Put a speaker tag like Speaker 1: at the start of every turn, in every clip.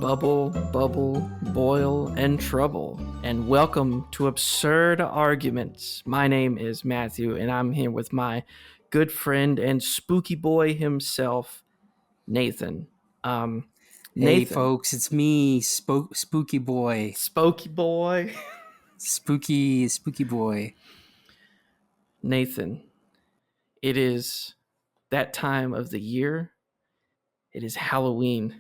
Speaker 1: Bubble, bubble, boil, and trouble. And welcome to Absurd Arguments. My name is Matthew, and I'm here with my good friend and spooky boy himself, Nathan.
Speaker 2: Hey,
Speaker 1: Nathan.
Speaker 2: folks, it's me, Spooky Boy.
Speaker 1: Spooky boy.
Speaker 2: Spooky Boy.
Speaker 1: Nathan, it is that time of the year. It is Halloween.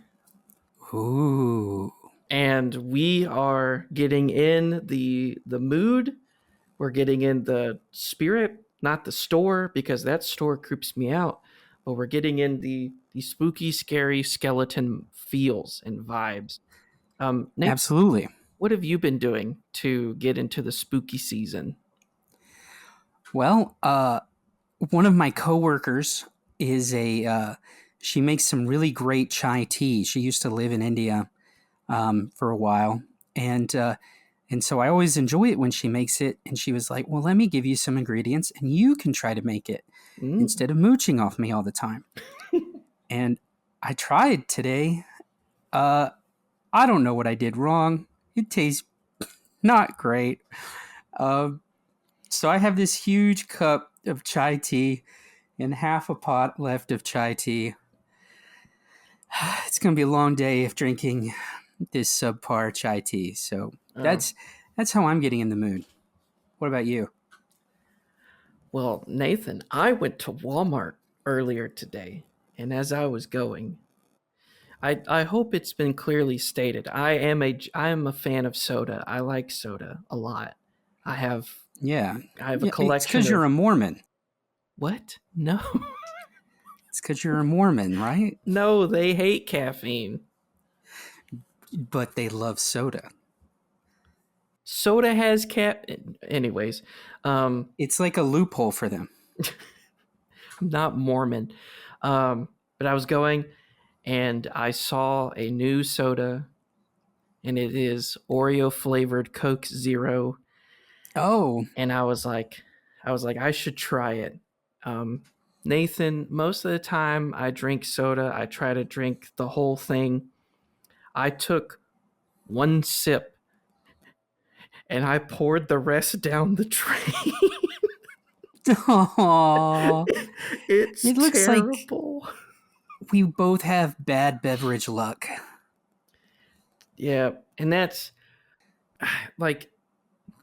Speaker 2: Ooh.
Speaker 1: And we are getting in the mood. We're getting in the spirit, not the store, because that store creeps me out. But we're getting in the spooky, scary skeleton feels and vibes. Nate,
Speaker 2: Absolutely.
Speaker 1: what have you been doing to get into the spooky season?
Speaker 2: Well, one of my coworkers is she makes some really great chai tea. She used to live in India for a while, and so I always enjoy it when she makes it. And she was like, "Well, let me give you some ingredients, and you can try to make it instead of mooching off me all the time." And I tried today. I don't know what I did wrong. It tastes not great. So I have this huge cup of chai tea and half a pot left of chai tea. It's going to be a long day of drinking this subpar chai tea. So that's how I'm getting in the mood. What about you?
Speaker 1: Well, Nathan, I went to Walmart earlier today, and as I was going, I hope it's been clearly stated. I am a fan of soda. I like soda a lot. I have a collection.
Speaker 2: It's because you're a Mormon.
Speaker 1: What? No.
Speaker 2: It's because you're a Mormon, right?
Speaker 1: No, they hate caffeine.
Speaker 2: But they love soda.
Speaker 1: Soda has anyways.
Speaker 2: It's like a loophole for them.
Speaker 1: I'm not Mormon. But I was going and I saw a new soda, and it is Oreo flavored Coke Zero.
Speaker 2: Oh.
Speaker 1: And I was like, I should try it. Nathan, most of the time I drink soda, I try to drink the whole thing. I took one sip and I poured the rest down the drain.
Speaker 2: Aww.
Speaker 1: It looks terrible.
Speaker 2: Like we both have bad beverage luck.
Speaker 1: Yeah, and that's like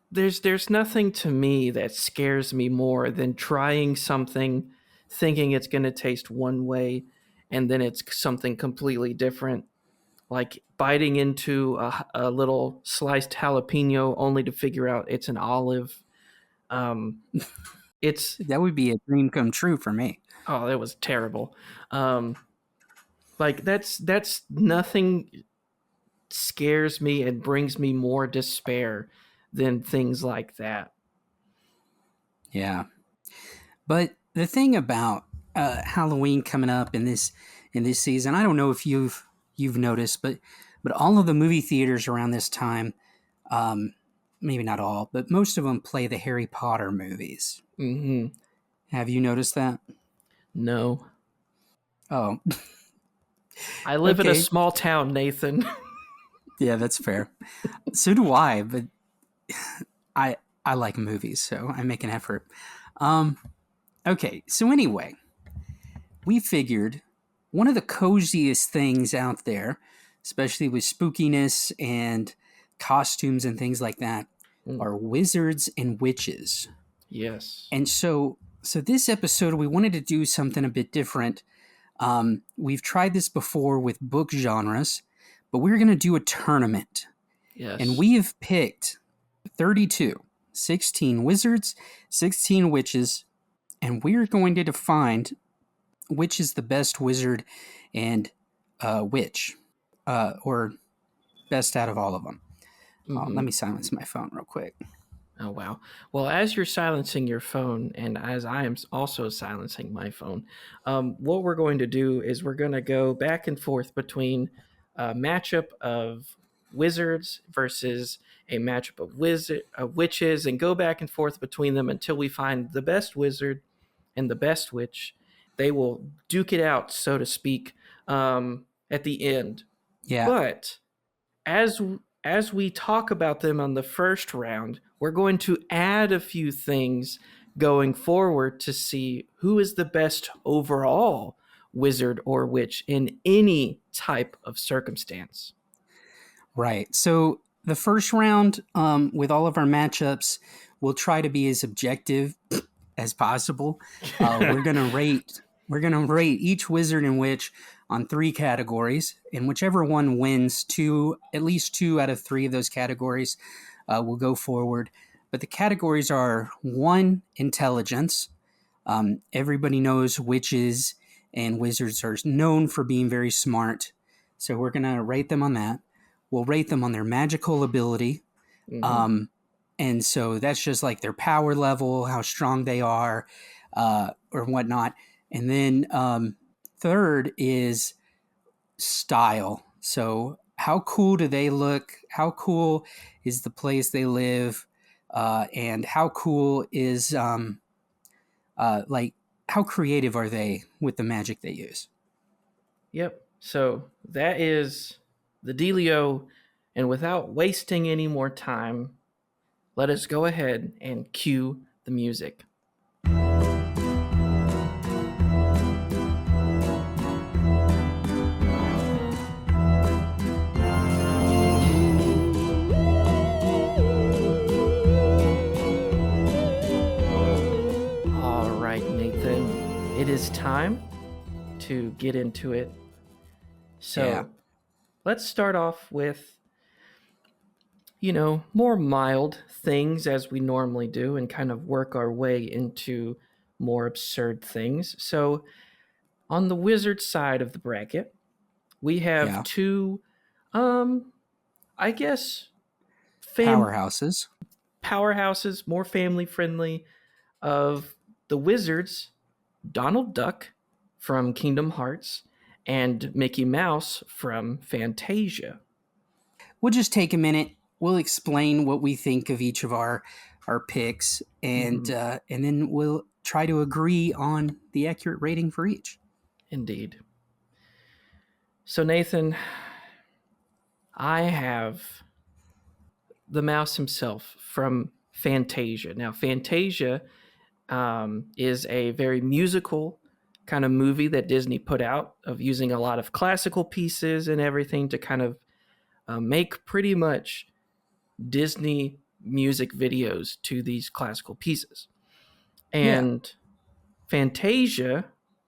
Speaker 1: there's nothing to me that scares me more than trying something, thinking it's going to taste one way, and then it's something completely different. Like biting into a little sliced jalapeno only to figure out it's an olive. It's
Speaker 2: that would be a dream come true for me.
Speaker 1: Oh, that was terrible. Like that's nothing scares me and brings me more despair than things like that.
Speaker 2: Yeah. But the thing about Halloween coming up in this season, I don't know if you've noticed, but all of the movie theaters around this time, maybe not all, but most of them play the Harry Potter movies.
Speaker 1: Mm-hmm.
Speaker 2: Have you noticed that?
Speaker 1: No.
Speaker 2: Oh.
Speaker 1: I live in a small town, Nathan.
Speaker 2: Yeah, that's fair. So do I, but I like movies, so I make an effort. Okay, so anyway, we figured one of the coziest things out there, especially with spookiness and costumes and things like that, are wizards and witches.
Speaker 1: Yes.
Speaker 2: And so this episode, we wanted to do something a bit different. We've tried this before with book genres, but we're going to do a tournament.
Speaker 1: Yes.
Speaker 2: And we have picked 32, 16 wizards, 16 witches, and we're going to define which is the best wizard and witch, or best out of all of them.
Speaker 1: Mm-hmm.
Speaker 2: Let me silence my phone real quick.
Speaker 1: Oh, wow. Well, as you're silencing your phone and as I am also silencing my phone, what we're going to do is we're going to go back and forth between a matchup of wizards versus a matchup of witches, and go back and forth between them until we find the best wizard and the best witch. They will duke it out, so to speak, at the end.
Speaker 2: Yeah.
Speaker 1: But as as we talk about them on the first round, we're going to add a few things going forward to see who is the best overall wizard or witch in any type of circumstance.
Speaker 2: Right. So the first round, with all of our matchups, we'll try to be as objective as possible. We're gonna rate each wizard and witch on three categories, and whichever one wins at least two out of three of those categories, will go forward. But the categories are one, intelligence. Everybody knows witches and wizards are known for being very smart, so we're gonna rate them on that. We'll rate them on their magical ability.
Speaker 1: Mm-hmm.
Speaker 2: Um, and so that's just like their power level, how strong they are, or whatnot. And then third is style. So how cool do they look? How cool is the place they live? And how cool is like how creative are they with the magic they use?
Speaker 1: Yep. So that is the dealio. And without wasting any more time, let us go ahead and cue the music. All right, Nathan, it is time to get into it. So
Speaker 2: Yeah.
Speaker 1: let's start off with, more mild things as we normally do and kind of work our way into more absurd things. So on the wizard side of the bracket, we have
Speaker 2: Yeah.
Speaker 1: two, um, I guess,
Speaker 2: Powerhouses.
Speaker 1: powerhouses, more family friendly of the wizards, Donald Duck from Kingdom Hearts and Mickey Mouse from Fantasia.
Speaker 2: We'll just take a minute. We'll explain what we think of each of our picks,
Speaker 1: Mhm.
Speaker 2: and then we'll try to agree on the accurate rating for each.
Speaker 1: Indeed. So, Nathan, I have the mouse himself from Fantasia. Now, Fantasia is a very musical kind of movie that Disney put out of using a lot of classical pieces and everything to kind of make pretty much Disney music videos to these classical pieces.
Speaker 2: Yeah.
Speaker 1: And Fantasia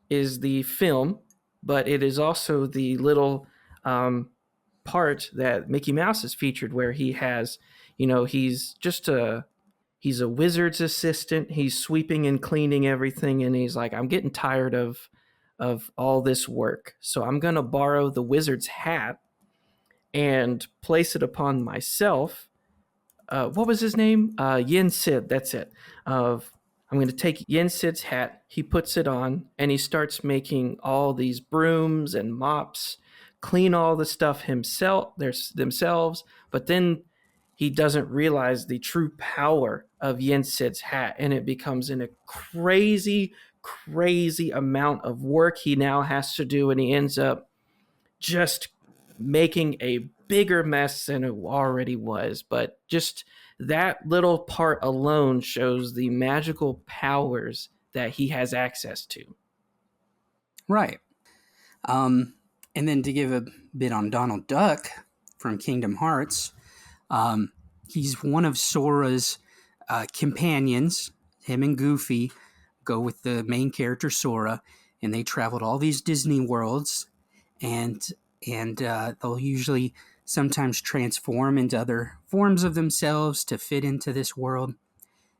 Speaker 1: is the film, but it is also the little part that Mickey Mouse is featured where he has, he's a wizard's assistant. He's sweeping and cleaning everything, and he's like, I'm getting tired of all this work, so I'm gonna borrow the wizard's hat and place it upon myself. What was his name? Yen Sid. That's it. Of I'm going to take Yen Sid's hat. He puts it on and he starts making all these brooms and mops, clean all the stuff themselves. But then he doesn't realize the true power of Yen Sid's hat, and it becomes a crazy, crazy amount of work he now has to do, and he ends up just making a bigger mess than it already was. But just that little part alone shows the magical powers that he has access to.
Speaker 2: Right. Um, and then to give a bit on Donald Duck from Kingdom Hearts, um, he's one of Sora's companions. Him and Goofy go with the main character Sora, and they travel to all these Disney worlds, and they'll usually sometimes transform into other forms of themselves to fit into this world.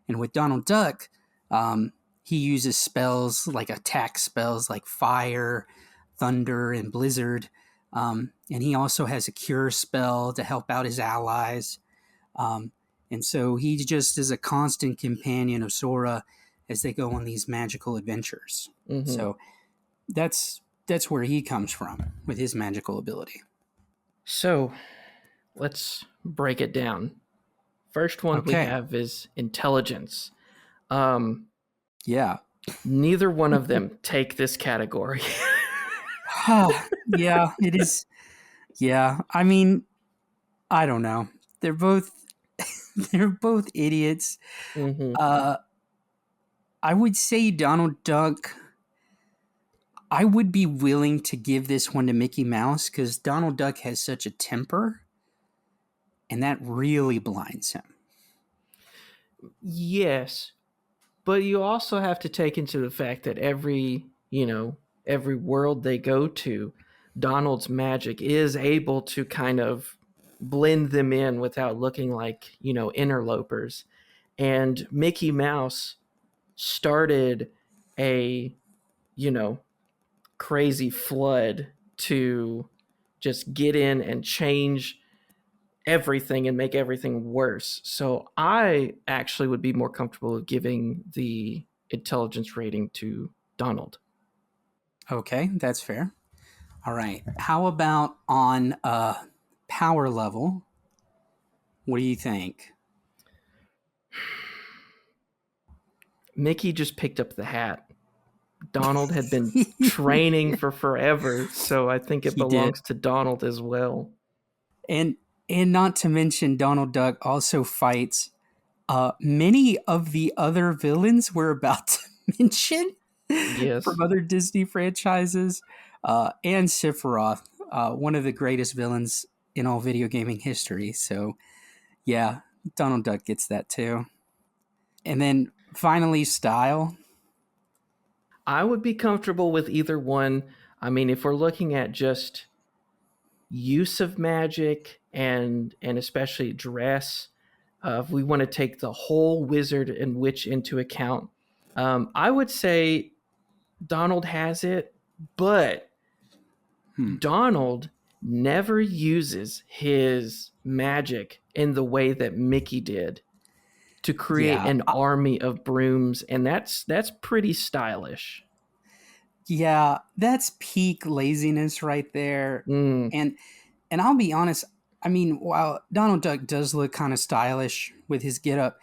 Speaker 2: And with Donald Duck, he uses spells like attack spells like fire, thunder, and blizzard. And he also has a cure spell to help out his allies. Um, and so he just is a constant companion of Sora as they go on these magical adventures.
Speaker 1: Mm-hmm.
Speaker 2: So that's where he comes from with his magical ability.
Speaker 1: So let's break it down. First one we
Speaker 2: Okay.
Speaker 1: have is intelligence. Um,
Speaker 2: Yeah.
Speaker 1: Neither one of them take this category.
Speaker 2: Yeah, it is. Yeah. I mean, I don't know. They're both they're both idiots.
Speaker 1: Hmm.
Speaker 2: Uh, I would say Donald Duck. I would be willing to give this one to Mickey Mouse because Donald Duck has such a temper, and that really blinds him.
Speaker 1: Yes, but you also have to take into the fact that every world they go to, Donald's magic is able to kind of blend them in without looking like, interlopers. And Mickey Mouse started a, you know, crazy flood to just get in and change everything and make everything worse. So I actually would be more comfortable with giving the intelligence rating to Donald.
Speaker 2: Okay, that's fair. All right. How about on power level? What do you think?
Speaker 1: Mickey just picked up the hat. Donald had been training for forever, so I think it
Speaker 2: He did.
Speaker 1: belongs to Donald as well.
Speaker 2: And not to mention Donald Duck also fights many of the other villains we're about to mention from
Speaker 1: Yes.
Speaker 2: other Disney franchises, and Sephiroth, one of the greatest villains in all video gaming history. So, yeah, Donald Duck gets that too. And then finally, style.
Speaker 1: I would be comfortable with either one. I mean, if we're looking at just use of magic and especially dress, if we want to take the whole wizard and witch into account, I would say Donald has it, but
Speaker 2: Hmm.
Speaker 1: Donald never uses his magic in the way that Mickey did to create
Speaker 2: Yeah,
Speaker 1: an army of brooms, and that's pretty stylish.
Speaker 2: yeah, that's peak laziness right there.
Speaker 1: Mm,
Speaker 2: And I'll be honest, I mean, while Donald Duck does look kind of stylish with his getup,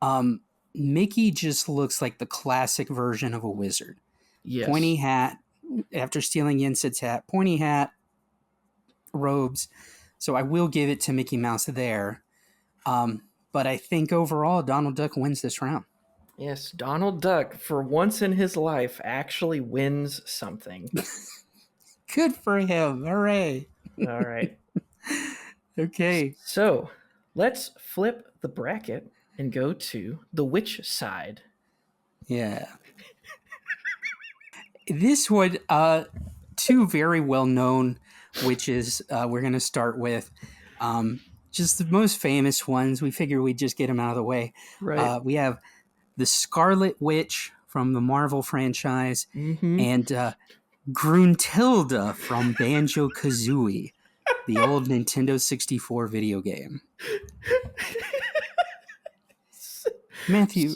Speaker 2: um, Mickey just looks like the classic version of a wizard. Pointy
Speaker 1: yes.
Speaker 2: hat, after stealing Yensid's hat, pointy hat, robes. So I will give it to Mickey Mouse there. But I think overall, Donald Duck wins this round.
Speaker 1: Yes, Donald Duck, for once in his life, actually wins something.
Speaker 2: Good for him. Hooray.
Speaker 1: All right.
Speaker 2: Okay.
Speaker 1: So let's flip the bracket and go to the witch side.
Speaker 2: Yeah. This would, two very well known witches we're going to start with. Just the most famous ones. We figure we'd just get them out of the way.
Speaker 1: Right.
Speaker 2: We have the Scarlet Witch from the Marvel franchise
Speaker 1: Mm-hmm.
Speaker 2: and Gruntilda from Banjo Kazooie, the old Nintendo 64 video game. Matthew,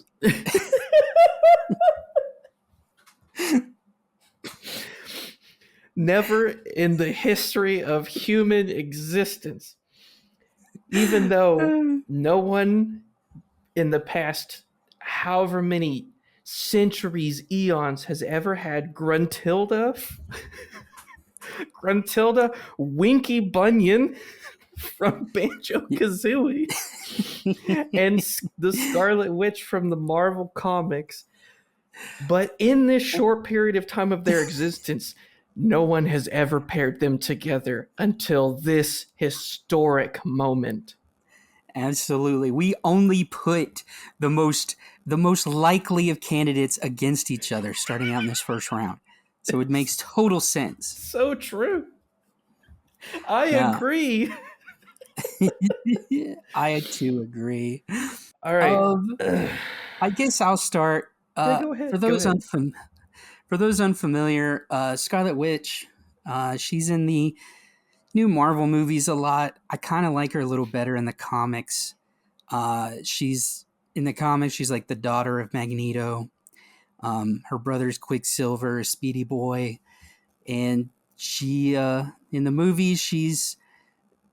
Speaker 1: Never in the history of human existence, even though no one in the past however many centuries, eons, has ever had Gruntilda Winky Bunyan from Banjo Kazooie, and the Scarlet Witch from the Marvel Comics. But in this short period of time of their existence, no one has ever paired them together until this historic moment.
Speaker 2: absolutely. We only put the most likely of candidates against each other starting out in this first round. So it makes total sense.
Speaker 1: So true. I
Speaker 2: Yeah.
Speaker 1: agree.
Speaker 2: I too agree.
Speaker 1: All right.
Speaker 2: Um, I guess I'll start.
Speaker 1: Yeah, go
Speaker 2: For
Speaker 1: ahead. Go
Speaker 2: those
Speaker 1: ahead.
Speaker 2: for those unfamiliar, Scarlet Witch, she's in the new Marvel movies a lot. I kind of like her a little better in the comics. She's in the comics. She's like the daughter of Magneto. Her brother's Quicksilver, Speedy Boy, and she in the movies she's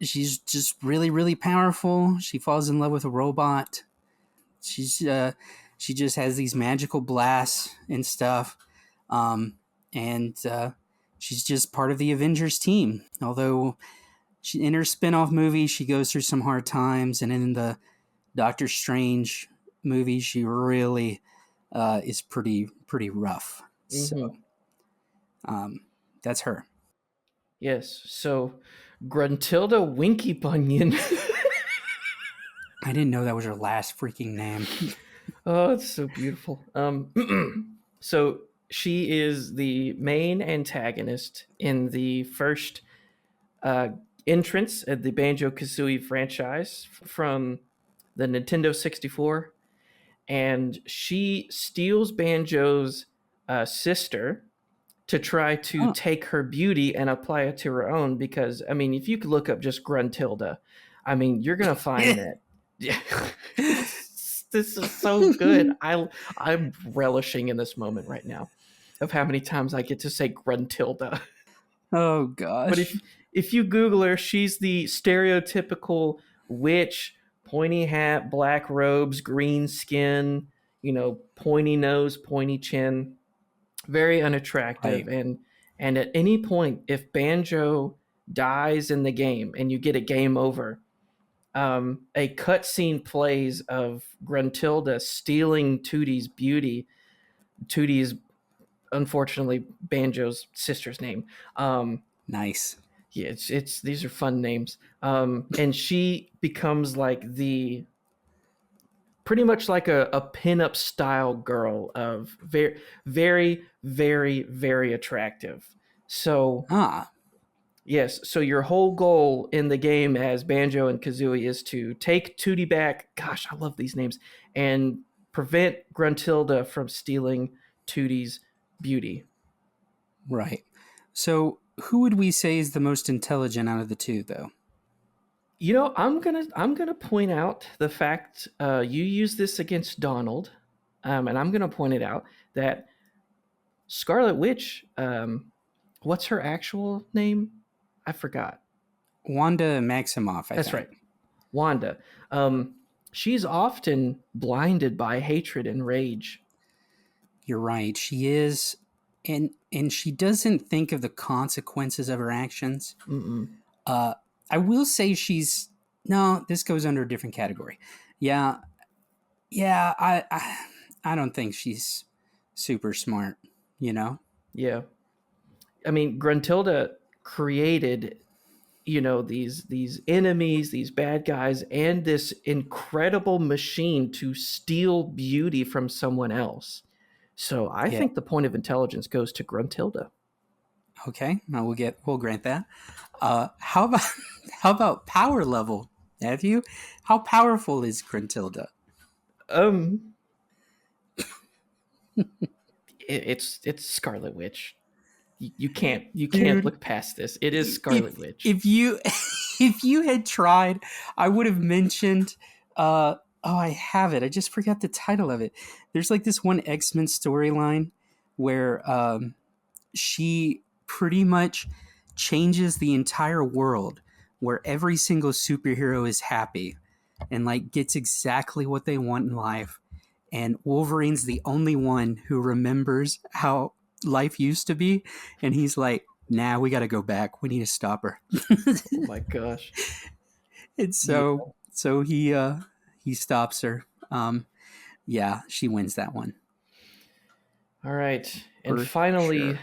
Speaker 2: just really powerful. She falls in love with a robot. She's she just has these magical blasts and stuff, and she's just part of the Avengers team. Although in her spin-off movie, she goes through some hard times, and in the Doctor Strange movie, she really is pretty rough. So
Speaker 1: Mm-hmm.
Speaker 2: um, that's her.
Speaker 1: Yes. So Gruntilda Winky Bunyan.
Speaker 2: I didn't know that was her last freaking name.
Speaker 1: Oh, it's so beautiful. So she is the main antagonist in the first uh, entrance at the Banjo Kazooie franchise from the Nintendo 64, and she steals Banjo's sister to try to
Speaker 2: Oh,
Speaker 1: take her beauty and apply it to her own. Because I mean, if you could look up just Gruntilda, I mean, you're gonna find that. Yeah, this is so good. I'm relishing in this moment right now of how many times I get to say Gruntilda.
Speaker 2: oh
Speaker 1: But
Speaker 2: gosh.
Speaker 1: if you Google her, she's the stereotypical witch, pointy hat, black robes, green skin, pointy nose, pointy chin, very unattractive.
Speaker 2: Right.
Speaker 1: And at any point, if Banjo dies in the game and you get a game over, a cutscene plays of Gruntilda stealing Tootie's beauty. Tootie's unfortunately Banjo's sister's name.
Speaker 2: Nice.
Speaker 1: Yeah, it's these are fun names. And she becomes like the pretty much like a pinup style girl of very, very, very, very attractive. So
Speaker 2: Ah,
Speaker 1: yes, so your whole goal in the game as Banjo and Kazooie is to take Tootie back. Gosh, I love these names, and prevent Gruntilda from stealing Tootie's beauty.
Speaker 2: right. So who would we say is the most intelligent out of the two, though?
Speaker 1: I'm gonna point out the fact you use this against Donald, and I'm gonna point it out that Scarlet Witch. What's her actual name? I forgot.
Speaker 2: Wanda Maximoff, I
Speaker 1: That's right,
Speaker 2: think.
Speaker 1: Wanda. Um, she's often blinded by hatred and rage.
Speaker 2: You're right. She is, and she doesn't think of the consequences of her actions.
Speaker 1: Mm-mm.
Speaker 2: Uh, I will say she's no. This goes under a different category. Yeah, yeah. I don't think she's super smart. You know.
Speaker 1: Yeah, I mean Gruntilda created these enemies, these bad guys, and this incredible machine to steal beauty from someone else. So I
Speaker 2: Yeah.
Speaker 1: think the point of intelligence goes to Gruntilda.
Speaker 2: Okay. Now we'll grant that. How about how about power level, Matthew? How powerful is Gruntilda?
Speaker 1: Um, it's Scarlet Witch. You can't
Speaker 2: Dude,
Speaker 1: look past this. It is
Speaker 2: if
Speaker 1: Scarlet Witch.
Speaker 2: if you if you had tried, I would have mentioned. Oh, I have it. I just forgot the title of it. There's like this one X-Men storyline where she pretty much changes the entire world, where every single superhero is happy and like gets exactly what they want in life, and Wolverine's the only one who remembers how life used to be, and he's like, "Nah, we got to go back. We need to stop her."
Speaker 1: Oh my gosh.
Speaker 2: And
Speaker 1: Yeah.
Speaker 2: so he stops her. Yeah, she wins that one
Speaker 1: All right. And
Speaker 2: for
Speaker 1: finally,
Speaker 2: sure.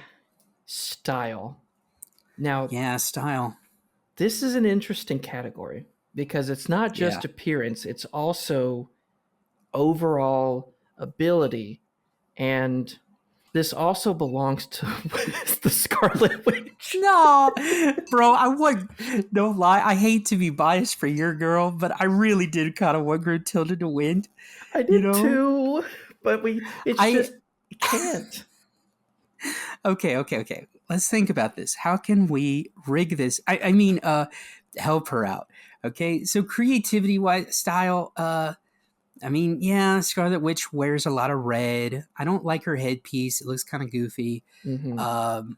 Speaker 1: style. Now,
Speaker 2: Yeah, style.
Speaker 1: this is an interesting category because it's not
Speaker 2: Yeah.
Speaker 1: just appearance, it's also overall ability. And this also belongs to the Scarlet Witch.
Speaker 2: No, bro, I would don't lie. I hate to be biased for your girl, but I really did kind of want Gruntilda to win.
Speaker 1: I
Speaker 2: You
Speaker 1: did
Speaker 2: know,
Speaker 1: too, but it's
Speaker 2: I
Speaker 1: just, you can't.
Speaker 2: okay. Let's think about this. How can we rig this? I mean, help her out. Okay, so creativity wise, style. I mean, yeah, Scarlet Witch wears a lot of red. I don't like her headpiece. It looks kind of goofy.
Speaker 1: Mm-hmm.
Speaker 2: Um,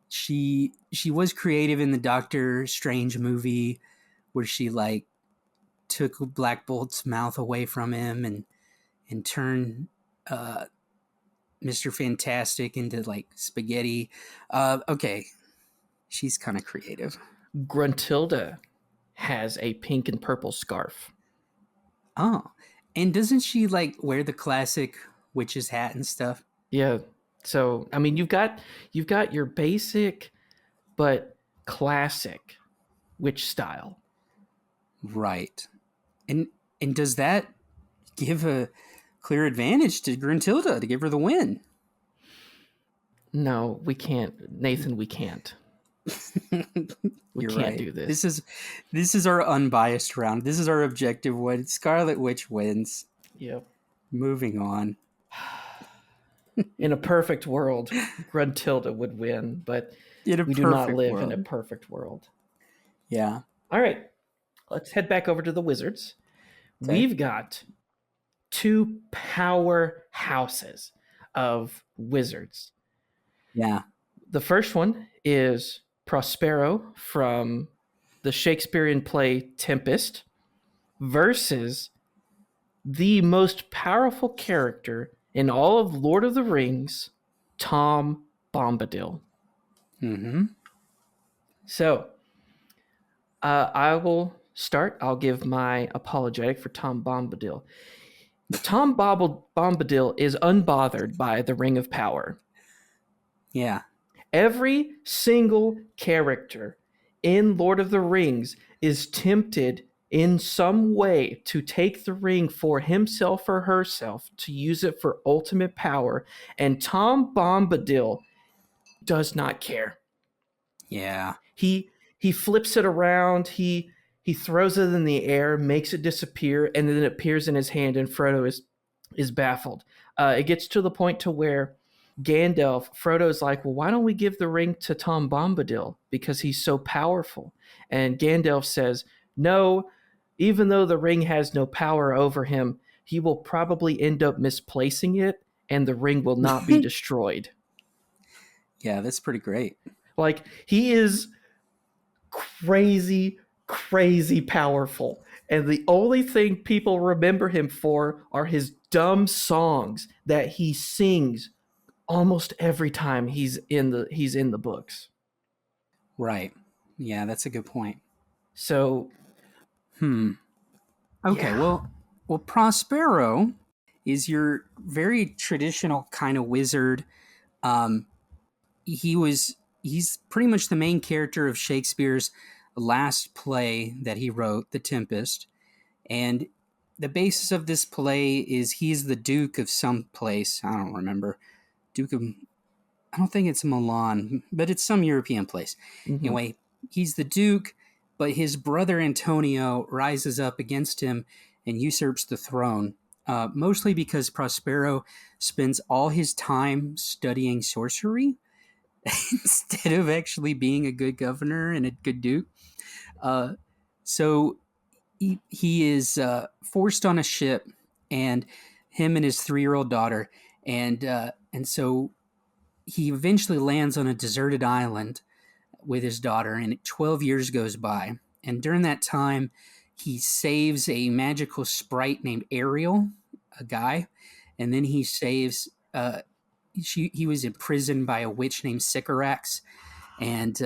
Speaker 2: she was creative in the Doctor Strange movie, where she like took Black Bolt's mouth away from him and turned uh, Mr. Fantastic into like spaghetti. Okay, she's kind of creative.
Speaker 1: Gruntilda has a pink and purple scarf.
Speaker 2: Oh, and doesn't she like wear the classic witch's hat and stuff?
Speaker 1: Yeah. So I mean, you've got your basic but classic witch style.
Speaker 2: Right. And and does that give a clear advantage to Gruntilda to give her the win?
Speaker 1: No, we can't, Nathan. We can't. We
Speaker 2: You're
Speaker 1: can't
Speaker 2: right.
Speaker 1: do
Speaker 2: This
Speaker 1: this.
Speaker 2: is this is our unbiased round. This is our objective one. Scarlet Witch wins.
Speaker 1: Yep.
Speaker 2: Moving on.
Speaker 1: In a perfect world, Gruntilda would win, but
Speaker 2: In a
Speaker 1: we do not
Speaker 2: perfect
Speaker 1: live in a
Speaker 2: world.
Speaker 1: perfect world.
Speaker 2: Yeah.
Speaker 1: All right, let's head back over to the wizards.
Speaker 2: Okay.
Speaker 1: We've got two powerhouses of wizards.
Speaker 2: Yeah.
Speaker 1: The first one is Prospero from the Shakespearean play Tempest versus the most powerful character in all of Lord of the Rings, Tom Bombadil.
Speaker 2: Mm-hmm.
Speaker 1: So, I will start. I'll give my apologetic for Tom Bombadil. Bombadil is unbothered by the Ring of Power.
Speaker 2: Yeah.
Speaker 1: Every single character in Lord of the Rings is tempted in some way to take the ring for himself or herself to use it for ultimate power, and Tom Bombadil does not care.
Speaker 2: Yeah.
Speaker 1: He flips it around, he throws it in the air, makes it disappear, and then it appears in his hand, and Frodo is baffled. It gets to the point to where Frodo's like, well, why don't we give the ring to Tom Bombadil because he's so powerful? And Gandalf says, no, even though the ring has no power over him, he will probably end up misplacing it, and the ring will not be destroyed.
Speaker 2: Yeah, that's pretty great.
Speaker 1: Like, he is crazy, crazy powerful. And the only thing people remember him for are his dumb songs that he sings almost every time he's in the books.
Speaker 2: Right. Yeah, that's a good point.
Speaker 1: So
Speaker 2: Hmm. Okay,
Speaker 1: yeah.
Speaker 2: well Prospero is your very traditional kind of wizard. Um he's pretty much the main character of Shakespeare's last play that he wrote, The Tempest. And the basis of this play is he's the Duke of some place. I don't remember. Duke of I don't think it's Milan, but it's some European place.
Speaker 1: Mm-hmm.
Speaker 2: Anyway, he's the Duke, but his brother Antonio rises up against him and usurps the throne, mostly because Prospero spends all his time studying sorcery instead of actually being a good governor and a good Duke. Uh, so he is forced on a ship, and him and his 3-year-old daughter, and so he eventually lands on a deserted island with his daughter, and 12 years goes by. And during that time, he saves a magical sprite named Ariel, a guy, and then he saves. He was imprisoned by a witch named Sycorax, and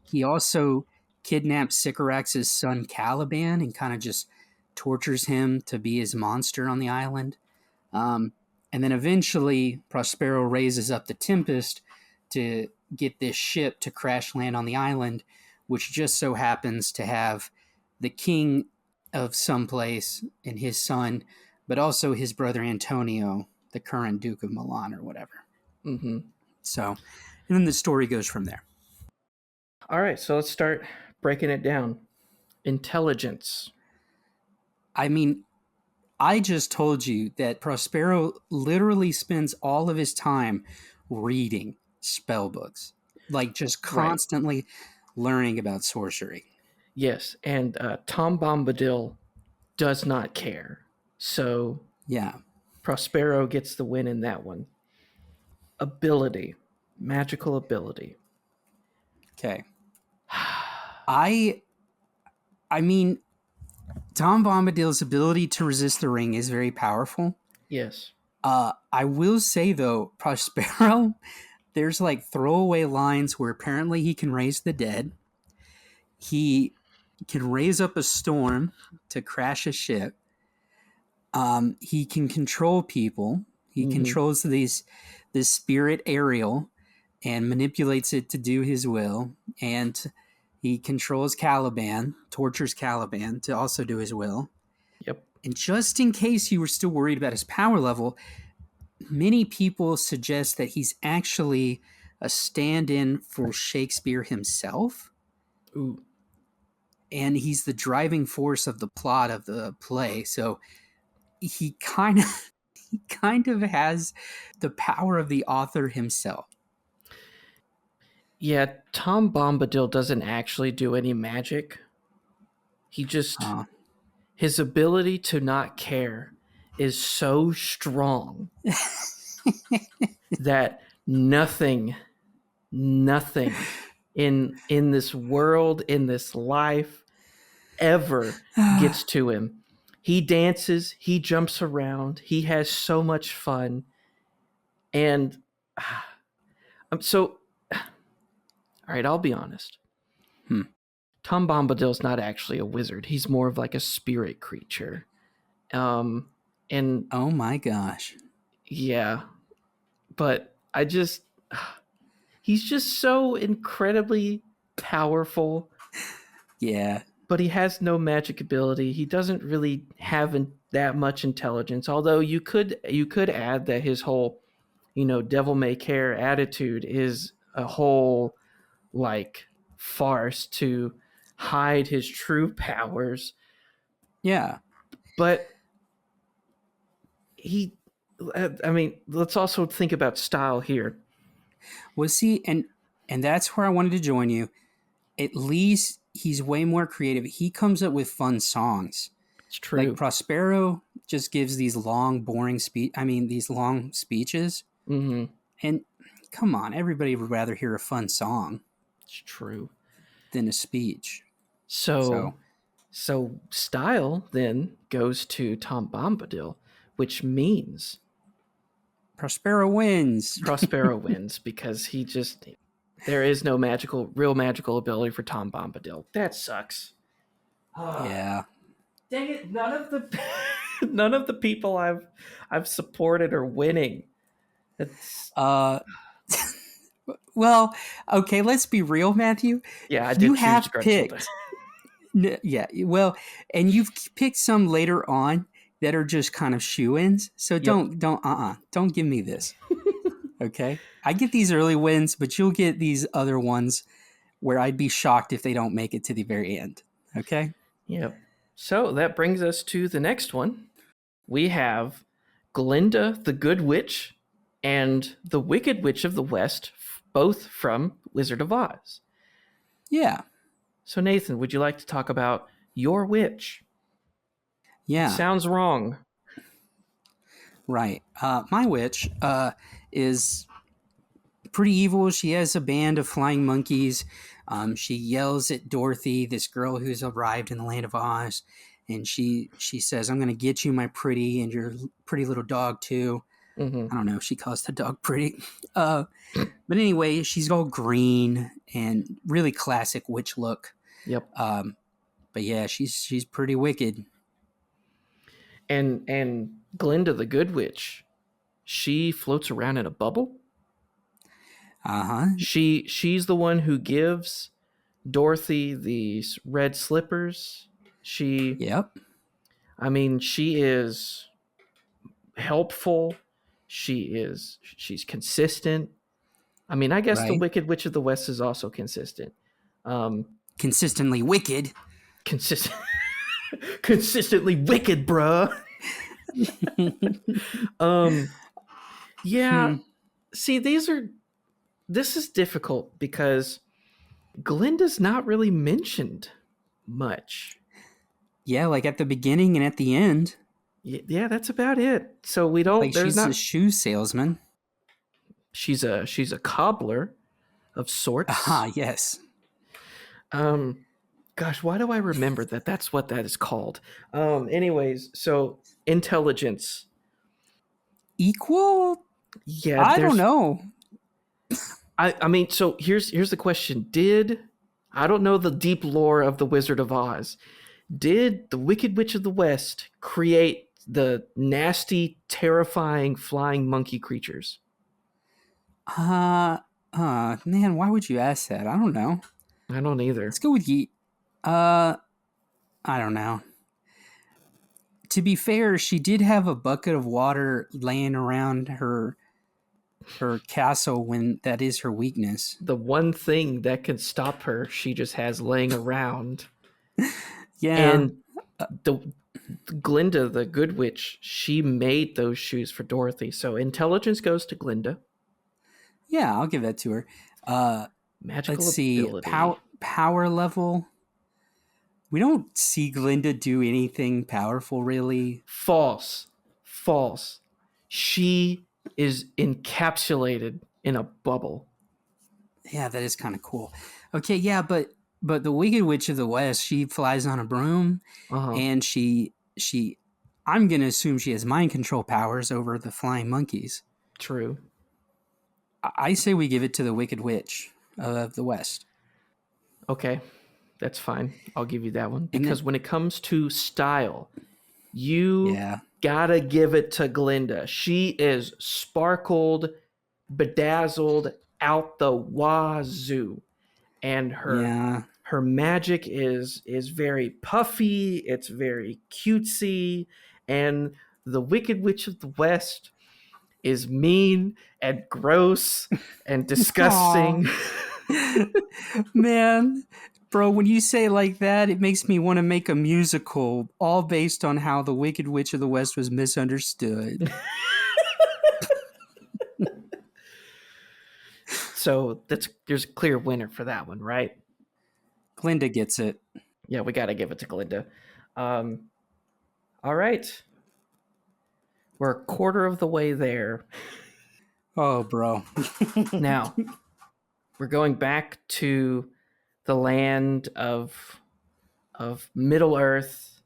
Speaker 2: he also kidnaps Sycorax's son Caliban and kind of just tortures him to be his monster on the island. Um, and then eventually, Prospero raises up the Tempest to get this ship to crash land on the island, which just so happens to have the king of some place and his son, but also his brother Antonio, the current Duke of Milan or whatever.
Speaker 1: Mm-hmm.
Speaker 2: So, and then the story goes from there.
Speaker 1: All right, so let's start breaking it down. Intelligence.
Speaker 2: I mean, I just told you that Prospero literally spends all of his time reading spell books, like just
Speaker 1: Right.
Speaker 2: constantly learning about sorcery.
Speaker 1: Yes, and Tom Bombadil does not care. So
Speaker 2: Yeah.
Speaker 1: Prospero gets the win in that one. Ability. Magical ability.
Speaker 2: Okay. I I mean, Tom Bombadil's ability to resist the ring is very powerful.
Speaker 1: Yes.
Speaker 2: I will say though, Prospero, there's like throwaway lines where apparently he can raise the dead. He can raise up a storm to crash a ship. He can control people. He
Speaker 1: Mm-hmm.
Speaker 2: controls this spirit Ariel and manipulates it to do his will. And he controls Caliban, tortures Caliban to also do his will.
Speaker 1: Yep.
Speaker 2: And just in case you were still worried about his power level, many people suggest that he's actually a stand-in for Shakespeare himself,
Speaker 1: Ooh.
Speaker 2: and he's the driving force of the plot of the play. So he kind of he kind of has the power of the author himself.
Speaker 1: Yeah, Tom Bombadil doesn't actually do any magic. He just
Speaker 2: Uh,
Speaker 1: his ability to not care is so strong that nothing in this world, in this life ever gets to him. He dances, he jumps around, he has so much fun. And so all right, I'll be honest.
Speaker 2: hmm.
Speaker 1: Tom Bombadil's not actually a wizard. He's more of like a spirit creature. Um and
Speaker 2: Oh my gosh.
Speaker 1: yeah, but he's just so incredibly powerful,
Speaker 2: Yeah.
Speaker 1: but he has no magic ability. He doesn't really have that much intelligence. Although you could add that his whole, devil may care attitude is a whole like farce to hide his true powers.
Speaker 2: Yeah.
Speaker 1: But I mean, let's also think about style here.
Speaker 2: Well, see, and that's where I wanted to join you. At least he's way more creative. He comes up with fun songs.
Speaker 1: It's
Speaker 2: Like
Speaker 1: true.
Speaker 2: Prospero just gives these long, boring these long speeches.
Speaker 1: Mm-hmm.
Speaker 2: And come on, everybody would rather hear a fun song
Speaker 1: It's true.
Speaker 2: than a speech.
Speaker 1: So
Speaker 2: So
Speaker 1: So style then goes to Tom Bombadil, which means
Speaker 2: Prospero wins.
Speaker 1: Prospero wins because there is no real magical ability for Tom Bombadil. That sucks.
Speaker 2: Yeah.
Speaker 1: Dang it! None of the people I've supported are winning. It's
Speaker 2: Uh, well, okay, let's be real, Matthew.
Speaker 1: yeah, I
Speaker 2: You
Speaker 1: did choose
Speaker 2: have
Speaker 1: Gruntilda.
Speaker 2: picked, yeah, well, and you've picked some later on that are just kind of shoe-ins. So
Speaker 1: Yep.
Speaker 2: don't give me this. Okay, I get these early wins, but you'll get these other ones where I'd be shocked if they don't make it to the very end. Okay.
Speaker 1: Yep. So that brings us to the next one. We have Glinda the Good Witch and the Wicked Witch of the West, both from Wizard of Oz.
Speaker 2: Yeah.
Speaker 1: So, Nathan, would you like to talk about your witch?
Speaker 2: Yeah.
Speaker 1: Sounds wrong.
Speaker 2: Right. My witch is pretty evil. She has a band of flying monkeys. She yells at Dorothy, this girl who's arrived in the land of Oz, and she says, "I'm going to get you, my pretty, and your pretty little dog too."
Speaker 1: Mm-hmm.
Speaker 2: I don't know if she calls the dog pretty, but anyway, she's all green and really classic witch look.
Speaker 1: Yep.
Speaker 2: But yeah, she's pretty wicked.
Speaker 1: And Glinda the Good Witch, she floats around in a bubble.
Speaker 2: Uh huh.
Speaker 1: She's the one who gives Dorothy these red slippers.
Speaker 2: Yep.
Speaker 1: She is helpful. She's consistent. I guess the
Speaker 2: Right.
Speaker 1: Wicked Witch of the West is also consistent. Um,
Speaker 2: Consistently wicked.
Speaker 1: consistent, consistently wicked, bruh. Um, yeah.
Speaker 2: Hmm.
Speaker 1: See, this is difficult because Glinda's not really mentioned much.
Speaker 2: Yeah, like at the beginning and at the end.
Speaker 1: Yeah, that's about it. So we don't.
Speaker 2: Like
Speaker 1: There's
Speaker 2: she's a
Speaker 1: not.
Speaker 2: shoe salesman.
Speaker 1: She's a cobbler of sorts.
Speaker 2: Ah, yes.
Speaker 1: Um, gosh, why do I remember that? That's what that is called. Anyways, so intelligence.
Speaker 2: Equal?
Speaker 1: Yeah,
Speaker 2: I don't
Speaker 1: there's.
Speaker 2: know.
Speaker 1: So here's the question: Did I don't know the deep lore of the Wizard of Oz. Did the Wicked Witch of the West create the nasty, terrifying flying monkey creatures?
Speaker 2: Uh, Man, why would you ask that? I don't know.
Speaker 1: I don't
Speaker 2: Let's
Speaker 1: either.
Speaker 2: go with Yeet. Uh, I don't know. To be fair, she did have a bucket of water laying around her castle when that is her weakness.
Speaker 1: The one thing that can stop her, she just has laying around.
Speaker 2: Yeah,
Speaker 1: And the Glinda, the good witch, she made those shoes for Dorothy. So intelligence goes to Glinda.
Speaker 2: yeah, I'll give that to her. Uh, let's
Speaker 1: Magical
Speaker 2: see,
Speaker 1: ability.
Speaker 2: power level. We don't see Glinda do anything powerful, really.
Speaker 1: False. False. She is encapsulated in a bubble.
Speaker 2: Yeah, that is kind of cool. Okay, yeah, but the Wicked Witch of the West, she flies on a broom,
Speaker 1: Uh huh.
Speaker 2: and she, I'm gonna assume she has mind control powers over the flying monkeys.
Speaker 1: True.
Speaker 2: I say we give it to the Wicked Witch of the West,
Speaker 1: Okay. That's fine. I'll give you that one.
Speaker 2: and then
Speaker 1: Because when it comes to style, you
Speaker 2: yeah,
Speaker 1: gotta give it to Glinda. She is sparkled, bedazzled out the wazoo. And
Speaker 2: yeah,
Speaker 1: her magic is very puffy, it's very cutesy, and the Wicked Witch of the West is mean and gross and
Speaker 2: aw,
Speaker 1: disgusting.
Speaker 2: man. Bro, when you say it like that, it makes me want to make a musical, all based on how the Wicked Witch of the West was misunderstood.
Speaker 1: So that's there's a clear winner for that one, right?
Speaker 2: Glinda gets it.
Speaker 1: Yeah, we got to give it to Glinda. Um, all right, we're a quarter of the way there.
Speaker 2: Oh, bro.
Speaker 1: Now we're going back to the land of Middle Earth.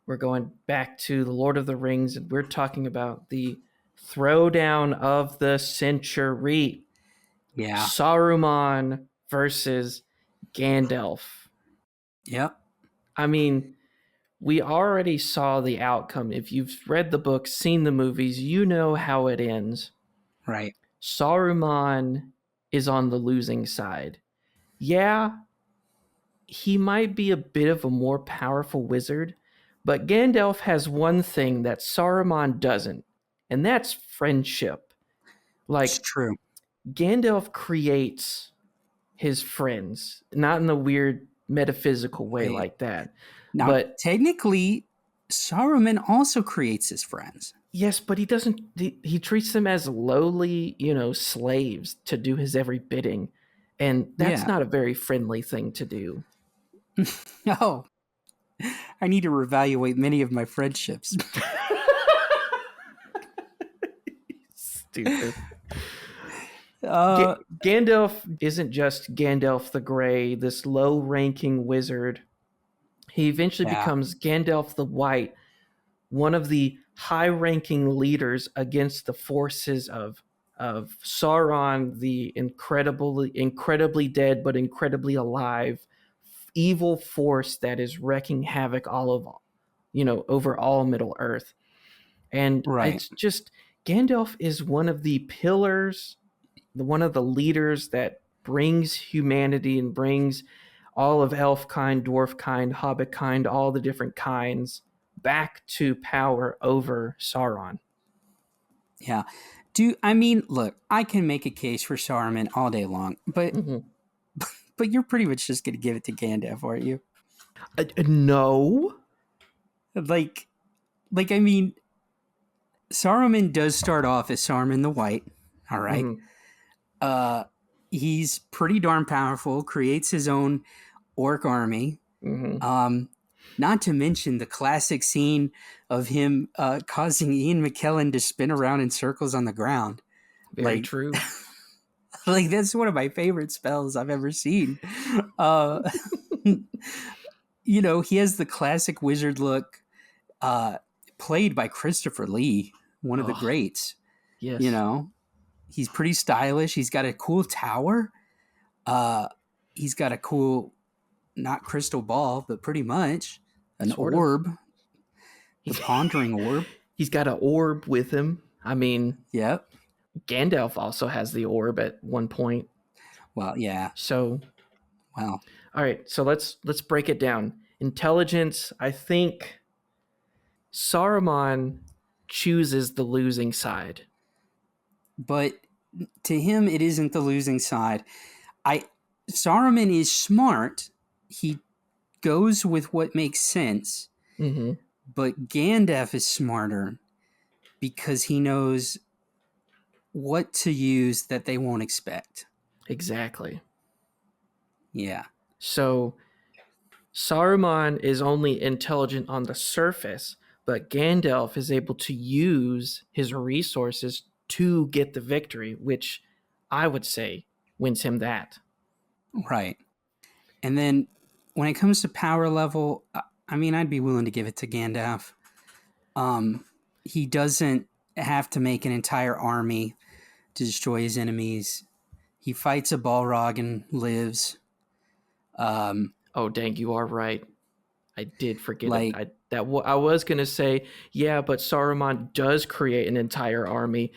Speaker 1: We're going back to the Lord of the Rings, and we're talking about the throwdown of the century.
Speaker 2: Yeah.
Speaker 1: Saruman versus Gandalf.
Speaker 2: Yep.
Speaker 1: I mean, we already saw the outcome. If you've read the books, seen the movies, you know how it ends.
Speaker 2: Right.
Speaker 1: Saruman is on the losing side. Yeah, he might be a bit of a more powerful wizard, but Gandalf has one thing that Saruman doesn't, and that's friendship.
Speaker 2: It's
Speaker 1: Like,
Speaker 2: true.
Speaker 1: Gandalf creates his friends, not in a weird metaphysical way
Speaker 2: Wait.
Speaker 1: like that.
Speaker 2: Now,
Speaker 1: But
Speaker 2: technically, Saruman also creates his friends.
Speaker 1: yes, but he doesn't, he treats them as lowly, slaves to do his every bidding. And that's
Speaker 2: Yeah.
Speaker 1: not a very friendly thing to do.
Speaker 2: Oh, I need to reevaluate many of my friendships.
Speaker 1: Stupid.
Speaker 2: Uh,
Speaker 1: Gandalf isn't just Gandalf the Grey, this low ranking wizard. He eventually
Speaker 2: yeah.
Speaker 1: becomes Gandalf the White, one of the high ranking leaders against the forces of Sauron, the incredibly dead but incredibly alive evil force that is wreaking havoc all of over all Middle Earth. And
Speaker 2: Right.
Speaker 1: it's just Gandalf is one of the pillars, one of the leaders that brings humanity and brings all of elf kind, dwarf kind, hobbit kind, all the different kinds back to power over Sauron.
Speaker 2: Yeah. Do I mean, look, I can make a case for Saruman all day long,
Speaker 1: Mm-hmm.
Speaker 2: but you're pretty much just going to give it to Gandalf, aren't you?
Speaker 1: No.
Speaker 2: Like I mean, Saruman does start off as Saruman the White. All right.
Speaker 1: Mm-hmm.
Speaker 2: Uh, he's pretty darn powerful. Creates his own orc army.
Speaker 1: Mm-hmm.
Speaker 2: Um, Not to mention the classic scene of him causing Ian McKellen to spin around in circles on the ground.
Speaker 1: Very
Speaker 2: Like,
Speaker 1: true.
Speaker 2: like that's one of my favorite spells I've ever seen. Uh, he has the classic wizard look, uh, played by Christopher Lee, one of the
Speaker 1: Oh,
Speaker 2: greats. You
Speaker 1: yes.
Speaker 2: know, he's pretty stylish. He's got a cool tower. Uh, he's got a cool, not crystal ball, but pretty much an
Speaker 1: Sort of.
Speaker 2: orb, the pondering orb.
Speaker 1: He's got an orb with him. I mean,
Speaker 2: Yep.
Speaker 1: Gandalf also has the orb at one point.
Speaker 2: Well, yeah.
Speaker 1: So,
Speaker 2: Well,
Speaker 1: all right. So let's break it down. Intelligence. I think Saruman chooses the losing side.
Speaker 2: but to him, it isn't the losing side. Saruman is smart. He goes with what makes sense,
Speaker 1: Mm-hmm.
Speaker 2: but Gandalf is smarter because he knows what to use that they won't expect.
Speaker 1: Exactly.
Speaker 2: Yeah.
Speaker 1: So Saruman is only intelligent on the surface, but Gandalf is able to use his resources to get the victory, which I would say wins him that.
Speaker 2: Right. And then when it comes to power level, I mean, I'd be willing to give it to Gandalf. He doesn't have to make an entire army to destroy his enemies. He fights a Balrog and lives.
Speaker 1: Oh, dang, you are right. I did forget it.
Speaker 2: Like,
Speaker 1: I was gonna say, yeah, but Saruman does create an entire army,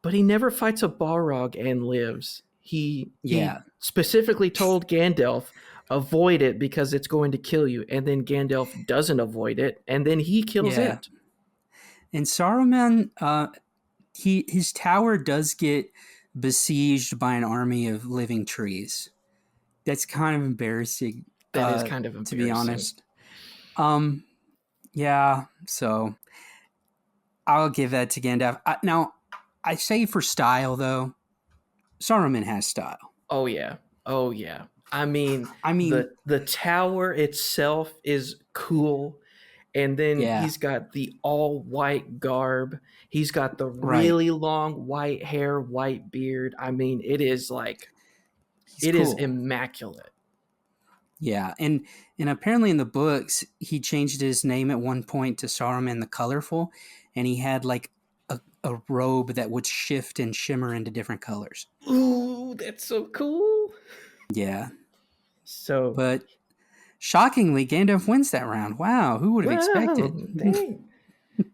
Speaker 1: but he never fights a Balrog and lives. He
Speaker 2: yeah,
Speaker 1: specifically told Gandalf, avoid it because it's going to kill you, and then Gandalf doesn't avoid it, and then he kills
Speaker 2: yeah.
Speaker 1: it.
Speaker 2: And Saruman, his tower does get besieged by an army of living trees. That's kind of embarrassing,
Speaker 1: That is kind of
Speaker 2: to be
Speaker 1: embarrassing.
Speaker 2: honest. Yeah, so I'll give that to Gandalf. Now, I say for style though, Saruman has style.
Speaker 1: Oh yeah. Oh yeah. I mean,
Speaker 2: I mean,
Speaker 1: the tower itself is cool, and then
Speaker 2: yeah,
Speaker 1: he's got the all white garb. He's got the
Speaker 2: right.
Speaker 1: really long white hair, white beard. I mean,
Speaker 2: He's
Speaker 1: it is
Speaker 2: cool.
Speaker 1: immaculate.
Speaker 2: Yeah, and apparently in the books he changed his name at one point to Saruman the Colorful, and he had like a robe that would shift and shimmer into different colors.
Speaker 1: Ooh, that's so cool.
Speaker 2: Yeah,
Speaker 1: So,
Speaker 2: but shockingly, Gandalf wins that round. Wow, who would have
Speaker 1: wow,
Speaker 2: expected?
Speaker 1: dang.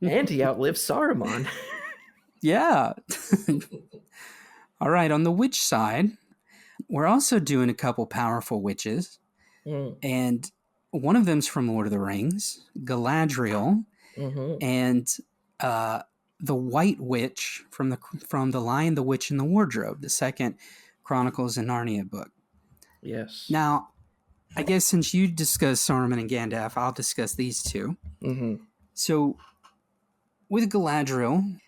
Speaker 1: And he outlived Saruman.
Speaker 2: Yeah. All right, on the witch side, we're also doing a couple powerful witches,
Speaker 1: Mm,
Speaker 2: and one of them's from Lord of the Rings, Galadriel,
Speaker 1: mm-hmm.
Speaker 2: and uh, the White Witch from the Lion, the Witch, and the Wardrobe, the second Chronicles of Narnia book.
Speaker 1: Yes.
Speaker 2: Now, I guess since you discussed Saruman and Gandalf, I'll discuss these two.
Speaker 1: Mm-hmm.
Speaker 2: So, with Galadriel,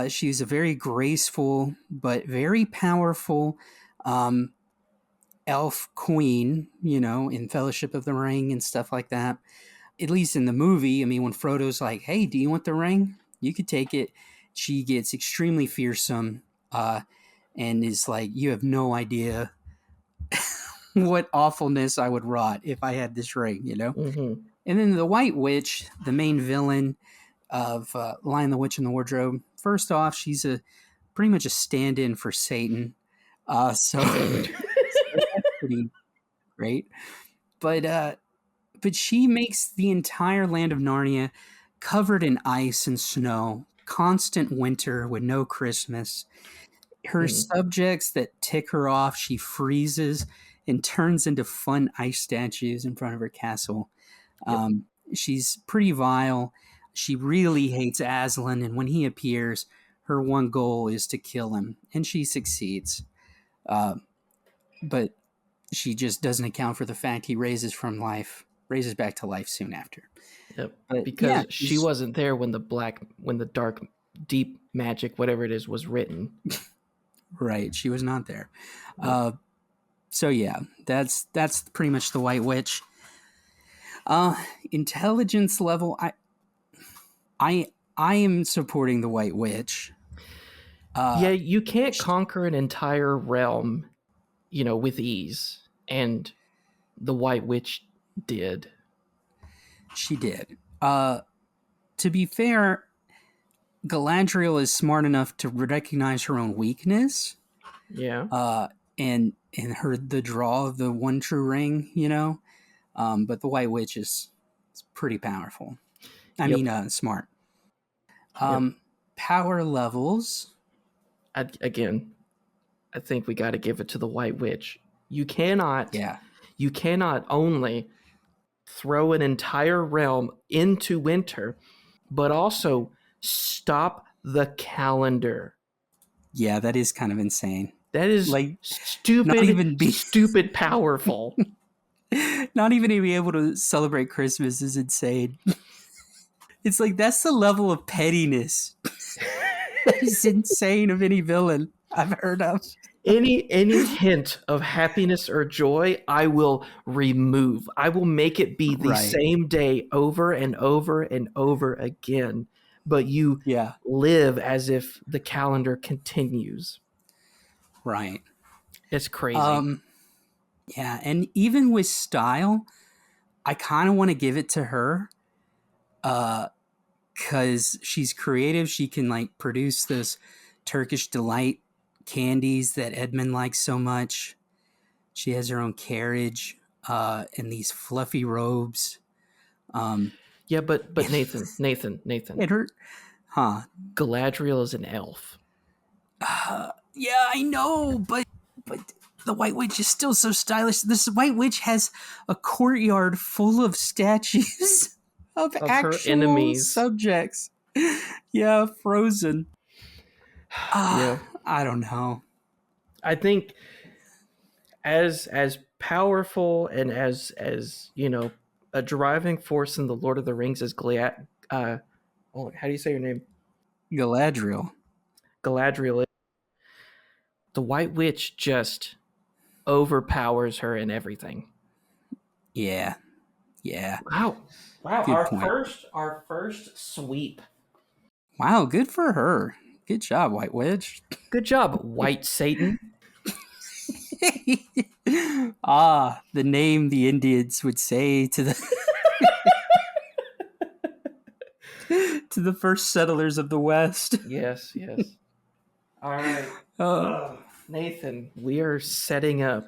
Speaker 2: she's a very graceful but very powerful elf queen, in Fellowship of the Ring and stuff like that. At least in the movie, I mean, when Frodo's like, hey, do you want the ring? You could take it. She gets extremely fearsome and is like, you have no idea what awfulness I would wrought if I had this ring.
Speaker 1: Mm-hmm.
Speaker 2: And then the White Witch, the main villain of Lion, the Witch, and the Wardrobe. First off, she's pretty much a stand-in for Satan. So that's pretty great. But she makes the entire land of Narnia covered in ice and snow, constant winter with no Christmas. Her
Speaker 1: Mm,
Speaker 2: subjects that tick her off, she freezes and turns into fun ice statues in front of her castle.
Speaker 1: yep.
Speaker 2: She's pretty vile. She really hates Aslan, and when he appears, her one goal is to kill him, and she succeeds. Uh, but she just doesn't account for the fact he raises back to life soon after.
Speaker 1: Yep.
Speaker 2: But yeah,
Speaker 1: Because she wasn't there when the dark, deep magic, whatever it is, was written.
Speaker 2: right. She was not there.
Speaker 1: Yep.
Speaker 2: So yeah, that's pretty much the White Witch. Intelligence level, I am supporting the White Witch.
Speaker 1: Yeah, you can't conquer an entire realm, with ease. And the White Witch did.
Speaker 2: She did. To be fair, Galadriel is smart enough to recognize her own weakness,
Speaker 1: Yeah.
Speaker 2: and and heard the draw of the one true ring, you know. But the White Witch is pretty powerful. I
Speaker 1: Yep.
Speaker 2: mean, smart.
Speaker 1: Yep.
Speaker 2: Power levels.
Speaker 1: Again, I think we got to give it to the White Witch. You cannot,
Speaker 2: Yeah.
Speaker 1: you cannot only throw an entire realm into winter, but also stop the calendar.
Speaker 2: Yeah, that is kind of insane.
Speaker 1: That is
Speaker 2: Like, not
Speaker 1: stupid,
Speaker 2: even be
Speaker 1: stupid powerful.
Speaker 2: not even to be able to celebrate Christmas is insane. It's like that's the level of pettiness that is insane of any villain I've heard of.
Speaker 1: Any hint of happiness or joy, I will remove. I will make it be the
Speaker 2: Right.
Speaker 1: same day over and over and over again. But you
Speaker 2: Yeah.
Speaker 1: live as if the calendar continues.
Speaker 2: Right.
Speaker 1: It's crazy.
Speaker 2: Um yeah, and even with style, I kind of want to give it to her. Cuz she's creative, she can like produce those Turkish delight candies that Edmund likes so much. She has her own carriage and these fluffy robes. Um
Speaker 1: Yeah, but Nathan,
Speaker 2: and her huh.
Speaker 1: Galadriel is an elf.
Speaker 2: Yeah, I know, but the White Witch is still so stylish. This White Witch has a courtyard full of statues of
Speaker 1: Of her
Speaker 2: actual
Speaker 1: enemies.
Speaker 2: subjects. Yeah, frozen.
Speaker 1: Yeah.
Speaker 2: I don't know.
Speaker 1: I think as powerful and as a driving force in the Lord of the Rings as how do you say your name?
Speaker 2: Galadriel.
Speaker 1: Galadriel is, the White Witch just overpowers her in everything.
Speaker 2: Yeah, yeah.
Speaker 1: Wow. Wow,
Speaker 2: Good point.
Speaker 1: our first sweep.
Speaker 2: Wow, good for her. Good job, White Witch.
Speaker 1: Good job, White Satan.
Speaker 2: The name the Indians would say to the to the first settlers of the West.
Speaker 1: Yes, yes. All right.
Speaker 2: Uh,
Speaker 1: Nathan, we are setting up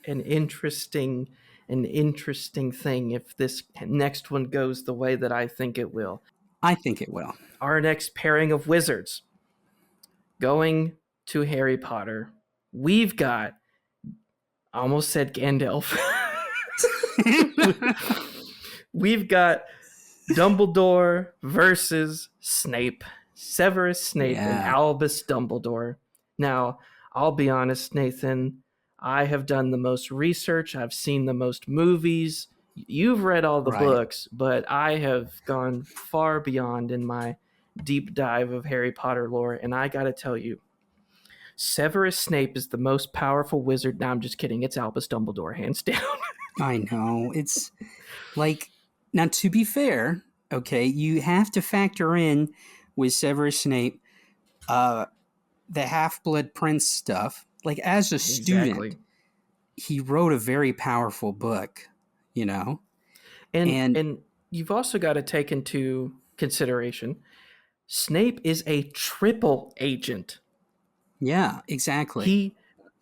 Speaker 1: an interesting an interesting thing if this next one goes the way that I think it will.
Speaker 2: I think it will.
Speaker 1: Our next pairing of wizards going to Harry Potter. We've got, I almost said Gandalf. We've got Dumbledore versus Snape. Severus Snape and
Speaker 2: Yeah,
Speaker 1: Albus Dumbledore. Now, I'll be honest, Nathan, I have done the most research. I've seen the most movies. You've read all the
Speaker 2: right.
Speaker 1: books, but I have gone far beyond in my deep dive of Harry Potter lore, and I gotta tell you, Severus Snape is the most powerful wizard. Now, I'm just kidding. It's Albus Dumbledore, hands down.
Speaker 2: I know. It's like, now to be fair, okay, you have to factor in with Severus Snape, uh, the Half Blood Prince stuff. Like, as a student,
Speaker 1: Exactly.
Speaker 2: he wrote a very powerful book, you know?
Speaker 1: And
Speaker 2: And
Speaker 1: and you've also got to take into consideration Snape is a triple agent.
Speaker 2: yeah, exactly.
Speaker 1: He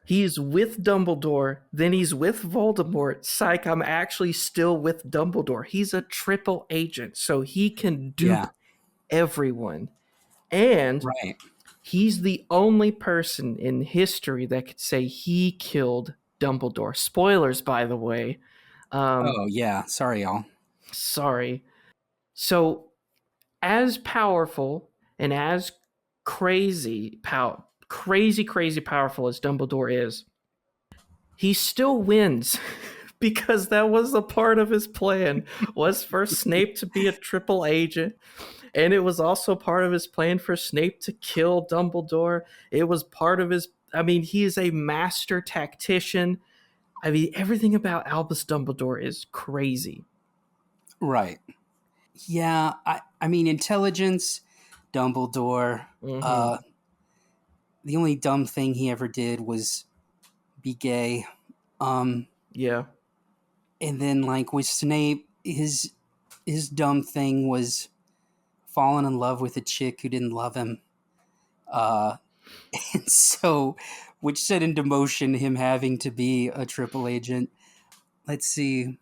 Speaker 1: he's with Dumbledore, then he's with Voldemort. Psych, I'm actually still with Dumbledore. He's a triple agent, so he can dupe
Speaker 2: Yeah,
Speaker 1: everyone. And
Speaker 2: right.
Speaker 1: he's the only person in history that could say he killed Dumbledore. Spoilers, by the way. Um,
Speaker 2: Oh, yeah. Sorry, y'all.
Speaker 1: sorry. So, as powerful and as crazy powerful as Dumbledore is, he still wins because that was a part of his plan, was for Snape to be a triple agent, and it was also part of his plan for Snape to kill Dumbledore. It was part of his, I mean, he is a master tactician. I mean, everything about Albus Dumbledore is crazy.
Speaker 2: Right. Yeah, I mean, intelligence, Dumbledore.
Speaker 1: Mm-hmm.
Speaker 2: Uh, the only dumb thing he ever did was be gay. Um,
Speaker 1: Yeah.
Speaker 2: and then like with Snape, his dumb thing was falling in love with a chick who didn't love him. Uh, And so, which set into motion him having to be a triple agent. Let's see.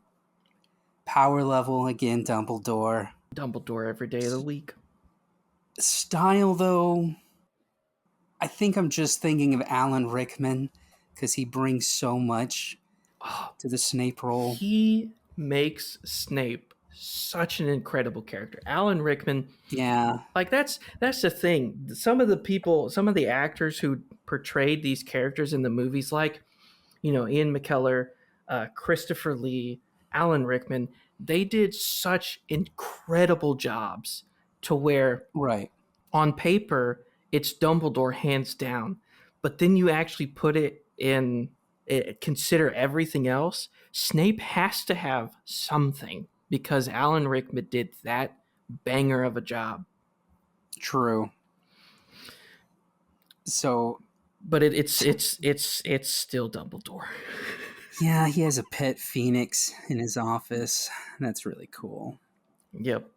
Speaker 2: Power level, again, Dumbledore.
Speaker 1: Dumbledore every day of the week.
Speaker 2: Style, though, I think I'm just thinking of Alan Rickman because he brings so much
Speaker 1: Oh,
Speaker 2: to the Snape role.
Speaker 1: he makes Snape such an incredible character. Alan Rickman,
Speaker 2: Yeah,
Speaker 1: like that's the thing. Some of the people, some of the actors who portrayed these characters in the movies, like Ian McKellar, Christopher Lee, Alan Rickman, they did such incredible jobs to where
Speaker 2: right.
Speaker 1: on paper it's Dumbledore hands down, but then you actually put it in consider everything else. Snape has to have something because Alan Rickman did that banger of a job.
Speaker 2: True. So,
Speaker 1: But it's still Dumbledore.
Speaker 2: yeah, he has a pet phoenix in his office. That's really cool.
Speaker 1: Yep.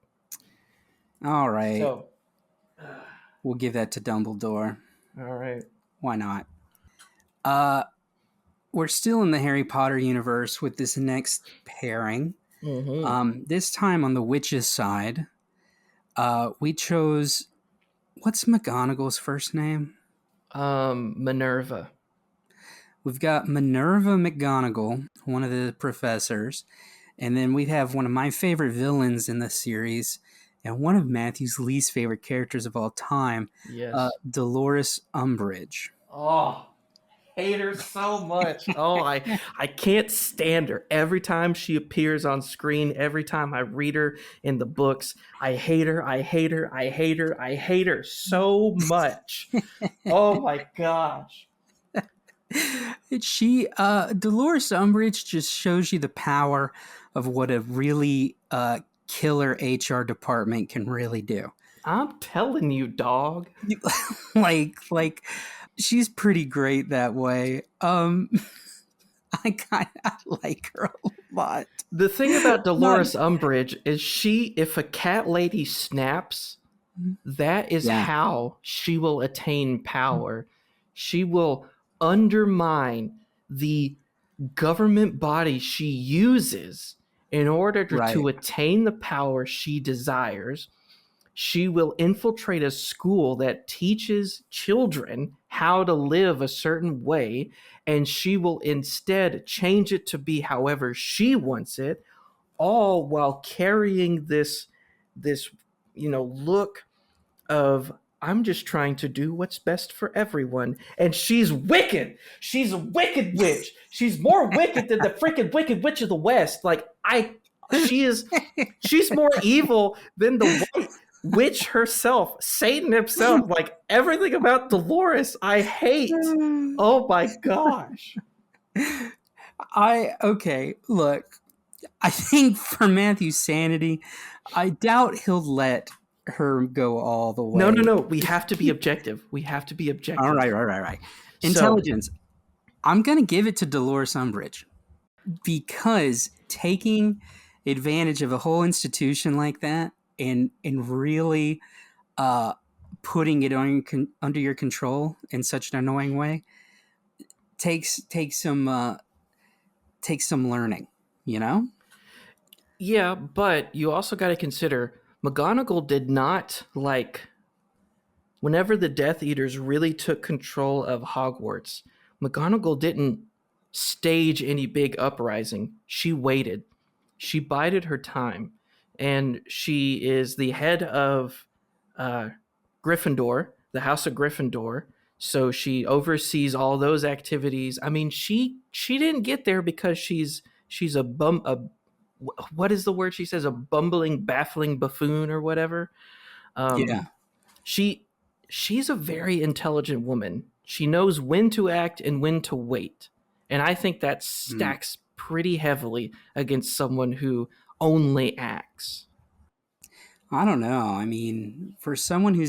Speaker 2: All right.
Speaker 1: So,
Speaker 2: We'll give that to Dumbledore.
Speaker 1: all right.
Speaker 2: Why not? Uh, we're still in the Harry Potter universe with this next pairing.
Speaker 1: Mm-hmm.
Speaker 2: This time on the witches' side, we chose, what's McGonagall's first name?
Speaker 1: Minerva.
Speaker 2: We've got Minerva McGonagall, one of the professors, and then we have one of my favorite villains in the series, and one of Matthew's least favorite characters of all time,
Speaker 1: Yes.
Speaker 2: Dolores Umbridge.
Speaker 1: Oh, hate her so much. Oh, I can't stand her. Every time she appears on screen, every time I read her in the books, I hate her. I hate her. I hate her. I hate her so much. Oh my gosh.
Speaker 2: Dolores Umbridge just shows you the power of what a really killer HR department can really do.
Speaker 1: I'm telling you, dog.
Speaker 2: like she's pretty great that way. I kind of like her a lot.
Speaker 1: The thing about
Speaker 2: Not,
Speaker 1: Dolores Umbridge is if a cat lady snaps, that is
Speaker 2: yeah,
Speaker 1: how she will attain power. She will undermine the government body she uses in order
Speaker 2: right,
Speaker 1: to attain the power she desires. She will infiltrate a school that teaches children how to live a certain way, and she will instead change it to be however she wants it, all while carrying this look of I'm just trying to do what's best for everyone. And she's wicked. She's a wicked witch. She's more wicked than the freaking Wicked Witch of the West. She's more evil than the White Witch herself, Satan himself. Like everything about Dolores, I hate. Oh my gosh.
Speaker 2: okay. Look, I think for Matthew's sanity, I doubt he'll let her go all the
Speaker 1: No, no,
Speaker 2: way.
Speaker 1: no. We have to be objective. We have to be
Speaker 2: All
Speaker 1: objective.
Speaker 2: right, all right, all right.
Speaker 1: So,
Speaker 2: Intelligence. I'm gonna give it to Dolores Umbridge because taking advantage of a whole institution like that and really uh, putting it under your control in such an annoying way takes some learning. You know?
Speaker 1: yeah, but you also got to consider McGonagall did not whenever the Death Eaters really took control of Hogwarts, McGonagall didn't stage any big uprising. She waited. She bided her time. And she is the head of uh, Gryffindor, the House of Gryffindor. So she oversees all those activities. I mean, she didn't get there because she's a what is the word she says, a bumbling, baffling buffoon or whatever.
Speaker 2: Yeah.
Speaker 1: Um, she she's a very intelligent woman. She knows when to act and when to wait. And I think that
Speaker 2: Mm.
Speaker 1: stacks pretty heavily against someone who only acts.
Speaker 2: I don't know. I mean, for someone who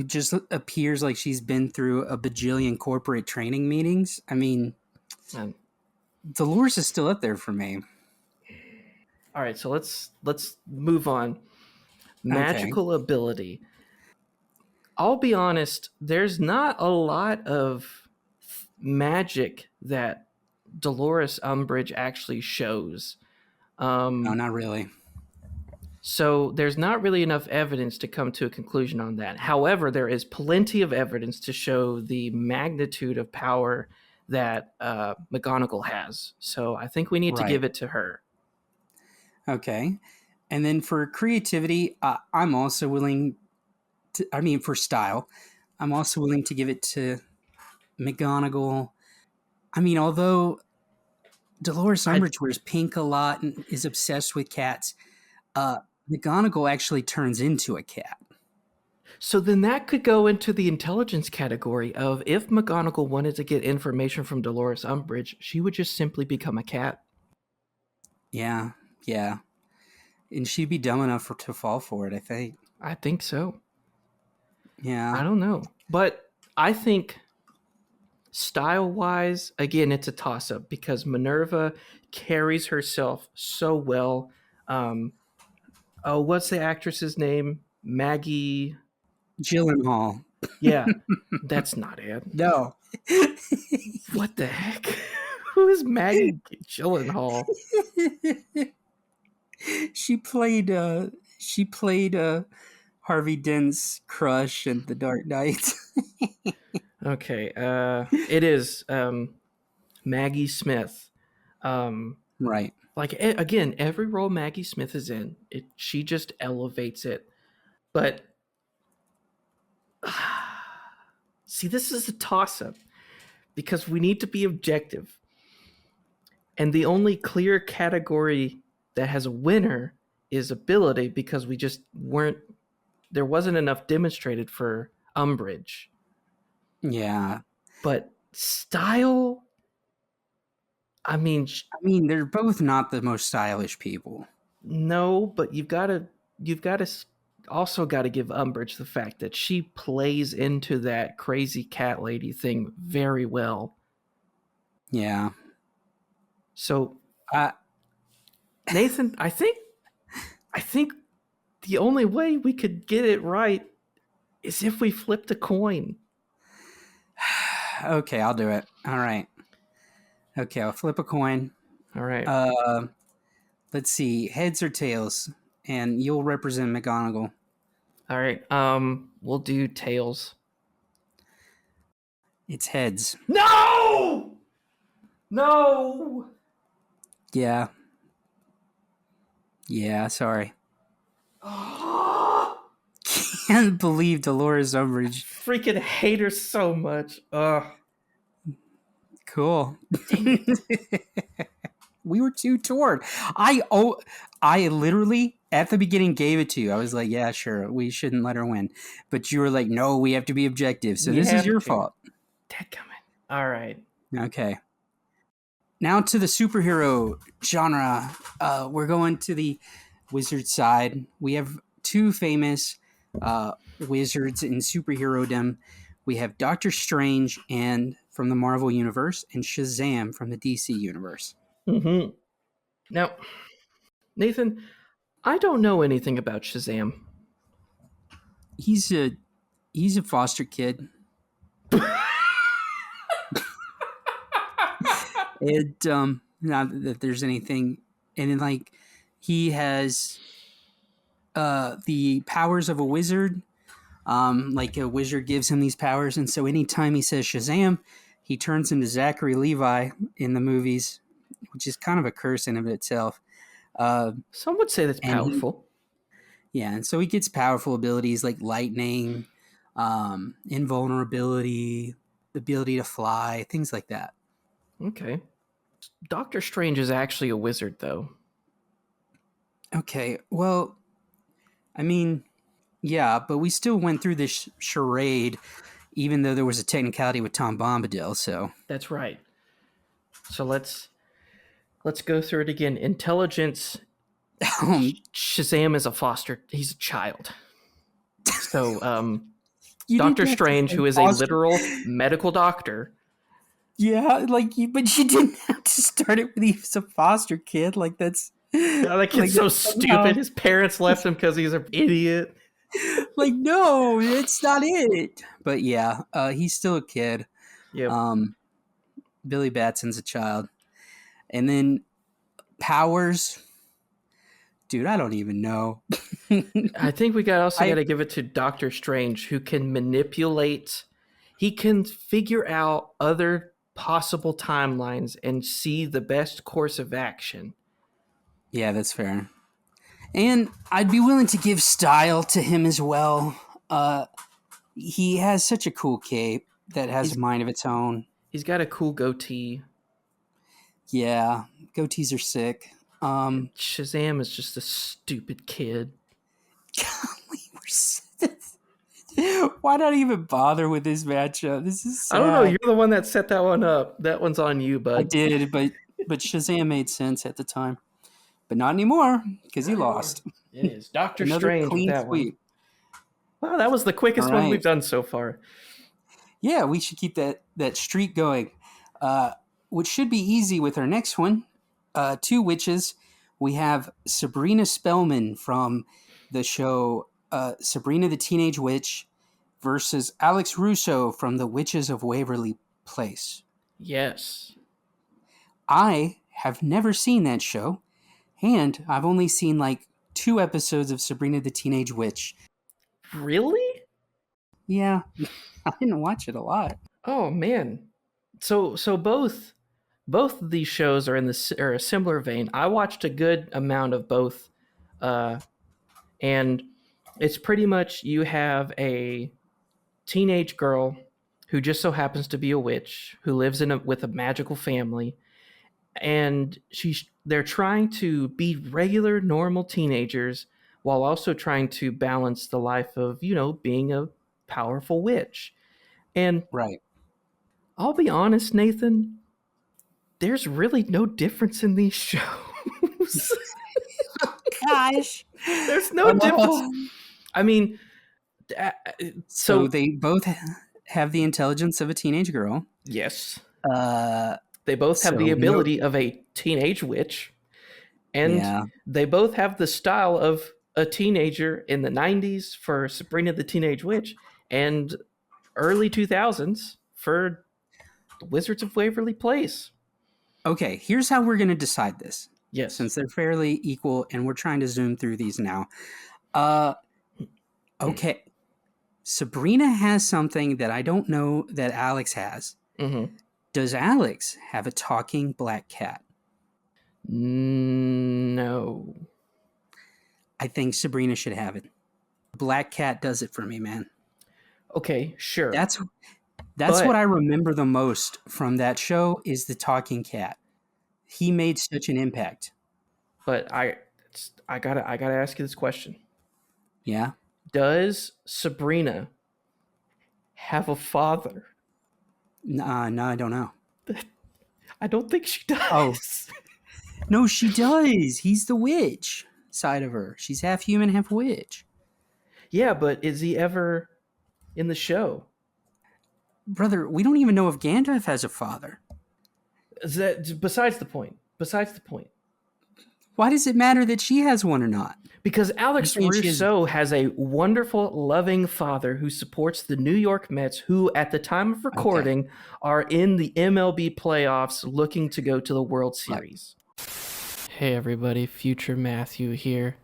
Speaker 2: just appears like she's been through a bajillion corporate training meetings, I mean,
Speaker 1: And,
Speaker 2: Dolores is still up there for me.
Speaker 1: all right, so let's move on.
Speaker 2: Okay.
Speaker 1: Magical ability. I'll be honest, there's not a lot of magic that Dolores Umbridge actually shows.
Speaker 2: No,
Speaker 1: Um,
Speaker 2: not really.
Speaker 1: so there's not really enough evidence to come to a conclusion on that. However, there is plenty of evidence to show the magnitude of power that McGonagall has. So I think we need to
Speaker 2: Right.
Speaker 1: give it to her.
Speaker 2: Okay. And then for creativity, I'm also willing to, I mean, for style, I'm also willing to give it to McGonagall. I mean, although Dolores
Speaker 1: I,
Speaker 2: Umbridge wears pink a lot and is obsessed with cats, uh, McGonagall actually turns into a cat.
Speaker 1: so then that could go into the intelligence category of if McGonagall wanted to get information from Dolores Umbridge, she would just simply become a cat.
Speaker 2: Yeah, yeah. And she'd be dumb enough to fall for it, I think.
Speaker 1: I think so.
Speaker 2: Yeah,
Speaker 1: I don't know. But I think style wise, again, it's a toss up because Minerva carries herself so well. Um, oh, what's the actress's name? Maggie.
Speaker 2: Gyllenhaal.
Speaker 1: Yeah, that's not it.
Speaker 2: No.
Speaker 1: What the heck? Who is Maggie Gyllenhaal?
Speaker 2: she played Harvey Dent's crush in The Dark Knight.
Speaker 1: Okay, it is Maggie Smith. Um,
Speaker 2: Right.
Speaker 1: like again, every role Maggie Smith is in, she just elevates it. But see, this is a toss up because we need to be objective. And the only clear category that has a winner is ability because we just weren't, there wasn't enough demonstrated for Umbridge.
Speaker 2: Yeah.
Speaker 1: But style, I mean,
Speaker 2: I mean, they're both not the most stylish people.
Speaker 1: no, but you've got to also got to give Umbridge the fact that she plays into that crazy cat lady thing very well.
Speaker 2: Yeah.
Speaker 1: So
Speaker 2: Uh,
Speaker 1: Nathan, I think the only way we could get it right is if we flipped a coin.
Speaker 2: okay, I'll do it. All right. Okay, I'll flip a coin.
Speaker 1: All right.
Speaker 2: Uh, let's see, heads or tails, and you'll represent McGonagall.
Speaker 1: All right. We'll do tails.
Speaker 2: It's heads.
Speaker 1: No! No!
Speaker 2: Yeah. Yeah, sorry. Can't believe Dolores Umbridge.
Speaker 1: Freaking hate her so much. Ugh.
Speaker 2: Cool. We were too torn. I literally at the beginning gave it to you. I was like, yeah, sure, we shouldn't let her win. But you were like, no, we have to be objective. So
Speaker 1: You
Speaker 2: this is
Speaker 1: have
Speaker 2: your
Speaker 1: to.
Speaker 2: fault.
Speaker 1: Dadgummit. All right.
Speaker 2: Okay. Now to the superhero genre. We're going to the wizard side. We have two famous wizards in superherodom. We have Doctor Strange and from the Marvel universe, and Shazam from the DC universe.
Speaker 1: Mm-hmm. Now, Nathan, I don't know anything about Shazam.
Speaker 2: He's a foster kid. It not that there's anything, and then like he has the powers of a wizard. Like a wizard gives him these powers, and so anytime he says Shazam, he turns into Zachary Levi in the movies, which is kind of a curse in of itself.
Speaker 1: Some would say that's
Speaker 2: And he,
Speaker 1: powerful.
Speaker 2: yeah, and so he gets powerful abilities like lightning, invulnerability, the ability to fly, things like that.
Speaker 1: Okay. Doctor Strange is actually a wizard, though.
Speaker 2: Okay, well, I mean, yeah, but we still went through this charade, even though there was a technicality with Tom Bombadil. So
Speaker 1: That's right. So let's go through it again. Intelligence. Shazam is a foster. He's a child. So
Speaker 2: you
Speaker 1: Doctor
Speaker 2: didn't have to
Speaker 1: Strange,
Speaker 2: say
Speaker 1: who is a
Speaker 2: foster-
Speaker 1: literal medical doctor.
Speaker 2: Yeah, but you didn't have to start it with he's a foster kid. Like that's
Speaker 1: That kid's so
Speaker 2: that's somehow-
Speaker 1: stupid. His parents left him because he's an idiot.
Speaker 2: Like, no, it's not it. But yeah, he's still a kid.
Speaker 1: Yep.
Speaker 2: Um, Billy Batson's a child. And then powers, dude, I don't even know.
Speaker 1: I think we also got
Speaker 2: I
Speaker 1: to give it to Doctor Strange, who can manipulate. He can figure out other possible timelines and see the best course of action.
Speaker 2: Yeah, that's fair. And I'd be willing to give style to him as well. He has such a cool cape that has
Speaker 1: He's
Speaker 2: a mind of its own.
Speaker 1: he's got a cool goatee.
Speaker 2: Yeah, goatees are sick.
Speaker 1: And Shazam is just a stupid kid.
Speaker 2: Why not even bother with this matchup? This is
Speaker 1: I don't know.
Speaker 2: sad.
Speaker 1: You're the one that set that one up. That one's on you,
Speaker 2: I
Speaker 1: bud.
Speaker 2: did, but Shazam made sense at the time, but not anymore because he
Speaker 1: Not anymore.
Speaker 2: lost.
Speaker 1: It is Doctor
Speaker 2: Another
Speaker 1: Strange with
Speaker 2: clean
Speaker 1: that one.
Speaker 2: sweep.
Speaker 1: Wow, that was the
Speaker 2: All
Speaker 1: quickest one we've
Speaker 2: right.
Speaker 1: done so far.
Speaker 2: Yeah, we should keep that streak going, uh, which should be easy with our next one. Two witches. We have Sabrina Spellman from the show Sabrina the Teenage Witch versus Alex Russo from The Witches of Waverly Place.
Speaker 1: Yes.
Speaker 2: I have never seen that show, and I've only seen like 2 episodes of Sabrina the Teenage Witch.
Speaker 1: Really?
Speaker 2: Yeah, I didn't watch it a lot.
Speaker 1: Oh man. So both of these shows are in a similar vein. I watched a good amount of both, uh, and it's pretty much you have a teenage girl who just so happens to be a witch who lives with a magical family, and they're trying to be regular normal teenagers while also trying to balance the life of being a powerful witch. And
Speaker 2: Right.
Speaker 1: I'll be honest, Nathan, there's really no difference in these shows.
Speaker 2: Gosh.
Speaker 1: There's no difference. I mean,
Speaker 2: So
Speaker 1: so
Speaker 2: they both have the intelligence of a teenage girl.
Speaker 1: yes,
Speaker 2: Uh,
Speaker 1: they both have the
Speaker 2: so no,
Speaker 1: ability of a teenage witch, and
Speaker 2: yeah.
Speaker 1: they both have the style of a teenager in the 90s for Sabrina the Teenage Witch and early 2000s for the Wizards of Waverly Place.
Speaker 2: Okay, here's how we're going to decide this.
Speaker 1: Yes.
Speaker 2: Since they're fairly equal and we're trying to zoom through these now. Uh, okay. Sabrina has something that I don't know that Alex has.
Speaker 1: Mm-hmm.
Speaker 2: Does Alex have a talking black cat?
Speaker 1: No.
Speaker 2: I think Sabrina should have it. Black cat does it for me, man.
Speaker 1: Okay, sure.
Speaker 2: That's
Speaker 1: But
Speaker 2: what I remember the most from that show is the talking cat. He made such an impact.
Speaker 1: but I gotta ask you this question.
Speaker 2: Yeah.
Speaker 1: Does Sabrina have a father?
Speaker 2: No, I don't know.
Speaker 1: I don't think she does.
Speaker 2: Oh, no, she does. He's the witch side of her. She's half human, half witch.
Speaker 1: Yeah, but is he ever in the show?
Speaker 2: Brother, we don't even know if Gandalf has a father.
Speaker 1: Is that besides the point? Besides the point.
Speaker 2: Why does it matter that she has one or not?
Speaker 1: Because Alex
Speaker 2: saying she has-
Speaker 1: Russo has a wonderful, loving father who supports the New York Mets, who, at the time of recording, are in the MLB playoffs looking to go to the World Series. Hey, everybody. Future Matthew here.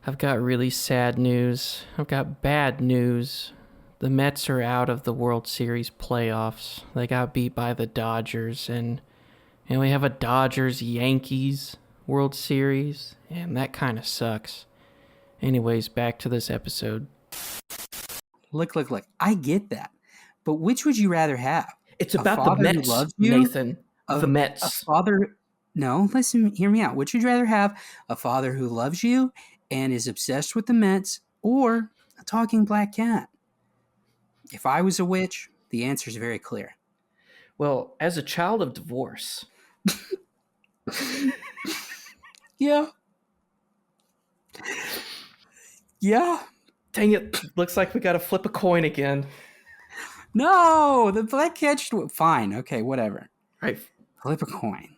Speaker 1: I've got really sad news. I've got bad news. The Mets are out of the World Series playoffs. They got beat by the Dodgers, and we have a Dodgers-Yankees World Series, and that kind of sucks. Anyways, back to this episode.
Speaker 2: Look. I get that. But which would you rather have?
Speaker 1: It's
Speaker 2: A
Speaker 1: about the
Speaker 2: father who
Speaker 1: Mets,
Speaker 2: loves you?
Speaker 1: Nathan. The
Speaker 2: A
Speaker 1: Mets.
Speaker 2: father... No, listen, hear me out. Which would you rather have? A father who loves you and is obsessed with the Mets, or a talking black cat? If I was a witch, the answer is very clear.
Speaker 1: Well, as a child of divorce.
Speaker 2: Yeah. Yeah.
Speaker 1: Dang it. Looks like we got to flip a coin again.
Speaker 2: No, the black cat should... Fine. Okay, whatever.
Speaker 1: Right.
Speaker 2: Flip a coin.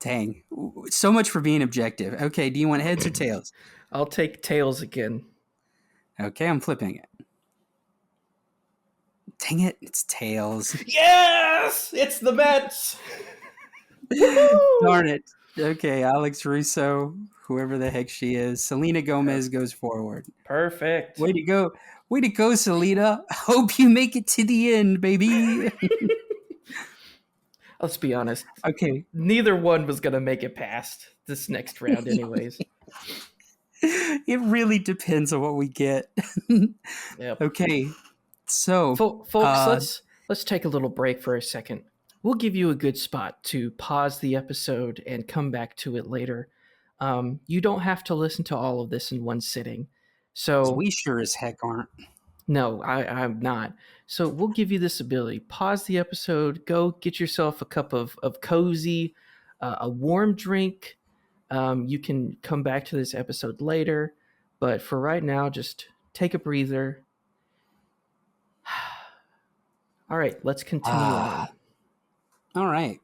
Speaker 2: Dang. So much for being objective. Okay, do you want heads or tails?
Speaker 1: I'll take tails again.
Speaker 2: Okay, I'm flipping it. Dang it, it's tails.
Speaker 1: Yes! It's the Mets! Woohoo!
Speaker 2: Darn it. Okay, Alex Russo, whoever the heck she is. Selena Gomez goes forward.
Speaker 1: Perfect.
Speaker 2: Way to go. Way to go, Selena. Hope you make it to the end, baby.
Speaker 1: Let's be honest.
Speaker 2: Okay.
Speaker 1: Neither one was going to make it past this next round, anyways.
Speaker 2: It really depends on what we get.
Speaker 1: Yep.
Speaker 2: Okay. So,
Speaker 1: Folks, let's take a little break for a second. We'll give you a good spot to pause the episode and come back to it later. You don't have to listen to all of this in one sitting. So
Speaker 2: we sure as heck aren't.
Speaker 1: no, I'm not. So we'll give you this ability. Pause the episode, go get yourself a cup of cozy, a warm drink. You can come back to this episode later. But for right now, just take a breather. All right, let's continue on.
Speaker 2: All right.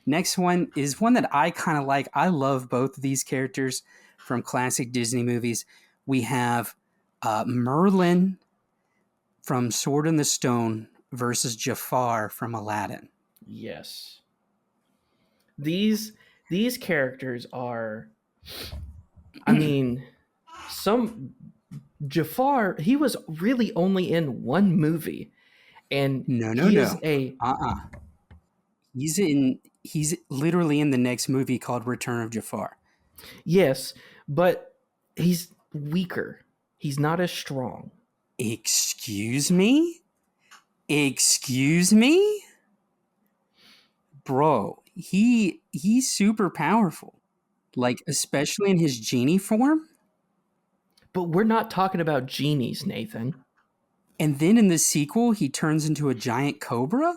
Speaker 2: Next one is one that I kind of like. I love both of these characters from classic Disney movies. We have Merlin from Sword in the Stone versus Jafar from Aladdin.
Speaker 1: Yes. These characters are, I mean, some Jafar, he was really only in one movie, and
Speaker 2: No.
Speaker 1: he is a
Speaker 2: He's literally in the next movie called Return of Jafar.
Speaker 1: yes, but he's weaker. He's not as strong.
Speaker 2: Excuse me? Excuse me? Bro, he's super powerful. Like, especially in his genie form.
Speaker 1: But we're not talking about genies, Nathan.
Speaker 2: And then in the sequel, he turns into a giant cobra?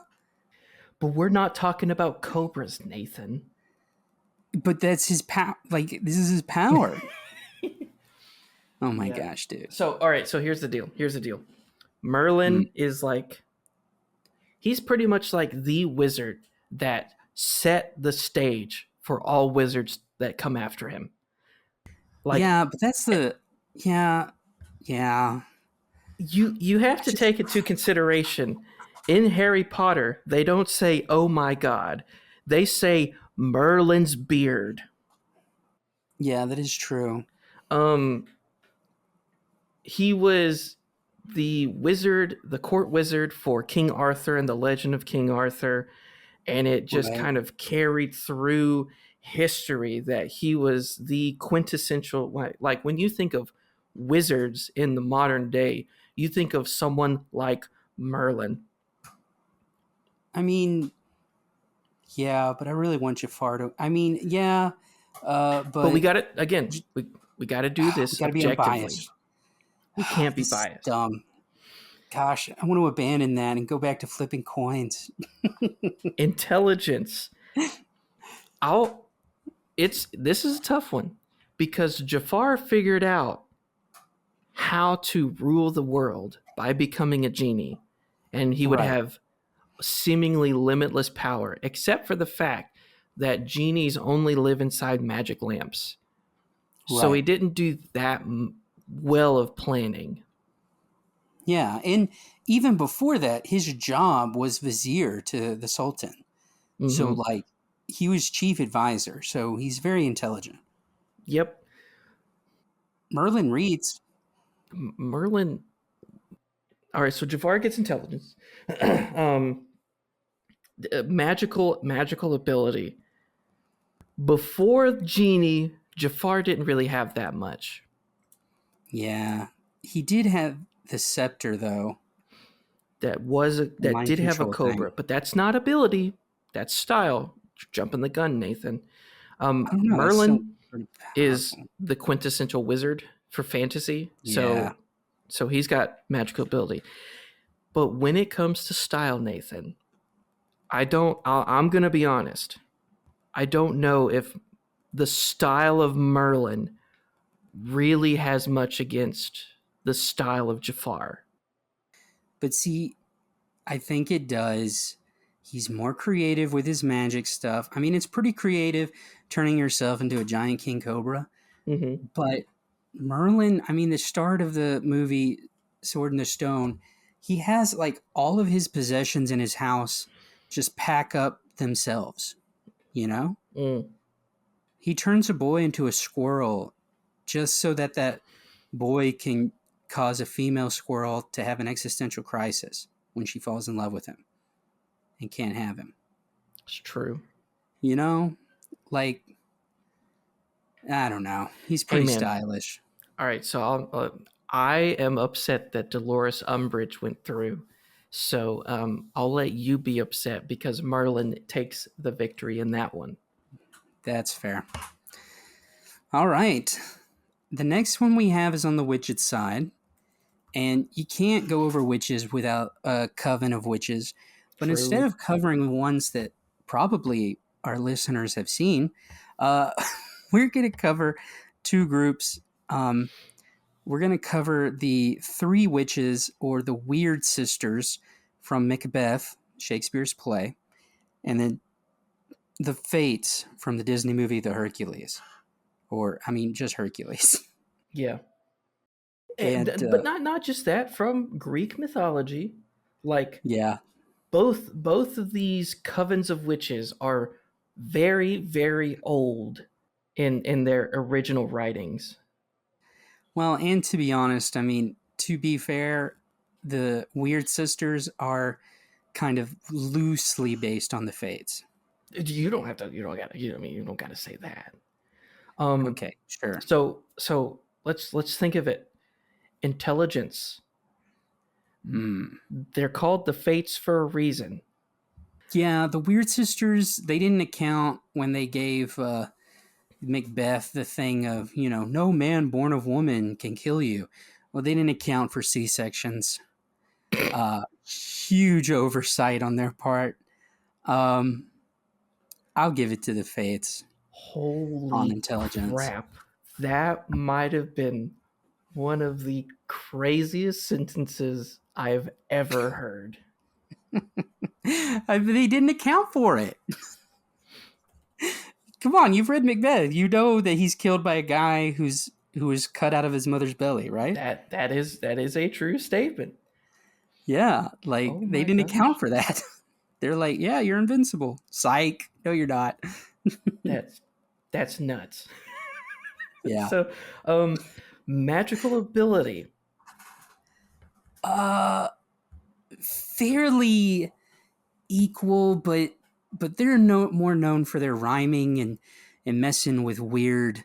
Speaker 1: But we're not talking about cobras, Nathan.
Speaker 2: But that's his power. Like, this is his power. Oh my gosh, dude.
Speaker 1: So, all right, so here's the deal. Merlin is like, he's pretty much like the wizard that set the stage for all wizards that come after him. Like,
Speaker 2: yeah, but that's the yeah.
Speaker 1: You have to take into consideration, in Harry Potter, they don't say, "Oh my God." They say Merlin's beard.
Speaker 2: Yeah, that is true.
Speaker 1: He was the wizard, the court wizard for King Arthur and the Legend of King Arthur, and it just kind of carried through history that he was the quintessential, like when you think of wizards in the modern day, you think of someone like Merlin.
Speaker 2: I mean, yeah, but I really want Jafar to. I mean, yeah, but
Speaker 1: we got it again. We got to do this
Speaker 2: gotta be
Speaker 1: objectively.
Speaker 2: unbiased.
Speaker 1: We can't be
Speaker 2: This
Speaker 1: biased.
Speaker 2: is dumb. Gosh, I want to abandon that and go back to flipping coins.
Speaker 1: Intelligence. This is a tough one because Jafar figured out how to rule the world by becoming a genie, and he would have seemingly limitless power, except for the fact that genies only live inside magic lamps. So he didn't do that well of planning.
Speaker 2: Yeah, and even before that, his job was vizier to the Sultan. Mm-hmm. So, like, he was chief advisor, so he's very intelligent.
Speaker 1: Yep.
Speaker 2: Merlin reads.
Speaker 1: Merlin. All right, so Jafar gets intelligence. Magical ability. Before Genie, Jafar didn't really have that much.
Speaker 2: Yeah, he did have the scepter though.
Speaker 1: That did have a cobra, thing. But that's not ability. That's style. You're jumping the gun, Nathan. Merlin is the quintessential wizard for fantasy. Yeah. So he's got magical ability. But when it comes to style, Nathan, I'm going to be honest. I don't know if the style of Merlin really has much against the style of Jafar.
Speaker 2: But see, I think it does. He's more creative with his magic stuff. I mean, it's pretty creative turning yourself into a giant king cobra.
Speaker 1: Mm-hmm.
Speaker 2: But Merlin, I mean, the start of the movie Sword in the Stone, he has like all of his possessions in his house just pack up themselves, you know?
Speaker 1: Mm.
Speaker 2: He turns a boy into a squirrel just so that that boy can cause a female squirrel to have an existential crisis when she falls in love with him and can't have him.
Speaker 1: It's true.
Speaker 2: You know? Like, I don't know. He's
Speaker 1: Hey,
Speaker 2: pretty
Speaker 1: man.
Speaker 2: stylish.
Speaker 1: All right, so I am upset that Dolores Umbridge went through. So I'll let you be upset because Merlin takes the victory in that one.
Speaker 2: That's fair. All right. The next one we have is on the witches side. And you can't go over witches without a coven of witches. But instead
Speaker 1: True.
Speaker 2: of covering ones that probably our listeners have seen, uh, we're going to cover two groups. We're going to cover the three witches or the weird sisters from Macbeth, Shakespeare's play, and then the Fates from the Disney movie The Hercules. Or, I mean, just Hercules.
Speaker 1: Yeah.
Speaker 2: And
Speaker 1: But not just that, from Greek mythology, like
Speaker 2: yeah,
Speaker 1: both of these covens of witches are very very old in their original writings.
Speaker 2: well, and to be honest, I mean, to be fair, the Weird Sisters are kind of loosely based on the Fates.
Speaker 1: You don't have to. You don't got. You know, I mean, you don't got to say that. Um.
Speaker 2: Okay, sure.
Speaker 1: So let's think of it. Intelligence.
Speaker 2: Hmm.
Speaker 1: They're called the Fates for a reason.
Speaker 2: Yeah, the Weird Sisters, they didn't account when they gave Macbeth the thing of, no man born of woman can kill you. Well, they didn't account for C sections. Huge oversight on their part. Um, I'll give it to the Fates on
Speaker 1: Holy
Speaker 2: intelligence.
Speaker 1: crap! That might have been one of the craziest sentences I've ever heard.
Speaker 2: They didn't account for it. Come on, you've read Macbeth. You know that he's killed by a guy who was cut out of his mother's belly, right?
Speaker 1: That is a true statement.
Speaker 2: Yeah, like
Speaker 1: Oh
Speaker 2: they
Speaker 1: my
Speaker 2: didn't account
Speaker 1: gosh.
Speaker 2: for that. They're like, yeah, you're invincible. Psych. No, you're not.
Speaker 1: That's that's nuts.
Speaker 2: Yeah.
Speaker 1: So, um, magical ability.
Speaker 2: Uh, fairly equal, but they're more known for their rhyming and messing with weird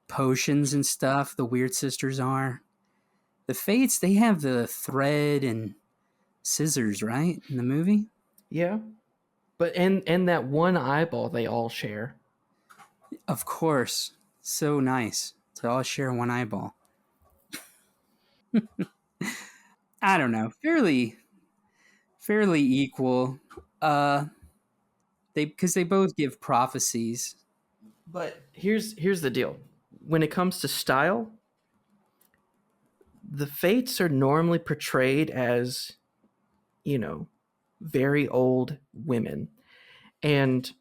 Speaker 2: potions and stuff. The Weird Sisters are. The Fates, they have the thread and scissors, right? In the movie?
Speaker 1: Yeah, but and that one eyeball they all share.
Speaker 2: Of course. So nice to all share one eyeball. I don't know. Fairly equal. Uh they because they both give prophecies.
Speaker 1: But here's the deal. When it comes to style, the Fates are normally portrayed as, you know, very old women, and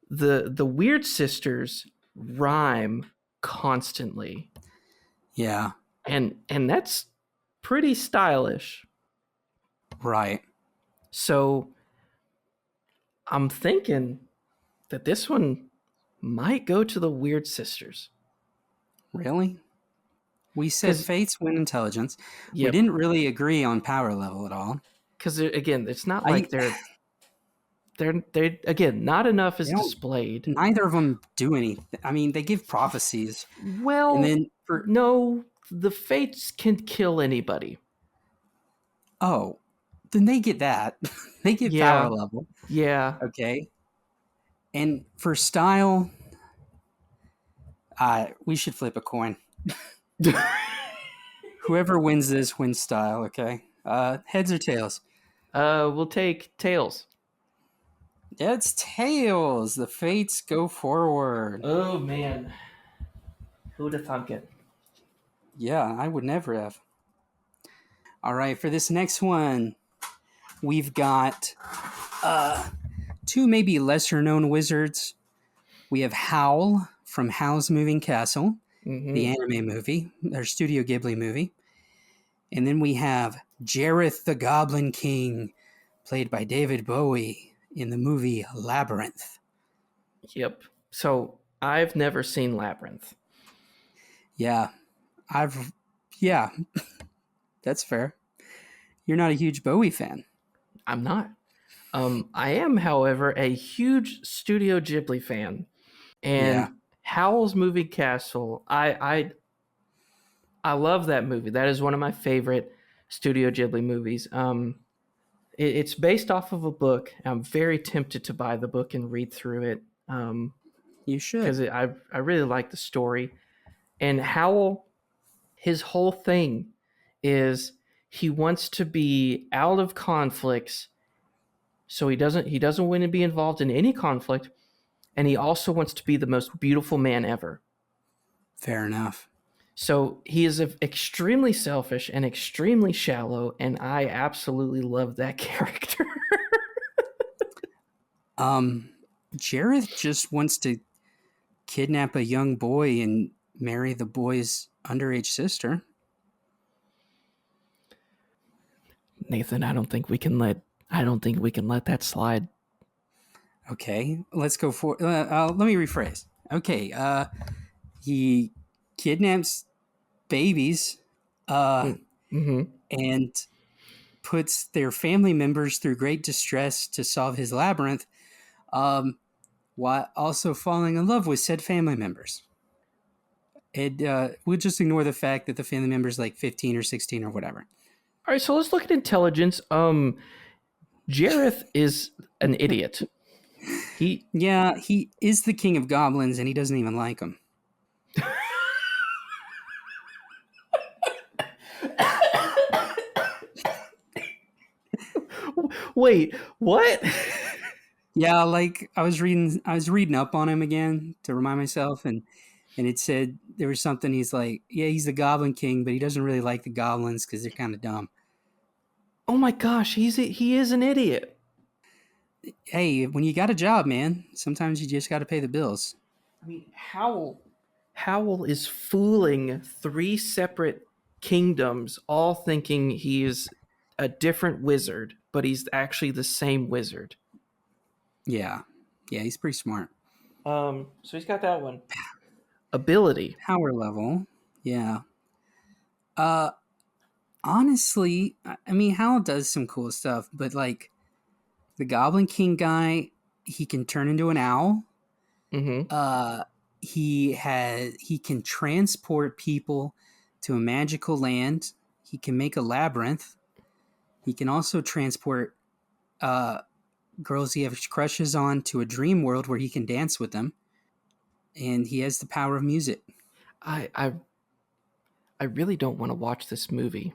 Speaker 1: the Weird Sisters rhyme constantly,
Speaker 2: Yeah,
Speaker 1: and that's pretty stylish.
Speaker 2: right.
Speaker 1: So I'm thinking that this one might go to the Weird Sisters.
Speaker 2: Really? We said
Speaker 1: Because,
Speaker 2: Fates win intelligence. We
Speaker 1: yep,
Speaker 2: didn't really agree on power level at all.
Speaker 1: because again, it's not
Speaker 2: I
Speaker 1: like they're again, not enough
Speaker 2: they
Speaker 1: is
Speaker 2: don't
Speaker 1: displayed.
Speaker 2: neither of them do anything. I mean, they give prophecies. And
Speaker 1: Well,
Speaker 2: then for
Speaker 1: no, the Fates can kill anybody.
Speaker 2: oh, then they get that. They get power
Speaker 1: Yeah,
Speaker 2: level.
Speaker 1: yeah.
Speaker 2: Okay. And for style, we should flip a coin. Whoever wins this wins style, okay? Heads or tails?
Speaker 1: We'll take tails.
Speaker 2: It's tails. The fates go forward.
Speaker 1: Oh man, who'd have thunk it?
Speaker 2: Yeah, I would never have. All right, for this next one, we've got two maybe lesser known wizards. We have Howl from Howl's Moving Castle, the
Speaker 1: Mm-hmm.
Speaker 2: anime movie, or Studio Ghibli movie. And then we have Jareth the Goblin King, played by David Bowie in the movie Labyrinth.
Speaker 1: Yep. So I've never seen Labyrinth.
Speaker 2: Yeah, I've, yeah, that's fair. You're not a huge Bowie fan.
Speaker 1: I'm not. I am, however, a huge Studio Ghibli fan,
Speaker 2: Yeah,
Speaker 1: and Howl's Moving Castle. I love that movie. That is one of my favorite Studio Ghibli movies. It's based off of a book. I'm very tempted to buy the book and read through it
Speaker 2: you should.
Speaker 1: because I really like the story. And Howl, his whole thing is he wants to be out of conflicts, so he doesn't want to be involved in any conflict, and he also wants to be the most beautiful man ever.
Speaker 2: Fair enough.
Speaker 1: So he is extremely selfish and extremely shallow, and I absolutely love that character.
Speaker 2: Jareth just wants to kidnap a young boy and marry the boy's underage sister.
Speaker 1: Nathan, I don't think we can let that slide.
Speaker 2: Okay, let's go for. Let me rephrase. Okay, he kidnaps babies,
Speaker 1: Mm-hmm.
Speaker 2: and puts their family members through great distress to solve his labyrinth, while also falling in love with said family members. And we'll just ignore the fact that the family member's like 15 or 16 or whatever.
Speaker 1: All right, so let's look at intelligence. Jareth is an idiot.
Speaker 2: Yeah, he is the king of goblins and he doesn't even like them.
Speaker 1: Wait, what?
Speaker 2: Yeah, like I was reading up on him again to remind myself, and it said there was something. He's like, yeah, he's the Goblin King, but he doesn't really like the goblins because they're kind of dumb.
Speaker 1: Oh my gosh, he is an idiot.
Speaker 2: Hey, when you got a job, man, sometimes you just got to pay the bills.
Speaker 1: I mean, Howl is fooling three separate kingdoms, all thinking he is a different wizard, but he's actually the same wizard.
Speaker 2: Yeah, he's pretty smart.
Speaker 1: So he's got that one. Ability.
Speaker 2: Power level, yeah. Uh, Honestly, I mean, Hal does some cool stuff, but like the Goblin King guy, he can turn into an owl.
Speaker 1: Mm-hmm.
Speaker 2: He can transport people to a magical land. He can make a labyrinth. He can also transport girls he has crushes on to a dream world where he can dance with them. And he has the power of music.
Speaker 1: I really don't want to watch this movie.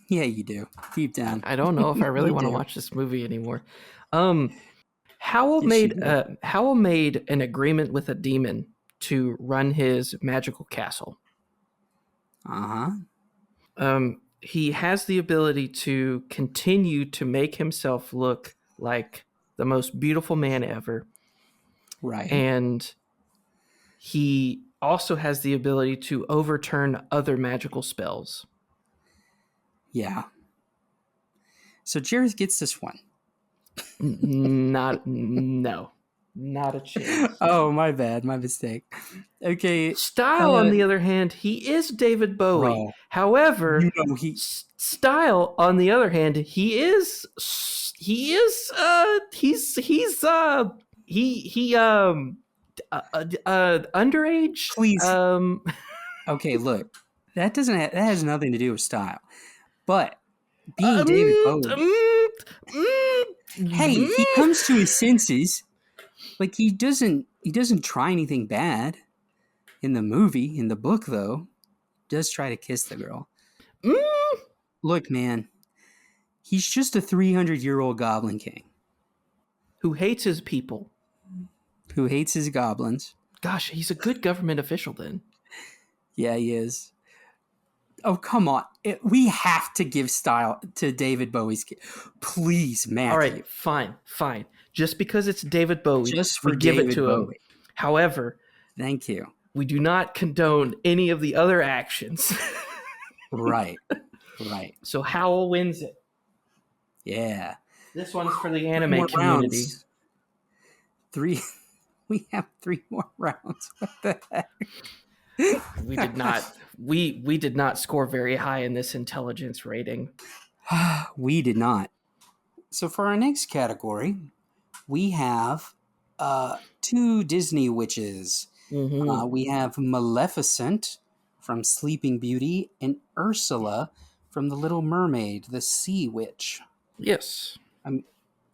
Speaker 2: Yeah, you do. Deep down.
Speaker 1: I don't know if I really
Speaker 2: You
Speaker 1: want to
Speaker 2: do.
Speaker 1: watch this movie anymore.
Speaker 2: Yes, you do.
Speaker 1: Howell made an agreement with a demon to run his magical castle.
Speaker 2: Uh-huh.
Speaker 1: He has the ability to continue to make himself look like the most beautiful man ever,
Speaker 2: Right.
Speaker 1: and he also has the ability to overturn other magical spells.
Speaker 2: Yeah. So Jareth gets this one.
Speaker 1: Not a chance.
Speaker 2: Oh, my bad. My mistake. Okay.
Speaker 1: Style, on the other hand, he is David Bowie.
Speaker 2: Bro,
Speaker 1: However,
Speaker 2: you know
Speaker 1: Style, on the other hand, he's underage.
Speaker 2: Please. Okay, look. That has nothing to do with style. But being David Bowie, hey, he comes to his senses. Like he doesn't try anything bad in the movie. In the book, though, does try to kiss the girl. Look, man, he's just a 300-year-old Goblin King
Speaker 1: who hates his people.
Speaker 2: Who hates his goblins.
Speaker 1: Gosh, he's a good government official then.
Speaker 2: Yeah, he is. Oh, come on. We have to give style to David Bowie's kid. Please, Matthew.
Speaker 1: All right, fine. Just because it's David Bowie,
Speaker 2: Just for
Speaker 1: we give
Speaker 2: David
Speaker 1: it to
Speaker 2: Bowie.
Speaker 1: him. However,
Speaker 2: Thank you.
Speaker 1: We do not condone any of the other actions.
Speaker 2: Right. Right.
Speaker 1: So Howl wins it.
Speaker 2: Yeah.
Speaker 1: This one's for the
Speaker 2: 3
Speaker 1: anime
Speaker 2: more
Speaker 1: community.
Speaker 2: rounds. 3. We have 3 more rounds. What the heck?
Speaker 1: We did not. We did not score very high in this intelligence rating.
Speaker 2: We did not. So for our next category, we have 2 Disney witches.
Speaker 1: Mm-hmm.
Speaker 2: We have Maleficent from Sleeping Beauty and Ursula from The Little Mermaid, the sea witch.
Speaker 1: Yes.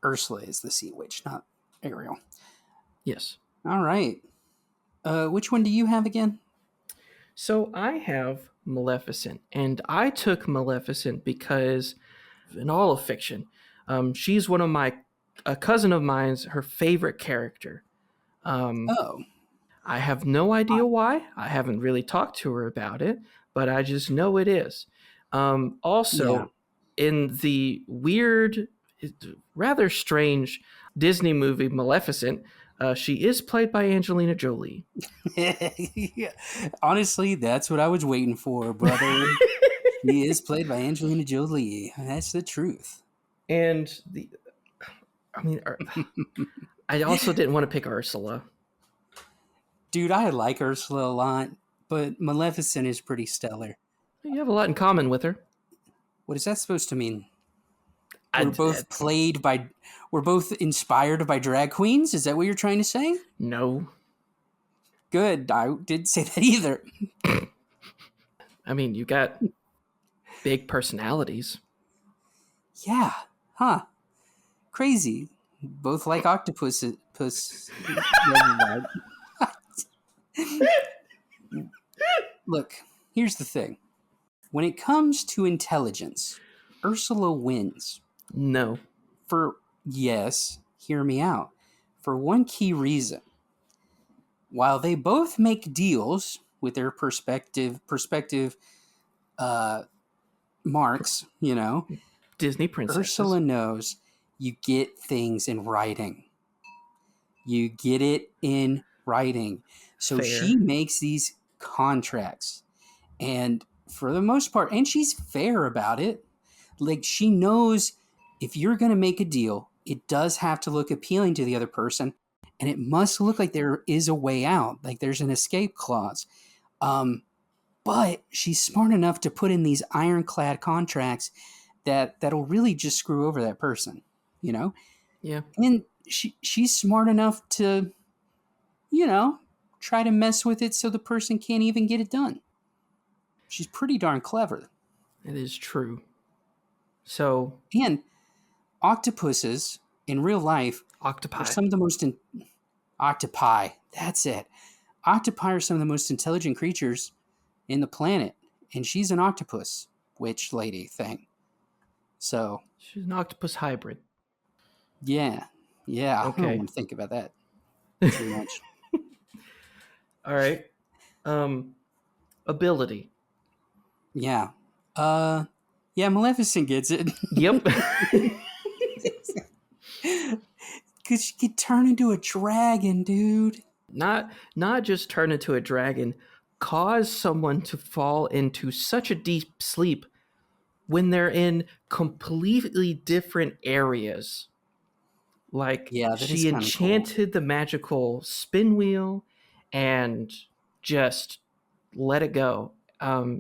Speaker 2: Ursula is the sea witch, not Ariel.
Speaker 1: Yes.
Speaker 2: All right. Which one do you have again?
Speaker 1: So I have Maleficent, and I took Maleficent because, in all of fiction, she's one of a cousin of mine's, her favorite character.
Speaker 2: Oh,
Speaker 1: I have no idea why. I haven't really talked to her about it, but I just know it is.
Speaker 2: yeah.
Speaker 1: Also, in the weird, rather strange Disney movie Maleficent, she is played by Angelina Jolie.
Speaker 2: Yeah. Honestly, that's what I was waiting for, brother. He is played by Angelina Jolie. That's the truth.
Speaker 1: And I mean, I also didn't want to pick Ursula.
Speaker 2: Dude, I like Ursula a lot, but Maleficent is pretty stellar.
Speaker 1: You have a lot in common with her.
Speaker 2: What is that supposed to mean?
Speaker 1: I,
Speaker 2: We're both inspired by drag queens? Is that what you're trying to say?
Speaker 1: no,
Speaker 2: Good. I didn't say that either.
Speaker 1: I mean, you got big personalities.
Speaker 2: Yeah. Huh. Crazy. Both like octopus. Look, here's the thing. When it comes to intelligence, Ursula wins.
Speaker 1: No.
Speaker 2: Yes, hear me out. For one key reason. While they both make deals with their perspective marks,
Speaker 1: Disney princesses.
Speaker 2: Ursula knows you get things in writing. You get it in writing. So
Speaker 1: Fair.
Speaker 2: she makes these contracts. And for the most part, and she's fair about it. Like, she knows if you're going to make a deal, it does have to look appealing to the other person. And it must look like there is a way out, like there's an escape clause. But she's smart enough to put in these ironclad contracts that'll really just screw over that person,
Speaker 1: Yeah.
Speaker 2: And she's smart enough to, try to mess with it so the person can't even get it done. She's pretty darn clever.
Speaker 1: It is true. So.
Speaker 2: And octopuses in real life
Speaker 1: Octopi.
Speaker 2: are some of the most octopi. That's it. Octopi are some of the most intelligent creatures in the planet, and she's an octopus witch lady thing. So
Speaker 1: she's an octopus hybrid.
Speaker 2: Yeah. Okay. I don't want to think about that too much.
Speaker 1: All right. Ability.
Speaker 2: Yeah. Maleficent gets it.
Speaker 1: Yep.
Speaker 2: Because she could turn into a dragon, dude.
Speaker 1: Not just turn into a dragon, cause someone to fall into such a deep sleep when they're in completely different areas. Like, she enchanted the magical spin wheel and just let it go.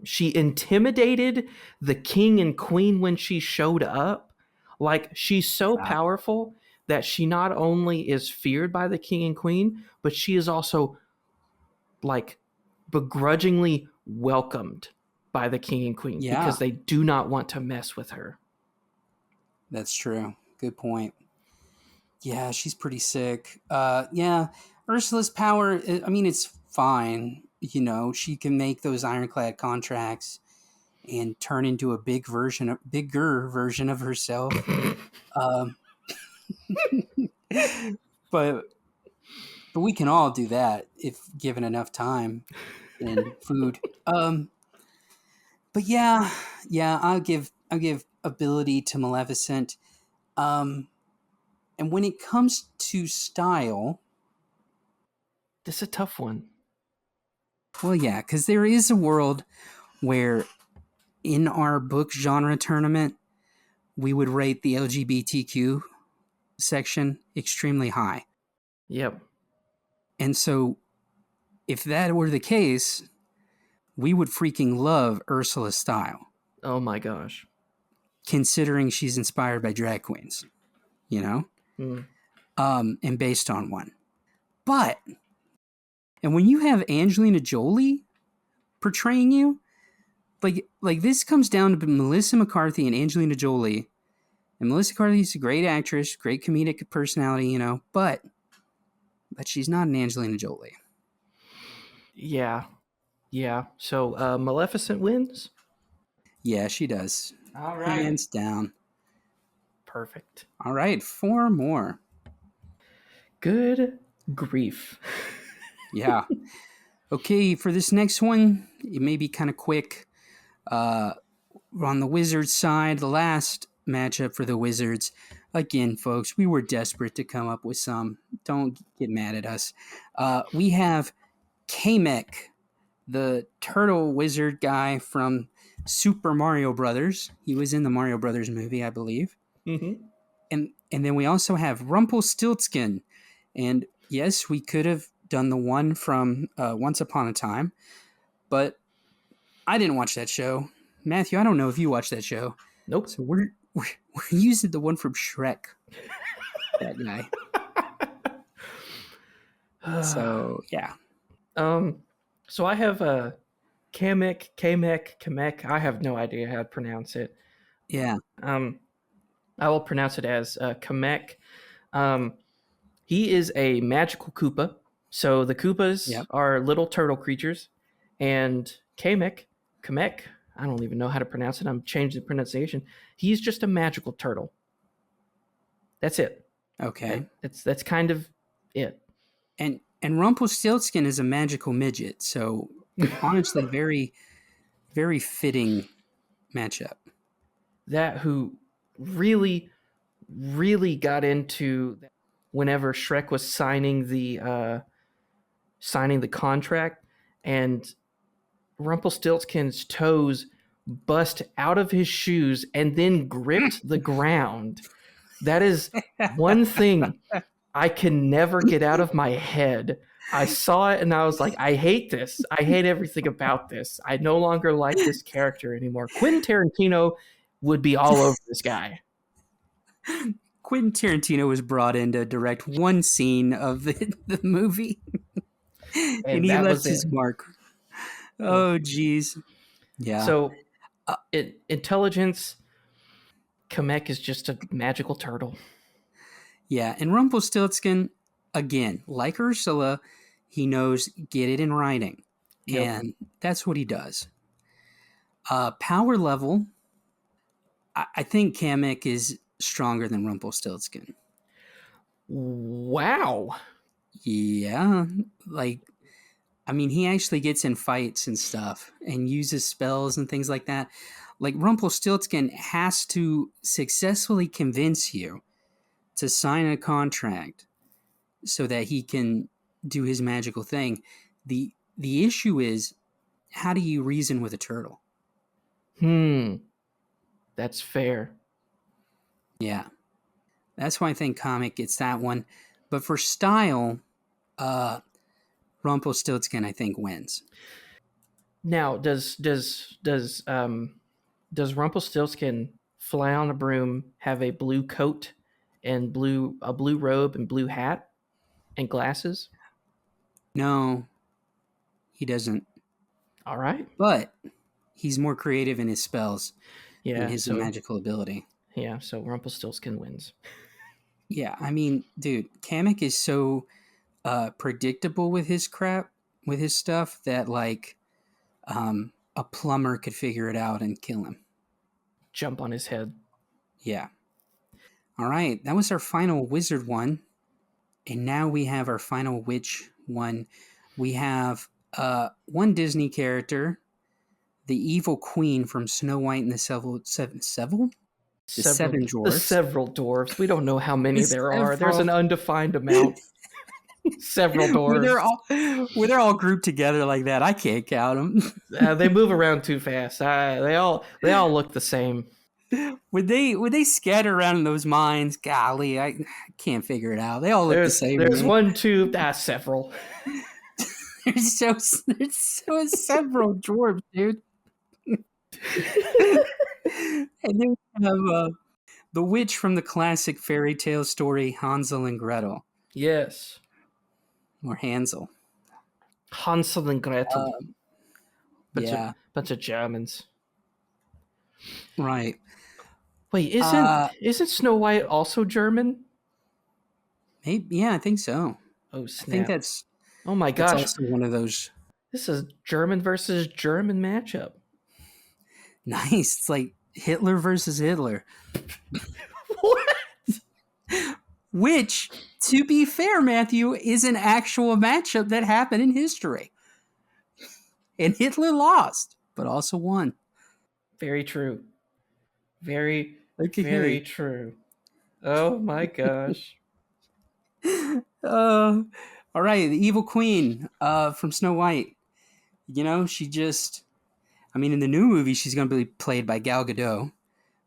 Speaker 1: She intimidated the king and queen when she showed up. Like, she's so powerful that she not only is feared by the king and queen, but she is also, like, begrudgingly welcomed by the king and queen because they do not want to mess with her.
Speaker 2: That's true. Good point. Yeah, she's pretty sick. Ursula's power, I mean, it's fine. She can make those ironclad contracts and turn into a bigger version of herself. But we can all do that if given enough time and food. But yeah, I'll give ability to Maleficent. And when it comes to style,
Speaker 1: this is a tough one.
Speaker 2: Well, yeah, because there is a world where in our book genre tournament, we would rate the LGBTQ section extremely high.
Speaker 1: Yep.
Speaker 2: And so, if that were the case, we would freaking love Ursula's style,
Speaker 1: Oh my gosh.
Speaker 2: considering she's inspired by drag queens, you know,
Speaker 1: Mm.
Speaker 2: and based on one. But, and when you have Angelina Jolie portraying you, like this comes down to Melissa McCarthy and Angelina Jolie. And Melissa McCarthy's a great actress, great comedic personality, you know, but she's not an Angelina Jolie.
Speaker 1: Yeah. Yeah. So Maleficent wins.
Speaker 2: Yeah, she does.
Speaker 1: All right.
Speaker 2: Hands down.
Speaker 1: Perfect.
Speaker 2: All right, 4 more.
Speaker 1: Good grief.
Speaker 2: Yeah. Okay, for this next one, it may be kind of quick. We're on the Wizards side, the last matchup for the Wizards. Again, folks, we were desperate to come up with some. Don't get mad at us. We have Kamek, the turtle wizard guy from Super Mario Brothers. He was in the Mario Brothers movie, I believe.
Speaker 1: Mm-hmm.
Speaker 2: And then we also have Rumpelstiltskin. And yes, we could have done the one from Once Upon a Time, but I didn't watch that show. Matthew, I don't know if you watched that show.
Speaker 1: Nope.
Speaker 2: So we're using the one from Shrek. That guy. So yeah.
Speaker 1: So I have Kamek. I have no idea how to pronounce it.
Speaker 2: Yeah.
Speaker 1: I will pronounce it as Kamek. He is a magical Koopa. So the Koopas
Speaker 2: Yep.
Speaker 1: are little turtle creatures, and Kamek. I don't even know how to pronounce it. I'm changing the pronunciation. He's just a magical turtle. That's it.
Speaker 2: Okay.
Speaker 1: That's kind of it.
Speaker 2: And Rumpelstiltskin is a magical midget. So honestly, very, very fitting matchup.
Speaker 1: That who really, really got into whenever Shrek was signing the contract, and Rumpelstiltskin's toes bust out of his shoes and then gripped the ground. That is one thing I can never get out of my head. I saw it and I was like, I hate this. I hate everything about this. I no longer like this character anymore. Quentin Tarantino would be all over this guy.
Speaker 2: Quentin Tarantino was brought in to direct one scene of the movie, and
Speaker 1: And
Speaker 2: he
Speaker 1: that
Speaker 2: left
Speaker 1: was it.
Speaker 2: his mark. Oh, geez. Yeah.
Speaker 1: So, intelligence, Kamek is just a magical turtle.
Speaker 2: Yeah. And Rumpelstiltskin, again, like Ursula, he knows get it in writing.
Speaker 1: Yep.
Speaker 2: And that's what he does. Power level, I think Kamek is stronger than Rumpelstiltskin.
Speaker 1: Wow.
Speaker 2: Yeah. Like, I mean, he actually gets in fights and stuff and uses spells and things like that. Like, Rumpelstiltskin has to successfully convince you to sign a contract so that he can do his magical thing. The issue is, how do you reason with a turtle?
Speaker 1: That's fair.
Speaker 2: Yeah. That's why I think Comic gets that one. But for style, Rumpelstiltskin, I think, wins.
Speaker 1: Now, does Rumpelstiltskin fly on a broom, have a blue coat and a blue robe and blue hat and glasses?
Speaker 2: No, he doesn't.
Speaker 1: All right.
Speaker 2: But he's more creative in his spells and
Speaker 1: Yeah.
Speaker 2: his
Speaker 1: So
Speaker 2: magical ability.
Speaker 1: yeah. So Rumpelstiltskin wins.
Speaker 2: Yeah, I mean, dude, Kamek is so predictable with his crap, with his stuff, that like a plumber could figure it out and kill him.
Speaker 1: Jump on his head.
Speaker 2: Yeah. All right, that was our final wizard one, and now we have our final witch one. We have one Disney character, the evil queen from Snow White and the Seven
Speaker 1: The
Speaker 2: Dwarfs.
Speaker 1: several dwarves. We don't know how many
Speaker 2: The
Speaker 1: there are. There's
Speaker 2: several.
Speaker 1: an undefined amount. Several
Speaker 2: When they're
Speaker 1: dwarves.
Speaker 2: all when they're all grouped together like that, I can't count them.
Speaker 1: They move around too fast. They all look the same.
Speaker 2: Would they scatter around in those mines? Golly, I can't figure it out. They all look the same to
Speaker 1: There's
Speaker 2: me.
Speaker 1: one, two, several.
Speaker 2: There's so several dwarves, dude. And then we have the witch from the classic fairy tale story Hansel and Gretel,
Speaker 1: Yes,
Speaker 2: or Hansel.
Speaker 1: Hansel and Gretel. Bunch of
Speaker 2: Yeah,
Speaker 1: bunch of Germans.
Speaker 2: right.
Speaker 1: Wait,
Speaker 2: Uh,
Speaker 1: isn't Snow White also German?
Speaker 2: maybe, yeah, I think so.
Speaker 1: Oh
Speaker 2: I think
Speaker 1: snap!
Speaker 2: that's
Speaker 1: Oh my
Speaker 2: that's
Speaker 1: gosh,
Speaker 2: also one of those.
Speaker 1: this is German versus German matchup.
Speaker 2: Nice. It's like Hitler versus Hitler.
Speaker 1: What?
Speaker 2: Which, to be fair, Matthew, is an actual matchup that happened in history. And Hitler lost, but also won.
Speaker 1: Very true. Very,
Speaker 2: Okay,
Speaker 1: very
Speaker 2: hey.
Speaker 1: true. Oh my gosh.
Speaker 2: All right, the evil queen from Snow White. You know, in the new movie, she's going to be played by Gal Gadot,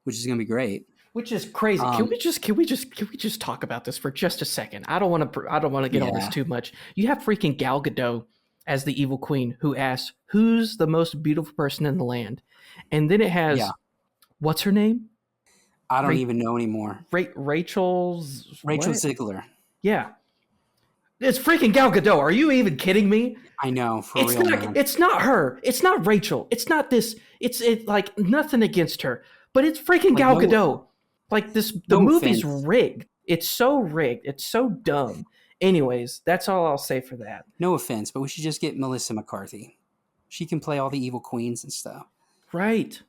Speaker 2: which is going to be great.
Speaker 1: Which is crazy.
Speaker 2: Um,
Speaker 1: Can we just talk about this for just a second? I don't want to get all this
Speaker 2: yeah,
Speaker 1: too much. You have freaking Gal Gadot as the evil queen who asks, "Who's the most beautiful person in the land?" And then it
Speaker 2: yeah.
Speaker 1: has what's her name?
Speaker 2: I don't
Speaker 1: Ra-
Speaker 2: even know anymore.
Speaker 1: Rachel's
Speaker 2: Rachel
Speaker 1: what?
Speaker 2: Ziegler.
Speaker 1: Yeah. It's freaking Gal Gadot. Are you even kidding me?
Speaker 2: I know, for
Speaker 1: It's
Speaker 2: real,
Speaker 1: not.
Speaker 2: man.
Speaker 1: It's not her. It's not Rachel. It's not this. It's like nothing against her, but it's freaking
Speaker 2: Like,
Speaker 1: Gal Gadot. Like this, the
Speaker 2: no
Speaker 1: movie's
Speaker 2: offense.
Speaker 1: rigged. It's so rigged. It's so dumb. Anyways, that's all I'll say for that.
Speaker 2: No offense, but we should just get Melissa McCarthy. She can play all the evil queens and stuff.
Speaker 1: Right.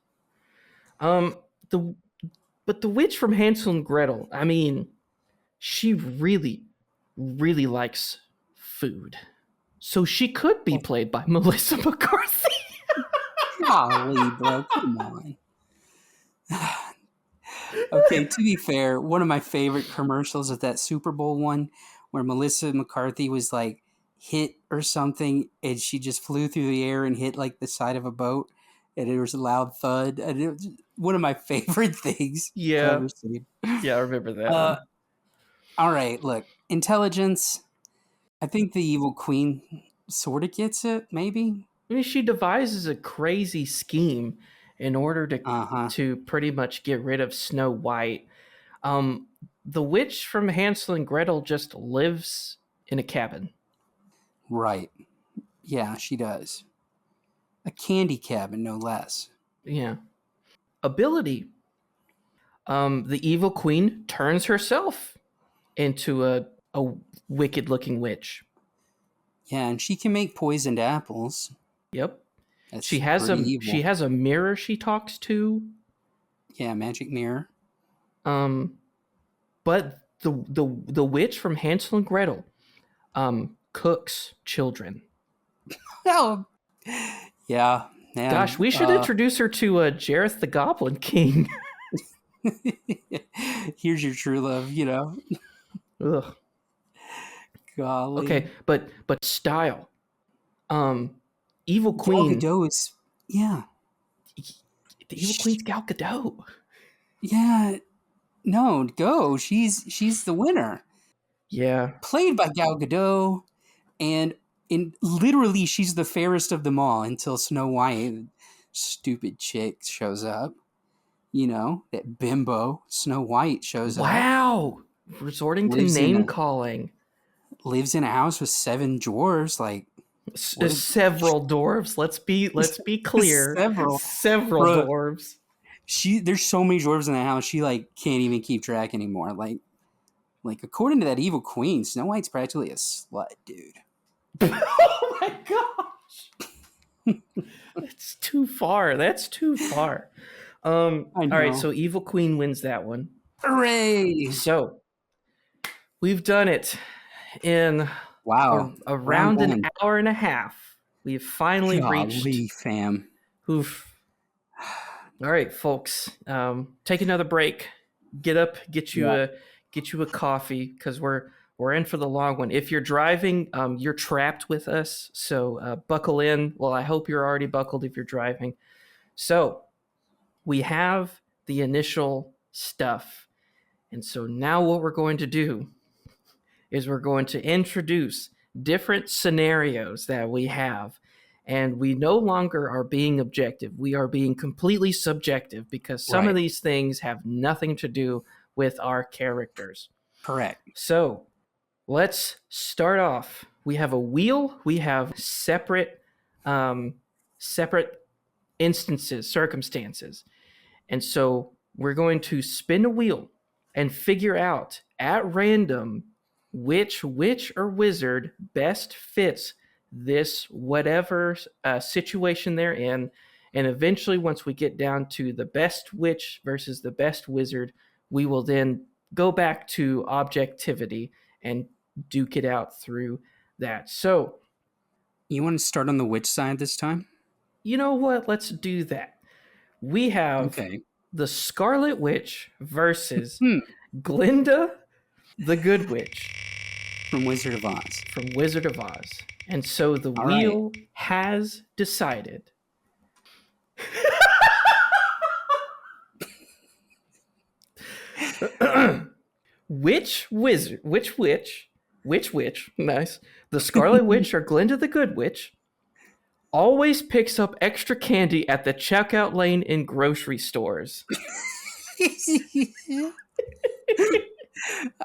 Speaker 1: Um. The but the witch from Hansel and Gretel. I mean, she really, really likes food, so she could be
Speaker 2: Well,
Speaker 1: played by Melissa McCarthy.
Speaker 2: golly, bro, come on. Okay, to be fair, one of my favorite commercials is that Super Bowl one where Melissa McCarthy was like hit or something and she just flew through the air and hit like the side of a boat and there was a loud thud. And it was one of my favorite things I've
Speaker 1: Yeah.
Speaker 2: ever seen.
Speaker 1: Yeah, I remember that
Speaker 2: Uh,
Speaker 1: one.
Speaker 2: all right, look, intelligence. I think the evil queen sort of gets it, maybe.
Speaker 1: I mean, she devises a crazy scheme in order to
Speaker 2: Uh huh.
Speaker 1: to pretty much get rid of Snow White. Um, the witch from Hansel and Gretel just lives in a cabin.
Speaker 2: Right. Yeah, she does. A candy cabin, no less.
Speaker 1: Yeah. Ability. The evil queen turns herself into a wicked looking witch.
Speaker 2: Yeah, and she can make poisoned apples.
Speaker 1: Yep.
Speaker 2: That's
Speaker 1: She has
Speaker 2: pretty
Speaker 1: she
Speaker 2: evil.
Speaker 1: has a mirror she talks to.
Speaker 2: Yeah, magic mirror.
Speaker 1: Um, but the witch from Hansel and Gretel cooks children.
Speaker 2: Oh, yeah, man.
Speaker 1: Gosh, we should introduce her to Jareth the Goblin King.
Speaker 2: Here's your true love,
Speaker 1: Ugh.
Speaker 2: Golly.
Speaker 1: Okay, but style. Evil
Speaker 2: Gal
Speaker 1: Queen.
Speaker 2: Gadot is, yeah.
Speaker 1: The Evil Queen's Gal Gadot.
Speaker 2: Yeah, no, go. She's the winner.
Speaker 1: Yeah.
Speaker 2: Played by Gal Gadot, and literally she's the fairest of them all until Snow White, stupid chick, shows up. That bimbo Snow White shows up.
Speaker 1: Wow. Resorting to
Speaker 2: Lives in
Speaker 1: name
Speaker 2: a
Speaker 1: calling.
Speaker 2: lives in a house with 7 dwarves. Like, what?
Speaker 1: Several dwarves. Let's be clear.
Speaker 2: Several,
Speaker 1: Several
Speaker 2: bro.
Speaker 1: dwarves.
Speaker 2: There's so many dwarves in the house. She like can't even keep track anymore. Like according to that evil queen, Snow White's practically a slut, dude.
Speaker 1: Oh my gosh. That's too far. That's too far.
Speaker 2: I
Speaker 1: All
Speaker 2: know.
Speaker 1: right, so Evil Queen wins that one.
Speaker 2: Hooray!
Speaker 1: So we've done it in
Speaker 2: Wow.
Speaker 1: around an
Speaker 2: one.
Speaker 1: hour and a half. We've finally reached.
Speaker 2: Golly, fam.
Speaker 1: Oof. All right, folks. Take another break. Get up. Get you
Speaker 2: Yeah.
Speaker 1: a coffee because we're We're in for the long one. If you're driving, you're trapped with us. So buckle in. Well, I hope you're already buckled if you're driving. So we have the initial stuff. And so now what we're going to do is we're going to introduce different scenarios that we have. And we no longer are being objective. We are being completely subjective because some of
Speaker 2: Right.
Speaker 1: these things have nothing to do with our characters.
Speaker 2: Correct.
Speaker 1: So let's start off. We have a wheel. We have separate instances, circumstances. And so we're going to spin a wheel and figure out at random which witch or wizard best fits this whatever situation they're in. And eventually, once we get down to the best witch versus the best wizard, we will then go back to objectivity and duke it out through that. So,
Speaker 2: You want to start on the witch side this time?
Speaker 1: you know what? Let's do that. We have
Speaker 2: Okay.
Speaker 1: the Scarlet Witch versus
Speaker 2: Hmm.
Speaker 1: Glinda the Good Witch
Speaker 2: From Wizard of Oz.
Speaker 1: from Wizard of Oz. And so the
Speaker 2: All right.
Speaker 1: wheel has decided. Which wizard, which witch, nice, the Scarlet Witch or Glinda the Good Witch, always picks up extra candy at the checkout lane in grocery stores?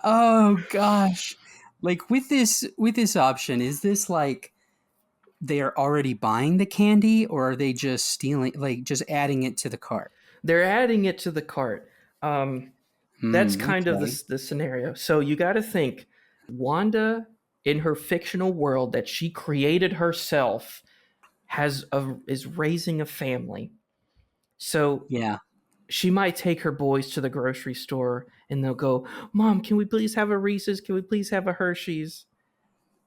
Speaker 2: Oh gosh. Like with this option, is this like they are already buying the candy, or are they just stealing, like just adding it to the cart?
Speaker 1: They're adding it to the cart. That's kind of
Speaker 2: Okay.
Speaker 1: the scenario. So you got to think Wanda in her fictional world that she created herself is raising a family. So
Speaker 2: Yeah.
Speaker 1: she might take her boys to the grocery store and they'll go, "Mom, can we please have a Reese's? Can we please have a Hershey's?"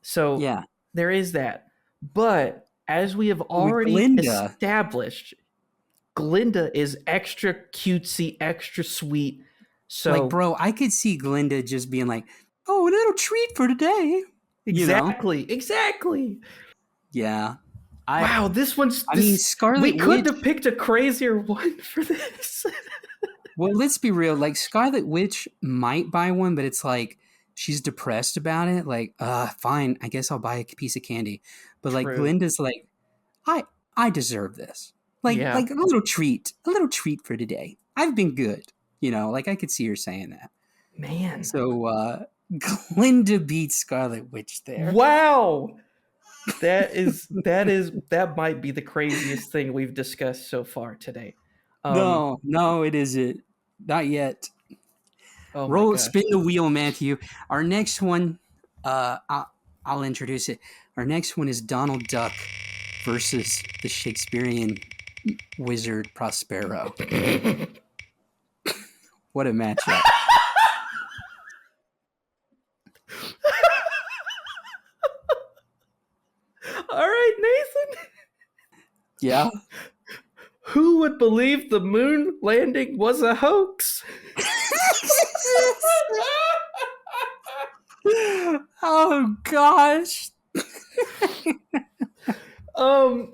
Speaker 1: So
Speaker 2: Yeah.
Speaker 1: there is that. But as we have
Speaker 2: With
Speaker 1: already
Speaker 2: Glinda,
Speaker 1: established, Glinda is extra cutesy, extra sweet.
Speaker 2: like,
Speaker 1: So
Speaker 2: bro, I could see Glinda just being like, "Oh, a little treat for today," you know?
Speaker 1: exactly.
Speaker 2: Yeah. I
Speaker 1: Wow, this one's
Speaker 2: I mean,
Speaker 1: this. We
Speaker 2: Scarlet
Speaker 1: couldn't
Speaker 2: Witch.
Speaker 1: have picked a crazier one for this.
Speaker 2: Well, let's be real. Like Scarlet Witch might buy one, but it's like she's depressed about it. Like, fine, I guess I'll buy a piece of candy. But like
Speaker 1: True.
Speaker 2: Glinda's like, I deserve this.
Speaker 1: Yeah,
Speaker 2: Like a little treat for today. I've been good. Like I could see her saying that.
Speaker 1: man.
Speaker 2: So Glinda beats Scarlet Witch there.
Speaker 1: Wow. That might be the craziest thing we've discussed so far today. Um.
Speaker 2: No, it isn't. Not yet.
Speaker 1: Oh my gosh.
Speaker 2: Spin the wheel, Matthew. Our next one, I'll introduce it. Our next one is Donald Duck versus the Shakespearean wizard Prospero. What a matchup.
Speaker 1: All right, Nathan.
Speaker 2: Yeah.
Speaker 1: Who would believe the moon landing was a hoax?
Speaker 2: Oh gosh.
Speaker 1: Um.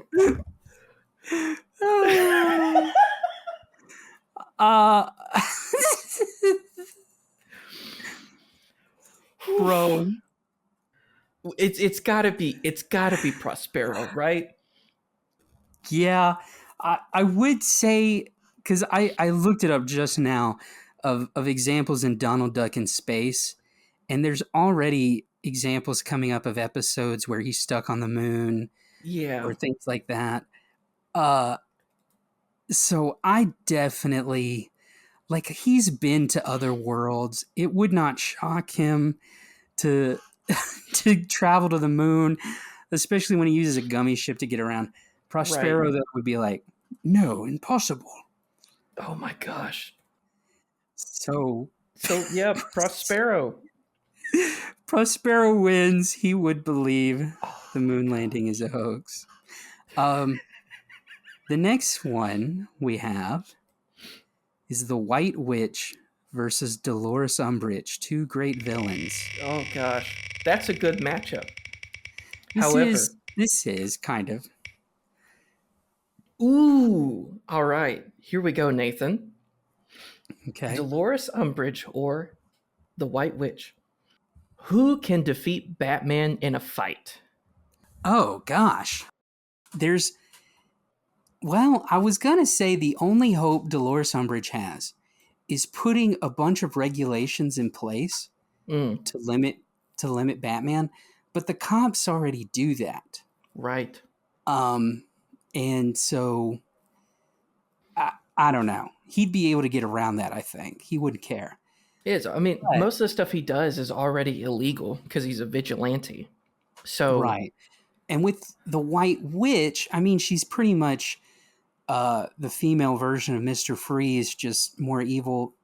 Speaker 2: uh Bro.
Speaker 1: It's gotta be Prospero, right?
Speaker 2: Yeah, I would say, because I looked it up just now of examples in Donald Duck in space, and there's already examples coming up of episodes where he's stuck on the moon
Speaker 1: Yeah.
Speaker 2: or things like that. Uh, so I definitely, like, he's been to other worlds. It would not shock him to to travel to the moon, especially when he uses a gummy ship to get around.
Speaker 1: Right.
Speaker 2: Prospero that would be like, no, impossible.
Speaker 1: Oh my gosh.
Speaker 2: So
Speaker 1: So yeah, Prospero.
Speaker 2: Prospero wins. He would believe the moon landing is a hoax. The next one we have is the White Witch versus Dolores Umbridge, two great villains.
Speaker 1: Oh gosh, that's a good matchup.
Speaker 2: This
Speaker 1: However,
Speaker 2: is this is kind of
Speaker 1: ooh, all right, here we go, Nathan.
Speaker 2: okay.
Speaker 1: Dolores Umbridge or the White Witch. Who can defeat Batman in a fight?
Speaker 2: Oh gosh. There's well, I was gonna say the only hope Dolores Umbridge has is putting a bunch of regulations in place
Speaker 1: Mm,
Speaker 2: to limit Batman, but the cops already do that.
Speaker 1: right.
Speaker 2: Um, and so I don't know. He'd be able to get around that. I think he wouldn't care.
Speaker 1: It is. I mean,
Speaker 2: But
Speaker 1: most of the stuff he does is already illegal because he's a vigilante. So,
Speaker 2: right, and with the White Witch, I mean, she's pretty much the female version of Mister Freeze, just more evil.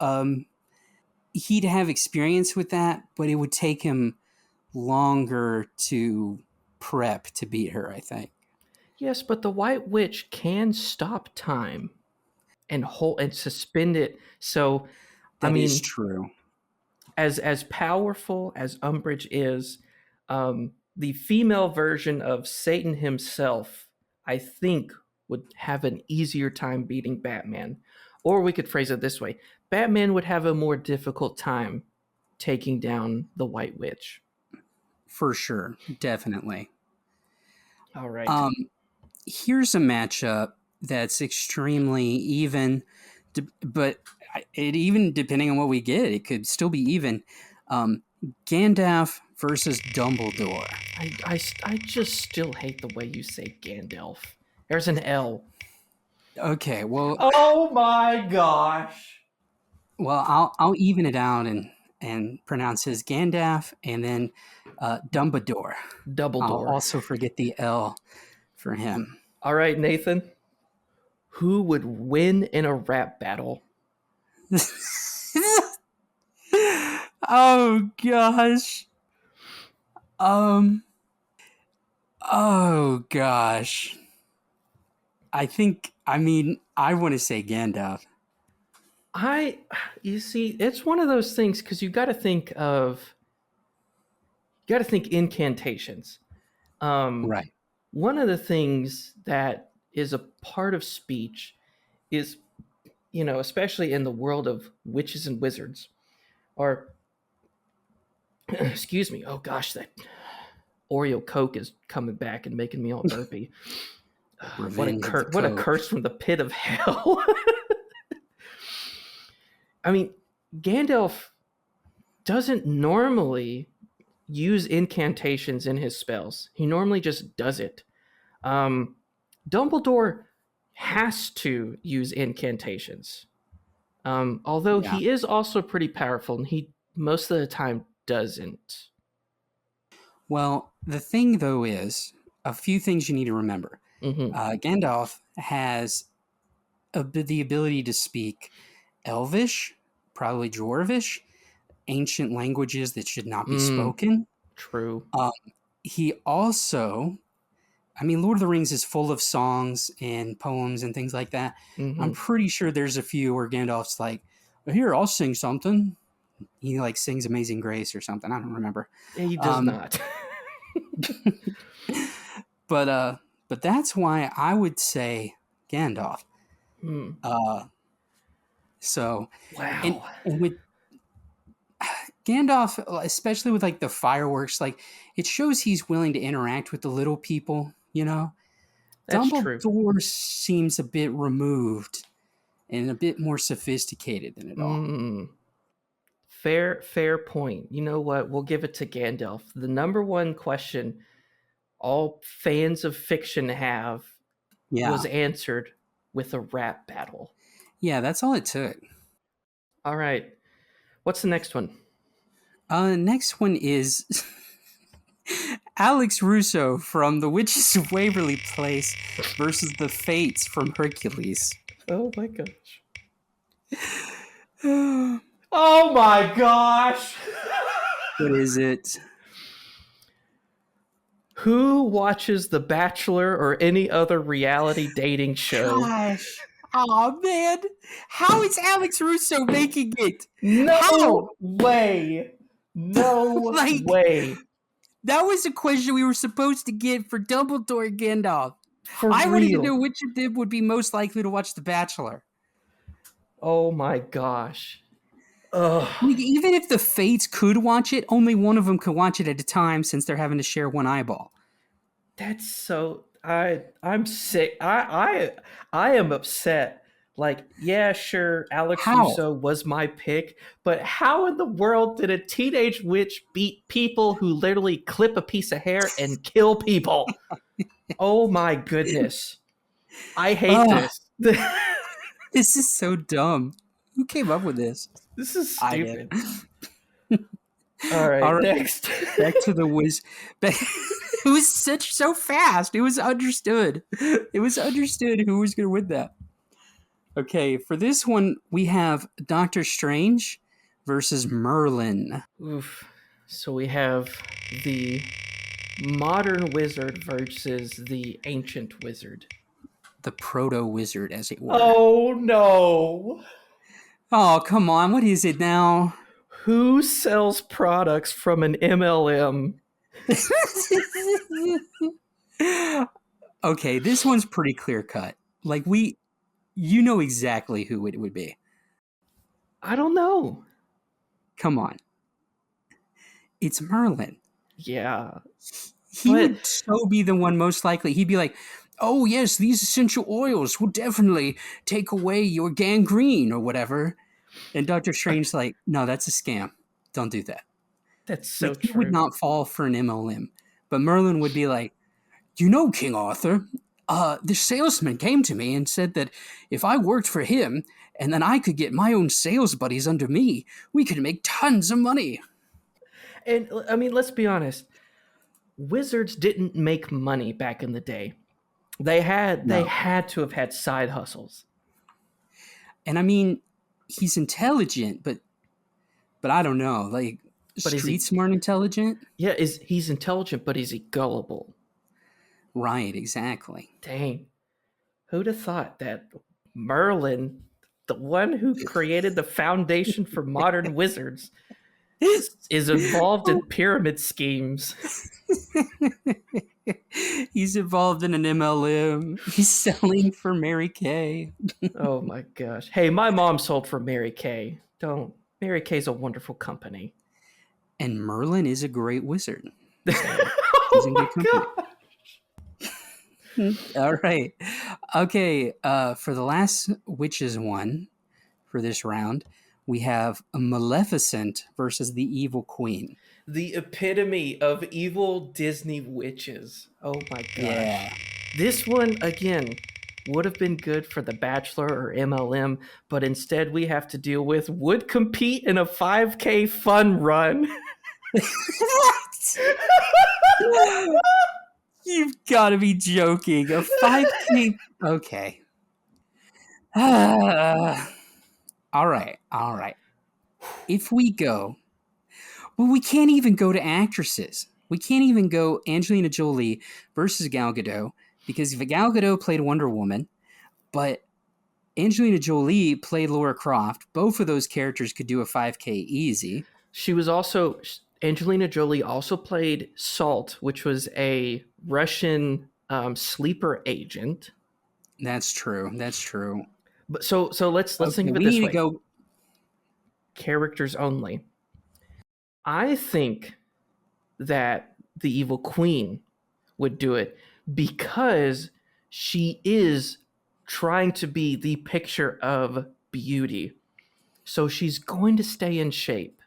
Speaker 2: He'd have experience with that, but it would take him longer to prep to beat her. I think
Speaker 1: yes, but the White Witch can stop time and hold and suspend it. So, I
Speaker 2: that is
Speaker 1: mean,
Speaker 2: true.
Speaker 1: as powerful as Umbridge is, the female version of Satan himself, I think, would have an easier time beating Batman. Or we could phrase it this way: Batman would have a more difficult time taking down the White Witch.
Speaker 2: For sure, definitely.
Speaker 1: All right.
Speaker 2: Um, Here's a matchup that's extremely even, but it even depending on what we get, it could still be even. Um, Gandalf versus Dumbledore.
Speaker 1: I just still hate the way you say Gandalf. There's an L.
Speaker 2: Okay,
Speaker 1: Oh my gosh.
Speaker 2: I'll even it out and pronounce his Gandalf, and then Dumbledore. I'll
Speaker 1: Dumbledore.
Speaker 2: also forget the L for him.
Speaker 1: All right, Nathan. Who would win in a rap battle?
Speaker 2: Oh gosh. Um. Oh gosh. I mean, I want to say Gandalf.
Speaker 1: I, you see, it's one of those things because you got to think incantations. Um,
Speaker 2: Right.
Speaker 1: One of the things that is a part of speech is, especially in the world of witches and wizards, or, excuse me, oh gosh, that Oreo Coke is coming back and making me all burpy.
Speaker 2: Revenge of the
Speaker 1: What a
Speaker 2: Coke.
Speaker 1: curse from the pit of hell. I mean, Gandalf doesn't normally use incantations in his spells. He normally just does it. Um, Dumbledore has to use incantations, although
Speaker 2: Yeah.
Speaker 1: he is also pretty powerful, and he most of the time doesn't.
Speaker 2: Well, the thing though is a few things you need to remember.
Speaker 1: Hmm.
Speaker 2: Gandalf has the ability to speak Elvish, probably Dwarvish, ancient languages that should not be
Speaker 1: Mm,
Speaker 2: spoken.
Speaker 1: true.
Speaker 2: Um, he also, I mean, Lord of the Rings is full of songs and poems and things like that. I'm
Speaker 1: Hmm.
Speaker 2: pretty sure there's a few where Gandalf's like, "Here, I'll sing something." He like sings Amazing Grace or something. I don't remember.
Speaker 1: He does
Speaker 2: Um,
Speaker 1: not.
Speaker 2: but uh, but that's why I would say Gandalf.
Speaker 1: Hmm.
Speaker 2: Uh, so and
Speaker 1: Wow.
Speaker 2: and with Gandalf, especially with like the fireworks, like it shows he's willing to interact with the little people. You know,
Speaker 1: That's true.
Speaker 2: Dumbledore seems a bit removed and a bit more sophisticated than it all.
Speaker 1: Mm. Fair point. You know what? We'll give it to Gandalf. The number one question all fans of fiction have was
Speaker 2: Yeah,
Speaker 1: answered with a rap battle.
Speaker 2: yeah, that's all it took.
Speaker 1: All right. What's the next one?
Speaker 2: Next one is Alex Russo from The Witches of Waverly Place versus the Fates from Hercules.
Speaker 1: Oh my gosh.
Speaker 2: What
Speaker 1: Oh my gosh.
Speaker 2: is it?
Speaker 1: Who watches The Bachelor or any other reality dating show?
Speaker 2: Gosh, Oh man, how is Alex Russo making it? How?
Speaker 1: No way. No
Speaker 2: Like
Speaker 1: way.
Speaker 2: that was a question we were supposed to get for Dumbledore and Gandalf.
Speaker 1: For
Speaker 2: I wanted to
Speaker 1: real.
Speaker 2: know which of them would be most likely to watch The Bachelor.
Speaker 1: Oh my gosh. Ugh.
Speaker 2: Like, even if the Fates could watch it, only one of them could watch it at a time since they're having to share one eyeball.
Speaker 1: That's so I'm sick. I am upset. Like, yeah, sure, Alex
Speaker 2: How?
Speaker 1: Russo was my pick, but how in the world did a teenage witch beat people who literally clip a piece of hair and kill people? Oh my goodness. I hate
Speaker 2: Oh,
Speaker 1: this.
Speaker 2: this is so dumb. Who came up with this?
Speaker 1: This is
Speaker 2: I did.
Speaker 1: stupid. All
Speaker 2: All
Speaker 1: right,
Speaker 2: right,
Speaker 1: next.
Speaker 2: back to the whiz. It was so fast. It was understood. It was understood who was going to win that. Okay, for this one, we have Doctor Strange versus Merlin,
Speaker 1: Oof. So we have the modern wizard versus the ancient wizard.
Speaker 2: the proto wizard, as it were.
Speaker 1: Oh no.
Speaker 2: Oh, come on. What is it now?
Speaker 1: Who sells products from an MLM?
Speaker 2: Okay, this one's pretty clear cut. Like, you know exactly who it would be.
Speaker 1: I don't know.
Speaker 2: Come on. It's Merlin.
Speaker 1: Yeah.
Speaker 2: He
Speaker 1: But
Speaker 2: would so be the one most likely. He'd be like, oh, yes, these essential oils will definitely take away your gangrene or whatever. And Doctor Strange's like, no, that's a scam. Don't do that.
Speaker 1: that's so
Speaker 2: Like, he would
Speaker 1: true.
Speaker 2: not fall for an MLM. But Merlin would be like, you know, King Arthur, this salesman came to me and said that if I worked for him and then I could get my own sales buddies under me, we could make tons of money.
Speaker 1: And I mean, let's be honest. Wizards didn't make money back in the day. They
Speaker 2: No.
Speaker 1: had to have had side hustles.
Speaker 2: And I mean, he's intelligent, but I don't know, like
Speaker 1: But is
Speaker 2: street
Speaker 1: he
Speaker 2: smart intelligent?
Speaker 1: Yeah, is he's intelligent, but is he gullible?
Speaker 2: Right, exactly.
Speaker 1: Dang. Who'd have thought that Merlin, the one who created the foundation for modern wizards, is involved in pyramid schemes?
Speaker 2: He's involved in an MLM. He's selling for Mary Kay.
Speaker 1: Oh my gosh. Hey, my mom sold for Mary Kay. Don't. Mary Kay's a wonderful company.
Speaker 2: And Merlin is a great wizard. So he's in good
Speaker 1: Oh my
Speaker 2: company.
Speaker 1: god.
Speaker 2: All right. Okay, for the last witches one for this round, we have Maleficent versus the Evil Queen.
Speaker 1: The epitome of evil Disney witches. Oh my gosh.
Speaker 2: Yeah.
Speaker 1: This one, again, would have been good for The Bachelor or MLM, but instead we have to deal with would compete in a 5K fun run.
Speaker 2: You've got to be joking. A 5K. Okay. All right. All right. If we go, well, we can't even go to actresses. We can't even go Angelina Jolie versus Gal Gadot because Gal Gadot played Wonder Woman, but Angelina Jolie played Laura Croft. Both of those characters could do a 5K easy.
Speaker 1: She was also Angelina Jolie also played Salt, which was a Russian sleeper agent.
Speaker 2: That's true. That's true.
Speaker 1: But so let's think
Speaker 2: Okay,
Speaker 1: of it
Speaker 2: we
Speaker 1: this
Speaker 2: need to
Speaker 1: way:
Speaker 2: go.
Speaker 1: characters only. I think that the evil queen would do it because she is trying to be the picture of beauty. So she's going to stay in shape.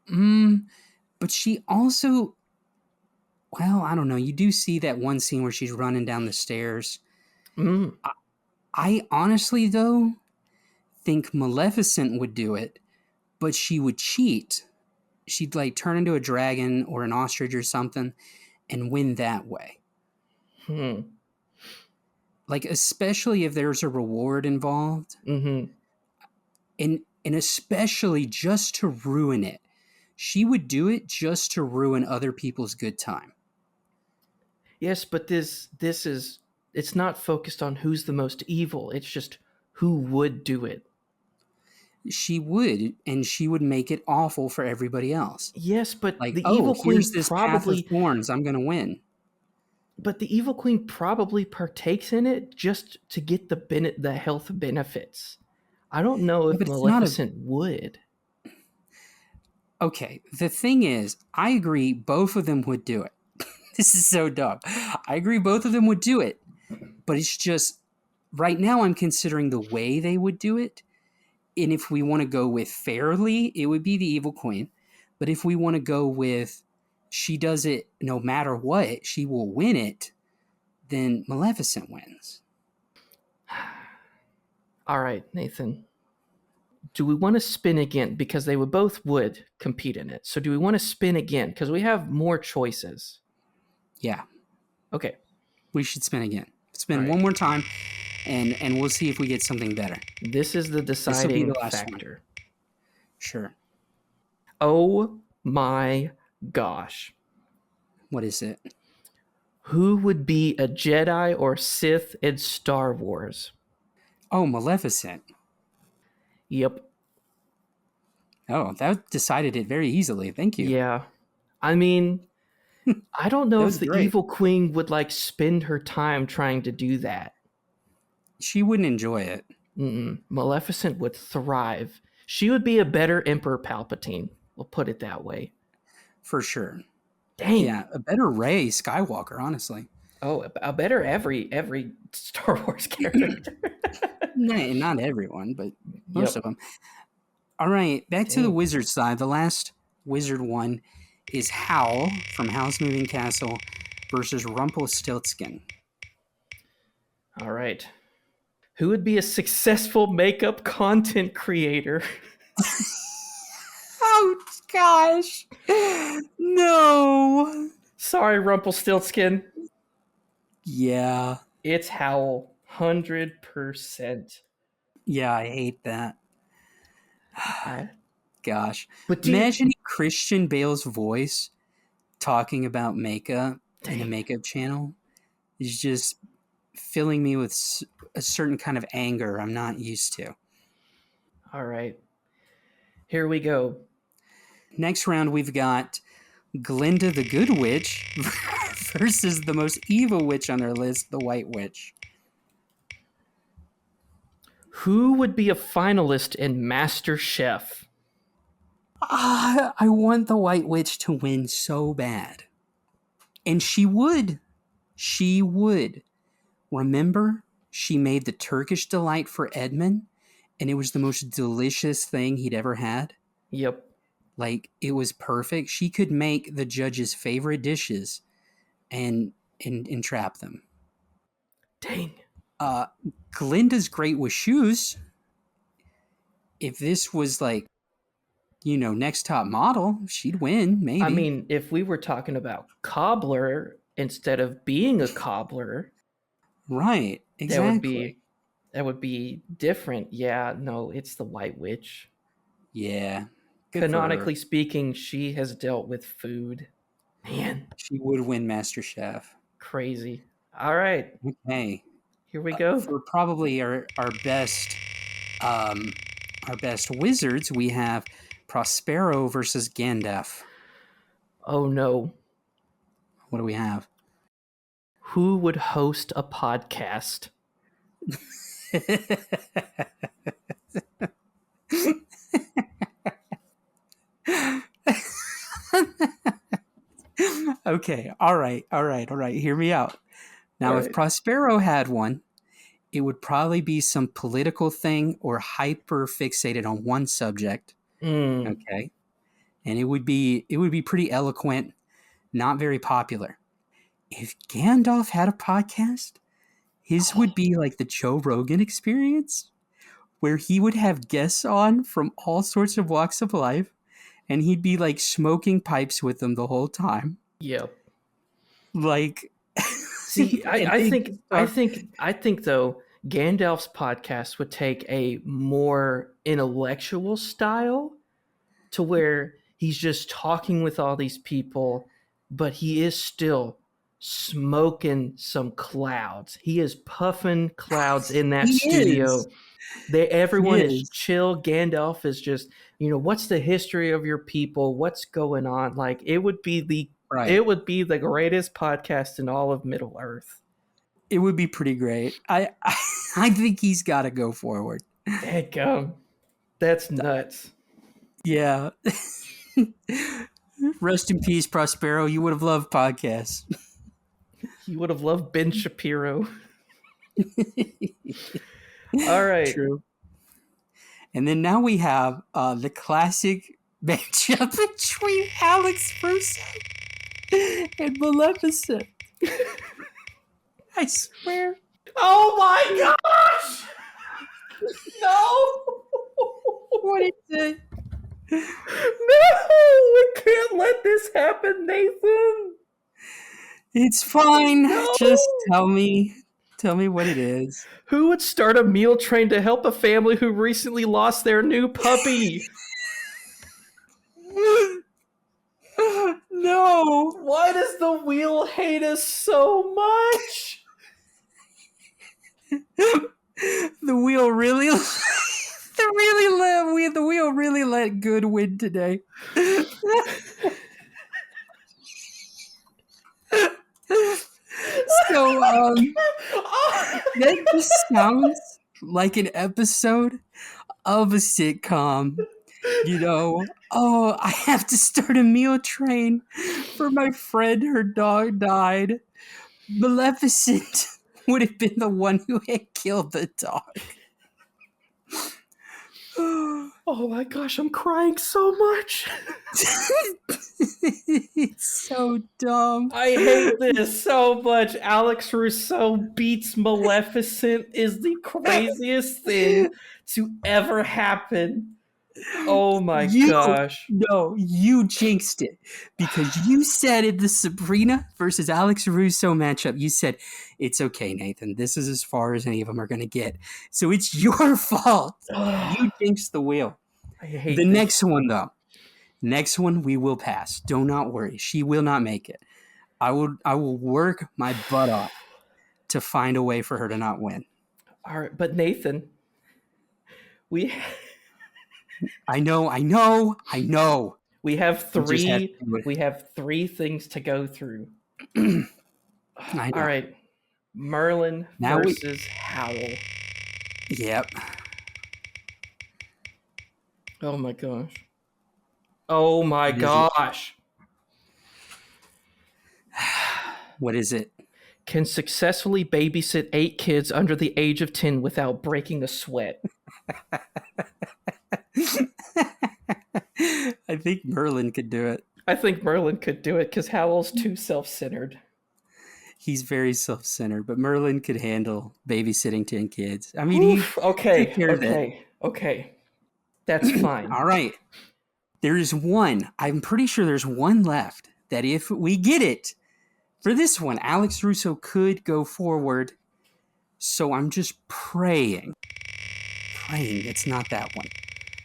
Speaker 2: But she also, well, I don't know. You do see that one scene where she's running down the stairs.
Speaker 1: Mm.
Speaker 2: I honestly, though, think Maleficent would do it, but she would cheat. She'd like turn into a dragon or an ostrich or something and win that way.
Speaker 1: Hmm.
Speaker 2: Like, especially if there's a reward involved,
Speaker 1: Mm-hmm.
Speaker 2: and especially just to ruin it. She would do it just to ruin other people's good time.
Speaker 1: Yes, but this is it's not focused on who's the most evil. It's just who would do it.
Speaker 2: She would, and she would make it awful for everybody else.
Speaker 1: Yes,
Speaker 2: Like, oh, here's this path of thorns. I'm going to win.
Speaker 1: but the evil queen probably partakes in it just to get the health benefits. I don't know
Speaker 2: Yeah,
Speaker 1: if
Speaker 2: but it's not a.
Speaker 1: Maleficent would.
Speaker 2: Okay, the thing is, I agree both of them would do it. This is so dumb. I agree both of them would do it, but it's just right now I'm considering the way they would do it. And if we want to go with fairly, it would be the evil queen. But if we want to go with she does it no matter what, she will win it, then Maleficent wins.
Speaker 1: All right, Nathan. Do we want to spin again? Because they would compete in it. So do we want to spin again? Because we have more choices.
Speaker 2: Yeah,
Speaker 1: Okay.
Speaker 2: we should spin again.
Speaker 1: All
Speaker 2: Spin
Speaker 1: right.
Speaker 2: one more time, and we'll see if we get something better.
Speaker 1: This is the
Speaker 2: This will be
Speaker 1: deciding
Speaker 2: the last
Speaker 1: factor.
Speaker 2: one. Sure.
Speaker 1: Oh my gosh.
Speaker 2: What is it?
Speaker 1: Who would be a Jedi or Sith in Star Wars?
Speaker 2: Oh, Maleficent.
Speaker 1: Yep.
Speaker 2: Oh, that decided it very easily. Thank you.
Speaker 1: Yeah. I mean, I don't know
Speaker 2: That
Speaker 1: if
Speaker 2: was
Speaker 1: the
Speaker 2: great.
Speaker 1: evil queen would like spend her time trying to do that.
Speaker 2: She wouldn't enjoy it.
Speaker 1: Maleficent would thrive. She would be a better Emperor Palpatine. We'll put it that way.
Speaker 2: For sure.
Speaker 1: Dang.
Speaker 2: Yeah, a better Rey Skywalker, honestly.
Speaker 1: Oh, a better every Star Wars character.
Speaker 2: Not everyone, but most
Speaker 1: Yep.
Speaker 2: of them. All right, back to the
Speaker 1: Dang.
Speaker 2: wizard side. The last wizard one is Howl from Howl's Moving Castle versus Rumpelstiltskin.
Speaker 1: All right. Who would be a successful makeup content creator?
Speaker 2: Oh, gosh. No.
Speaker 1: Sorry, Rumpelstiltskin.
Speaker 2: Yeah.
Speaker 1: It's Howl. 100%.
Speaker 2: Yeah, I hate that. Gosh.
Speaker 1: But
Speaker 2: Imagine Christian Bale's voice talking about makeup in a
Speaker 1: Dang.
Speaker 2: makeup channel is just filling me with a certain kind of anger I'm not used to.
Speaker 1: All right. Here we go.
Speaker 2: Next round, we've got Glinda the Good Witch versus the most evil witch on their list, the White Witch.
Speaker 1: Who would be a finalist in Master Chef?
Speaker 2: I want the White Witch to win so bad. And she would. She would. Remember, she made the Turkish delight for Edmund, and it was the most delicious thing he'd ever had.
Speaker 1: Yep.
Speaker 2: Like, it was perfect. She could make the judges' favorite dishes and entrap them.
Speaker 1: Dang.
Speaker 2: Glinda's great with shoes. If this was like, next top model, she'd win, maybe.
Speaker 1: I mean, if we were talking about cobbler instead of being a cobbler,
Speaker 2: right, exactly.
Speaker 1: That would be different. Yeah, no, it's the White Witch.
Speaker 2: Yeah.
Speaker 1: Canonically speaking, she has dealt with food. Man,
Speaker 2: she would win MasterChef.
Speaker 1: Crazy. All right.
Speaker 2: Okay.
Speaker 1: Here we go.
Speaker 2: For probably our best wizards, we have Prospero versus Gandalf.
Speaker 1: Oh no.
Speaker 2: What do we have?
Speaker 1: Who would host a podcast?
Speaker 2: Okay. All right. Hear me out. Now, if Prospero had one, it would probably be some political thing or hyper fixated on one subject. Okay. And it would be pretty eloquent, not very popular. If Gandalf had a podcast, his would be like the Joe Rogan Experience, where he would have guests on from all sorts of walks of life, and he'd be like smoking pipes with them the whole time.
Speaker 1: Yep.
Speaker 2: Like,
Speaker 1: see, I think though Gandalf's podcast would take a more intellectual style to where he's just talking with all these people, but he is still smoking some clouds. He is puffing clouds in that
Speaker 2: He
Speaker 1: studio.
Speaker 2: is. He
Speaker 1: Everyone is
Speaker 2: is.
Speaker 1: chill. Gandalf is just, what's the history of your people? What's going on? Like it would be
Speaker 2: Right.
Speaker 1: the greatest podcast in all of Middle Earth.
Speaker 2: It would be pretty great. I think he's got to go forward.
Speaker 1: Dadgum. That's nuts.
Speaker 2: Yeah. Rest in peace, Prospero. You would have loved podcasts.
Speaker 1: You would have loved Ben Shapiro. All right.
Speaker 2: True. And then now we have the classic matchup between Alex Russo and Maleficent. I swear.
Speaker 1: Oh my gosh! No!
Speaker 2: What is it?
Speaker 1: No! We can't let this happen, Nathan!
Speaker 2: It's fine.
Speaker 1: No!
Speaker 2: Just tell me what it is.
Speaker 1: Who would start a meal train to help a family who recently lost their new puppy?
Speaker 2: No.
Speaker 1: Why does the wheel hate us so much?
Speaker 2: The wheel really the wheel really let good win today. So that just sounds like an episode of a sitcom. Oh, I have to start a meal train for my friend. Her dog died. Maleficent would have been the one who had killed the dog.
Speaker 1: Oh my gosh, I'm crying so much.
Speaker 2: It's so dumb.
Speaker 1: I hate this so much. Alex Russo beats Maleficent is the craziest thing to ever happen. Oh my gosh.
Speaker 2: No, you jinxed it because you said in the Sabrina versus Alex Russo matchup, you said, it's okay, Nathan. This is as far as any of them are going to get. So it's your fault. You jinxed the wheel.
Speaker 1: I hate
Speaker 2: the
Speaker 1: this.
Speaker 2: next one, though. Next one, we will pass. Do not worry. She will not make it. I will work my butt off to find a way for her to not win.
Speaker 1: All right, but Nathan,
Speaker 2: I know.
Speaker 1: We have three things to go through.
Speaker 2: I know.
Speaker 1: All right. Merlin versus Hallow.
Speaker 2: Yep.
Speaker 1: Oh my gosh. Oh my gosh.
Speaker 2: What is it?
Speaker 1: Can successfully babysit 8 kids under the age of 10 without breaking a sweat.
Speaker 2: I think Merlin could do it.
Speaker 1: I think Merlin could do it because Howell's too self-centered.
Speaker 2: He's very self-centered, but Merlin could handle babysitting 10 kids. I mean,
Speaker 1: Okay. That's fine.
Speaker 2: All right. There's one. I'm pretty sure there's one left that if we get it, for this one, Alex Russo could go forward. So I'm just praying it's not that one.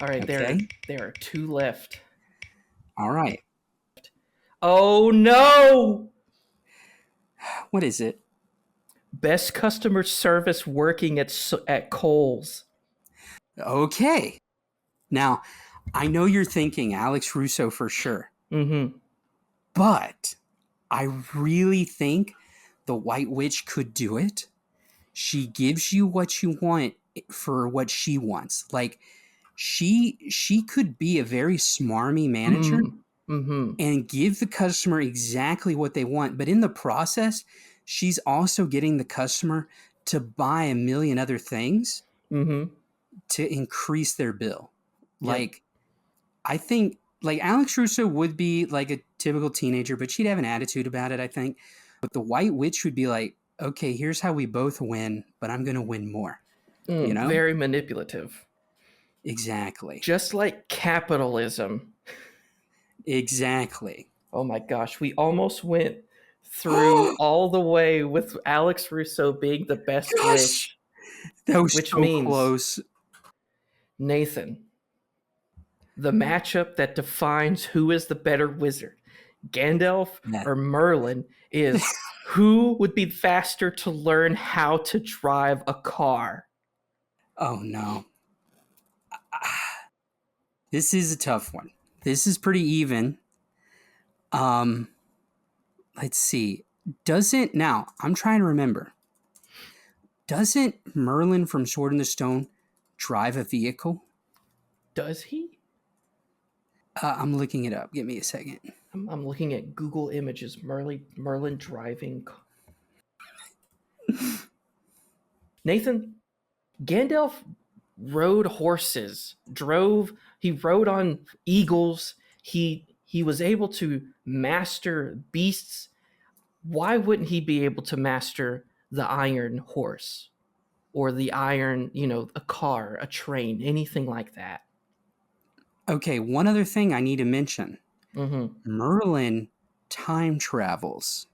Speaker 1: All right,
Speaker 2: okay?
Speaker 1: there are 2 left.
Speaker 2: All right.
Speaker 1: Oh no!
Speaker 2: What is it?
Speaker 1: Best customer service working at Kohl's.
Speaker 2: Okay. Now, I know you're thinking Alex Russo for sure.
Speaker 1: Mm-hmm.
Speaker 2: But I really think the White Witch could do it. She gives you what you want for what she wants. Like, she could be a very smarmy manager and give the customer exactly what they want. But in the process, she's also getting the customer to buy a million other things to increase their bill. Yep. Like, I think like Alex Russo would be like a typical teenager, but she'd have an attitude about it, I think. But the White Witch would be like, okay, here's how we both win, but I'm going to win more.
Speaker 1: Very manipulative.
Speaker 2: Exactly.
Speaker 1: Just like capitalism.
Speaker 2: Exactly.
Speaker 1: Oh my gosh, we almost went through all the way with Alex Russo being the best witch.
Speaker 2: That was so close.
Speaker 1: Nathan, the matchup that defines who is the better wizard, Gandalf or Merlin, is Who would be faster to learn how to drive a car?
Speaker 2: Oh no. This is a tough one. This is pretty even. Um, let's see. Doesn't now? I'm trying to remember. Doesn't Merlin from Sword in the Stone drive a vehicle?
Speaker 1: Does he?
Speaker 2: I'm looking it up. Give me a second.
Speaker 1: I'm looking at Google Images. Merlin driving. Nathan, Gandalf rode horses. He rode on eagles. He was able to master beasts. Why wouldn't he be able to master the iron horse or the iron, a car, a train, anything like that?
Speaker 2: Okay, one other thing I need to mention.
Speaker 1: Mm-hmm.
Speaker 2: Merlin time travels.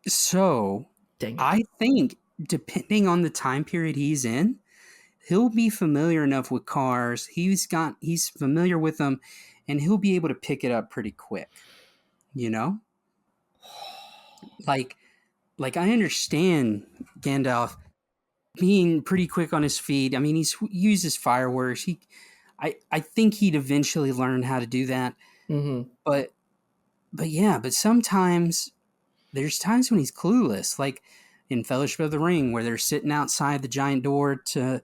Speaker 2: So
Speaker 1: Dang it.
Speaker 2: I think depending on the time period he's in, he'll be familiar enough with cars. He's familiar with them, and he'll be able to pick it up pretty quick. You know? Like I understand Gandalf being pretty quick on his feet. I mean, he uses fireworks. I think he'd eventually learn how to do that.
Speaker 1: Mm-hmm.
Speaker 2: But yeah, but sometimes there's times when he's clueless, like in Fellowship of the Ring, where they're sitting outside the giant door to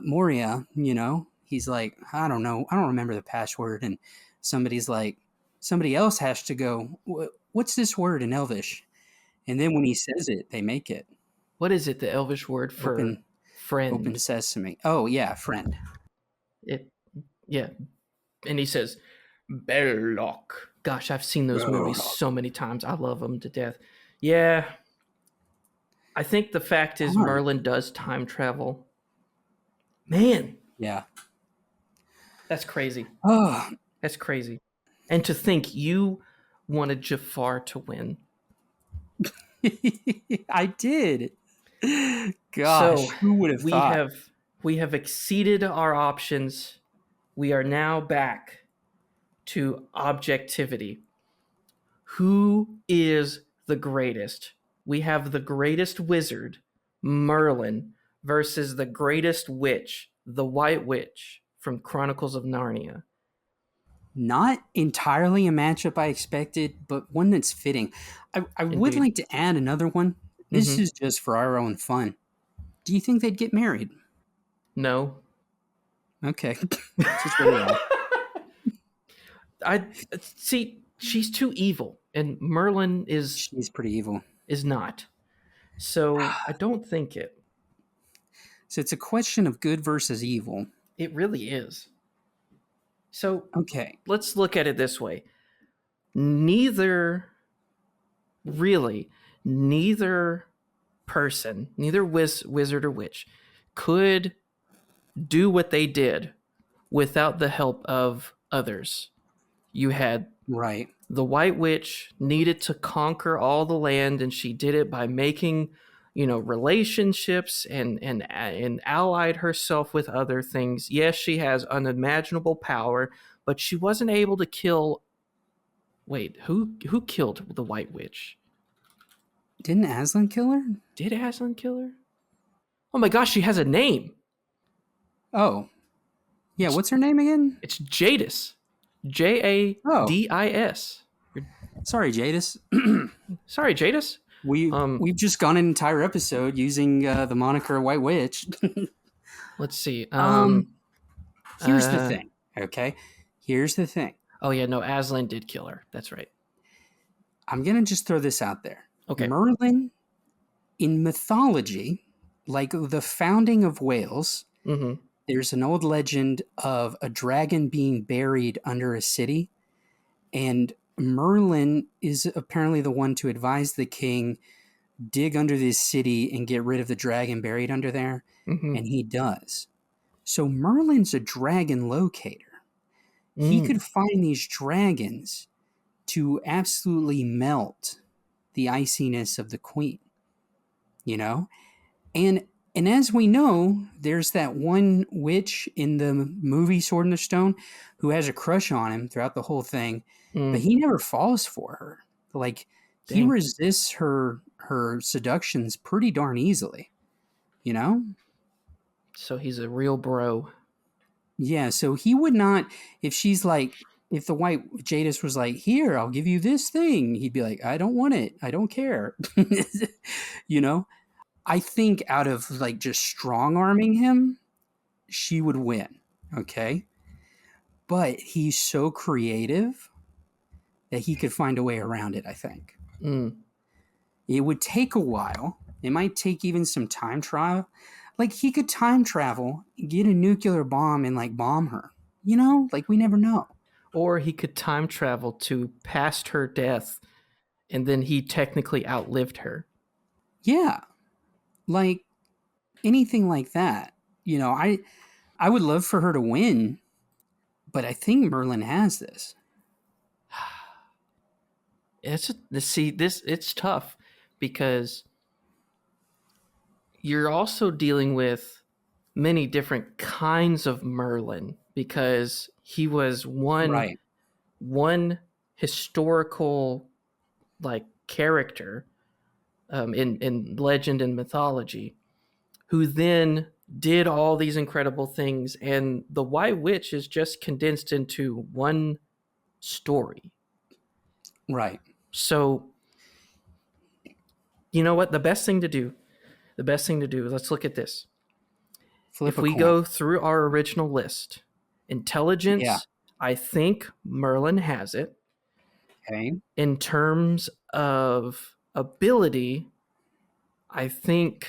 Speaker 2: Moria. He's like, I don't know, I don't remember the password, and somebody's like, somebody else has to go. What's this word in Elvish? And then when he says it, they make it.
Speaker 1: What is it? The Elvish word for
Speaker 2: Open
Speaker 1: friend?
Speaker 2: sesame. Oh yeah, friend.
Speaker 1: It, yeah. And he says, Belloc. Gosh, I've seen those movies so many times. I love them to death. Yeah, I think the fact is
Speaker 2: Darn.
Speaker 1: Merlin does time travel. Man,
Speaker 2: Yeah.
Speaker 1: that's crazy.
Speaker 2: Oh,
Speaker 1: That's crazy. And to think you wanted Jafar to win.
Speaker 2: I did.
Speaker 1: So
Speaker 2: Gosh, who would have
Speaker 1: we
Speaker 2: thought?
Speaker 1: have we have exceeded our options. We are now back to objectivity. Who is the greatest? We have the greatest wizard, Merlin, versus the greatest witch, the White Witch from Chronicles of Narnia.
Speaker 2: Not entirely a matchup I expected, but one that's fitting. I would
Speaker 1: Indeed.
Speaker 2: like to add another one. This
Speaker 1: Mm-hmm.
Speaker 2: is just for our own fun. Do you think they'd get married?
Speaker 1: No.
Speaker 2: Okay. Just really odd.
Speaker 1: I see she's too evil and Merlin
Speaker 2: She's pretty evil.
Speaker 1: is not. So I don't think it.
Speaker 2: So it's a question of good versus evil.
Speaker 1: It really is. So
Speaker 2: Okay.
Speaker 1: let's look at it this way. Neither really neither person, neither wizard or witch could do what they did without the help of others. You had
Speaker 2: Right.
Speaker 1: the White Witch needed to conquer all the land, and she did it by making, relationships and allied herself with other things. Yes, she has unimaginable power, but she wasn't able to kill. Wait, who killed the White Witch?
Speaker 2: Didn't Aslan kill her?
Speaker 1: Did Aslan kill her? Oh my gosh, she has a name.
Speaker 2: Oh. Yeah,
Speaker 1: It's,
Speaker 2: what's her name again?
Speaker 1: it's Jadis.
Speaker 2: Oh.
Speaker 1: Jadis.
Speaker 2: Sorry, Jadis.
Speaker 1: Sorry, Jadis.
Speaker 2: We've just gone an entire episode using the moniker White Witch.
Speaker 1: Let's see.
Speaker 2: Here's the thing. Okay, here's the thing.
Speaker 1: Oh yeah, no, Aslan did kill her. That's right.
Speaker 2: I'm gonna just throw this out there.
Speaker 1: Okay.
Speaker 2: Merlin, in mythology, like the founding of Wales,
Speaker 1: Mm-hmm.
Speaker 2: there's an old legend of a dragon being buried under a city, and Merlin is apparently the one to advise the king dig under this city and get rid of the dragon buried under there,
Speaker 1: Mm-hmm.
Speaker 2: and he does. So Merlin's a dragon locator. He
Speaker 1: Mm.
Speaker 2: could find these dragons to absolutely melt the iciness of the queen, you know? And as we know, there's that one witch in the movie Sword in the Stone who has a crush on him throughout the whole thing, but
Speaker 1: Mm.
Speaker 2: he never falls for her. Like, he
Speaker 1: Dang.
Speaker 2: resists her seductions pretty darn easily, you know?
Speaker 1: So he's a real bro.
Speaker 2: Yeah, so he would not, if she's like, if the white Jadis was like, here, I'll give you this thing, he'd be like, I don't want it. I don't care. you know? I think out of like just strong arming him, she would win. Okay. But he's so creative that he could find a way around it, I think.
Speaker 1: Mm.
Speaker 2: It would take a while. It might take even some time trial. Like he could time travel, get a nuclear bomb, and like bomb her. You know, like we never know.
Speaker 1: Or he could time travel to past her death, and then he technically outlived her.
Speaker 2: Yeah, like anything like that. You know, I would love for her to win, but I think Merlin has this.
Speaker 1: It's tough because you're also dealing with many different kinds of Merlin because he was
Speaker 2: Right.
Speaker 1: one historical like character in legend and mythology who then did all these incredible things, and the White Witch is just condensed into one story.
Speaker 2: Right.
Speaker 1: So you know what, the best thing to do, let's look at this.
Speaker 2: Flip
Speaker 1: If
Speaker 2: a
Speaker 1: we
Speaker 2: coin.
Speaker 1: go through our original list,
Speaker 2: Yeah.
Speaker 1: intelligence, I think Merlin has it.
Speaker 2: Okay.
Speaker 1: In terms of ability, I think,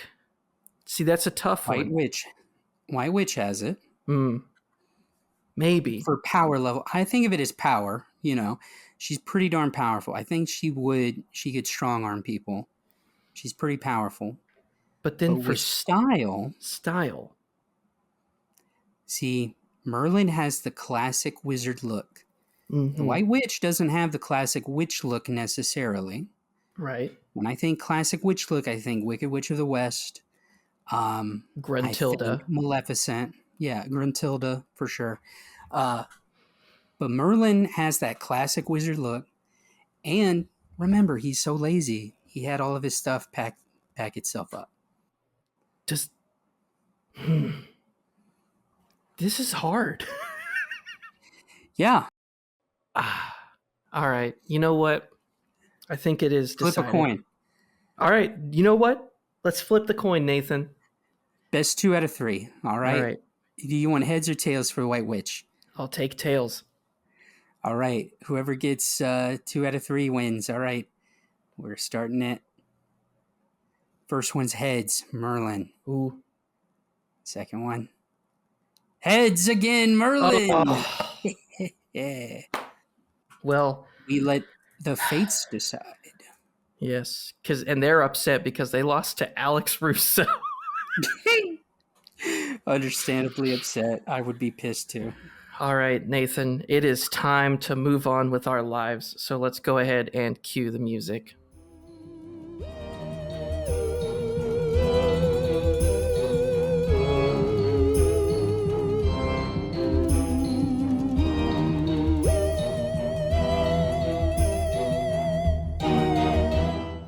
Speaker 1: see, that's a tough
Speaker 2: White
Speaker 1: one.
Speaker 2: Witch. White Witch has it.
Speaker 1: Hmm, maybe.
Speaker 2: For power level, I think of it as power. You know, she's pretty darn powerful. I think she could strong arm people. She's pretty powerful.
Speaker 1: But then
Speaker 2: But
Speaker 1: for
Speaker 2: with style,
Speaker 1: style,
Speaker 2: see, Merlin has the classic wizard look. The
Speaker 1: hmm,
Speaker 2: White Witch doesn't have the classic witch look necessarily.
Speaker 1: right?
Speaker 2: When I think classic witch look, I think Wicked Witch of the West. I think
Speaker 1: Gruntilda.
Speaker 2: Maleficent. Yeah, Gruntilda for sure. Uh, but Merlin has that classic wizard look. And remember, he's so lazy. He had all of his stuff pack itself up.
Speaker 1: Just, hmm, this is hard.
Speaker 2: Yeah,
Speaker 1: Ah, all right. You know what? I think it is
Speaker 2: flip a
Speaker 1: decided.
Speaker 2: coin.
Speaker 1: All right. You know what? Let's flip the coin, Nathan.
Speaker 2: Best 2 out of 3. All
Speaker 1: All
Speaker 2: right.
Speaker 1: right.
Speaker 2: Do you want heads or tails for the White Witch?
Speaker 1: I'll take tails.
Speaker 2: All right. Whoever gets 2 out of 3 wins. All right. We're starting it. First one's heads, Merlin.
Speaker 1: Ooh.
Speaker 2: Second one, heads again, Merlin.
Speaker 1: Oh.
Speaker 2: Yeah.
Speaker 1: Well,
Speaker 2: We let the fates decide.
Speaker 1: yes, and they're upset because they lost to Alex Russo.
Speaker 2: Understandably upset. I would be pissed too.
Speaker 1: All right, Nathan, it is time to move on with our lives. So let's go ahead and cue the music.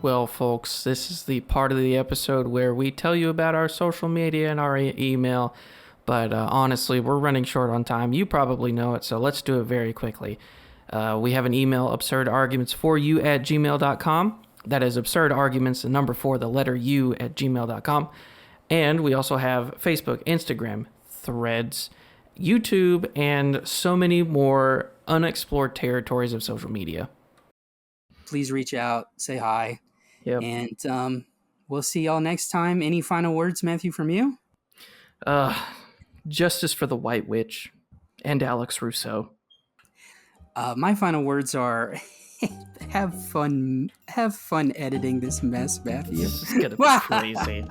Speaker 1: Well, folks, this is the part of the episode where we tell you about our social media and our email. But honestly, we're running short on time. You probably know it, so let's do it very quickly. We have an email, absurdargumentsforyou@gmail.com. That is absurdarguments, the number 4, the letter U at gmail.com. And we also have Facebook, Instagram, Threads, YouTube, and so many more unexplored territories of social media.
Speaker 2: Please reach out, say hi,
Speaker 1: Yep.
Speaker 2: and we'll see y'all next time. Any final words, Matthew, from you?
Speaker 1: Justice for the White Witch and Alex Russo.
Speaker 2: My final words are have fun editing this mess, Matthew.
Speaker 1: This is gonna be crazy.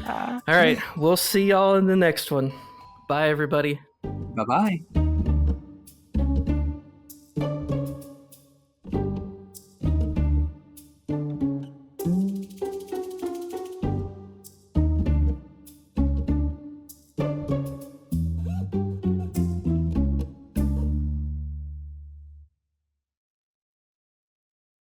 Speaker 1: All right, we'll see y'all in the next one. Bye, everybody.
Speaker 2: Bye-bye.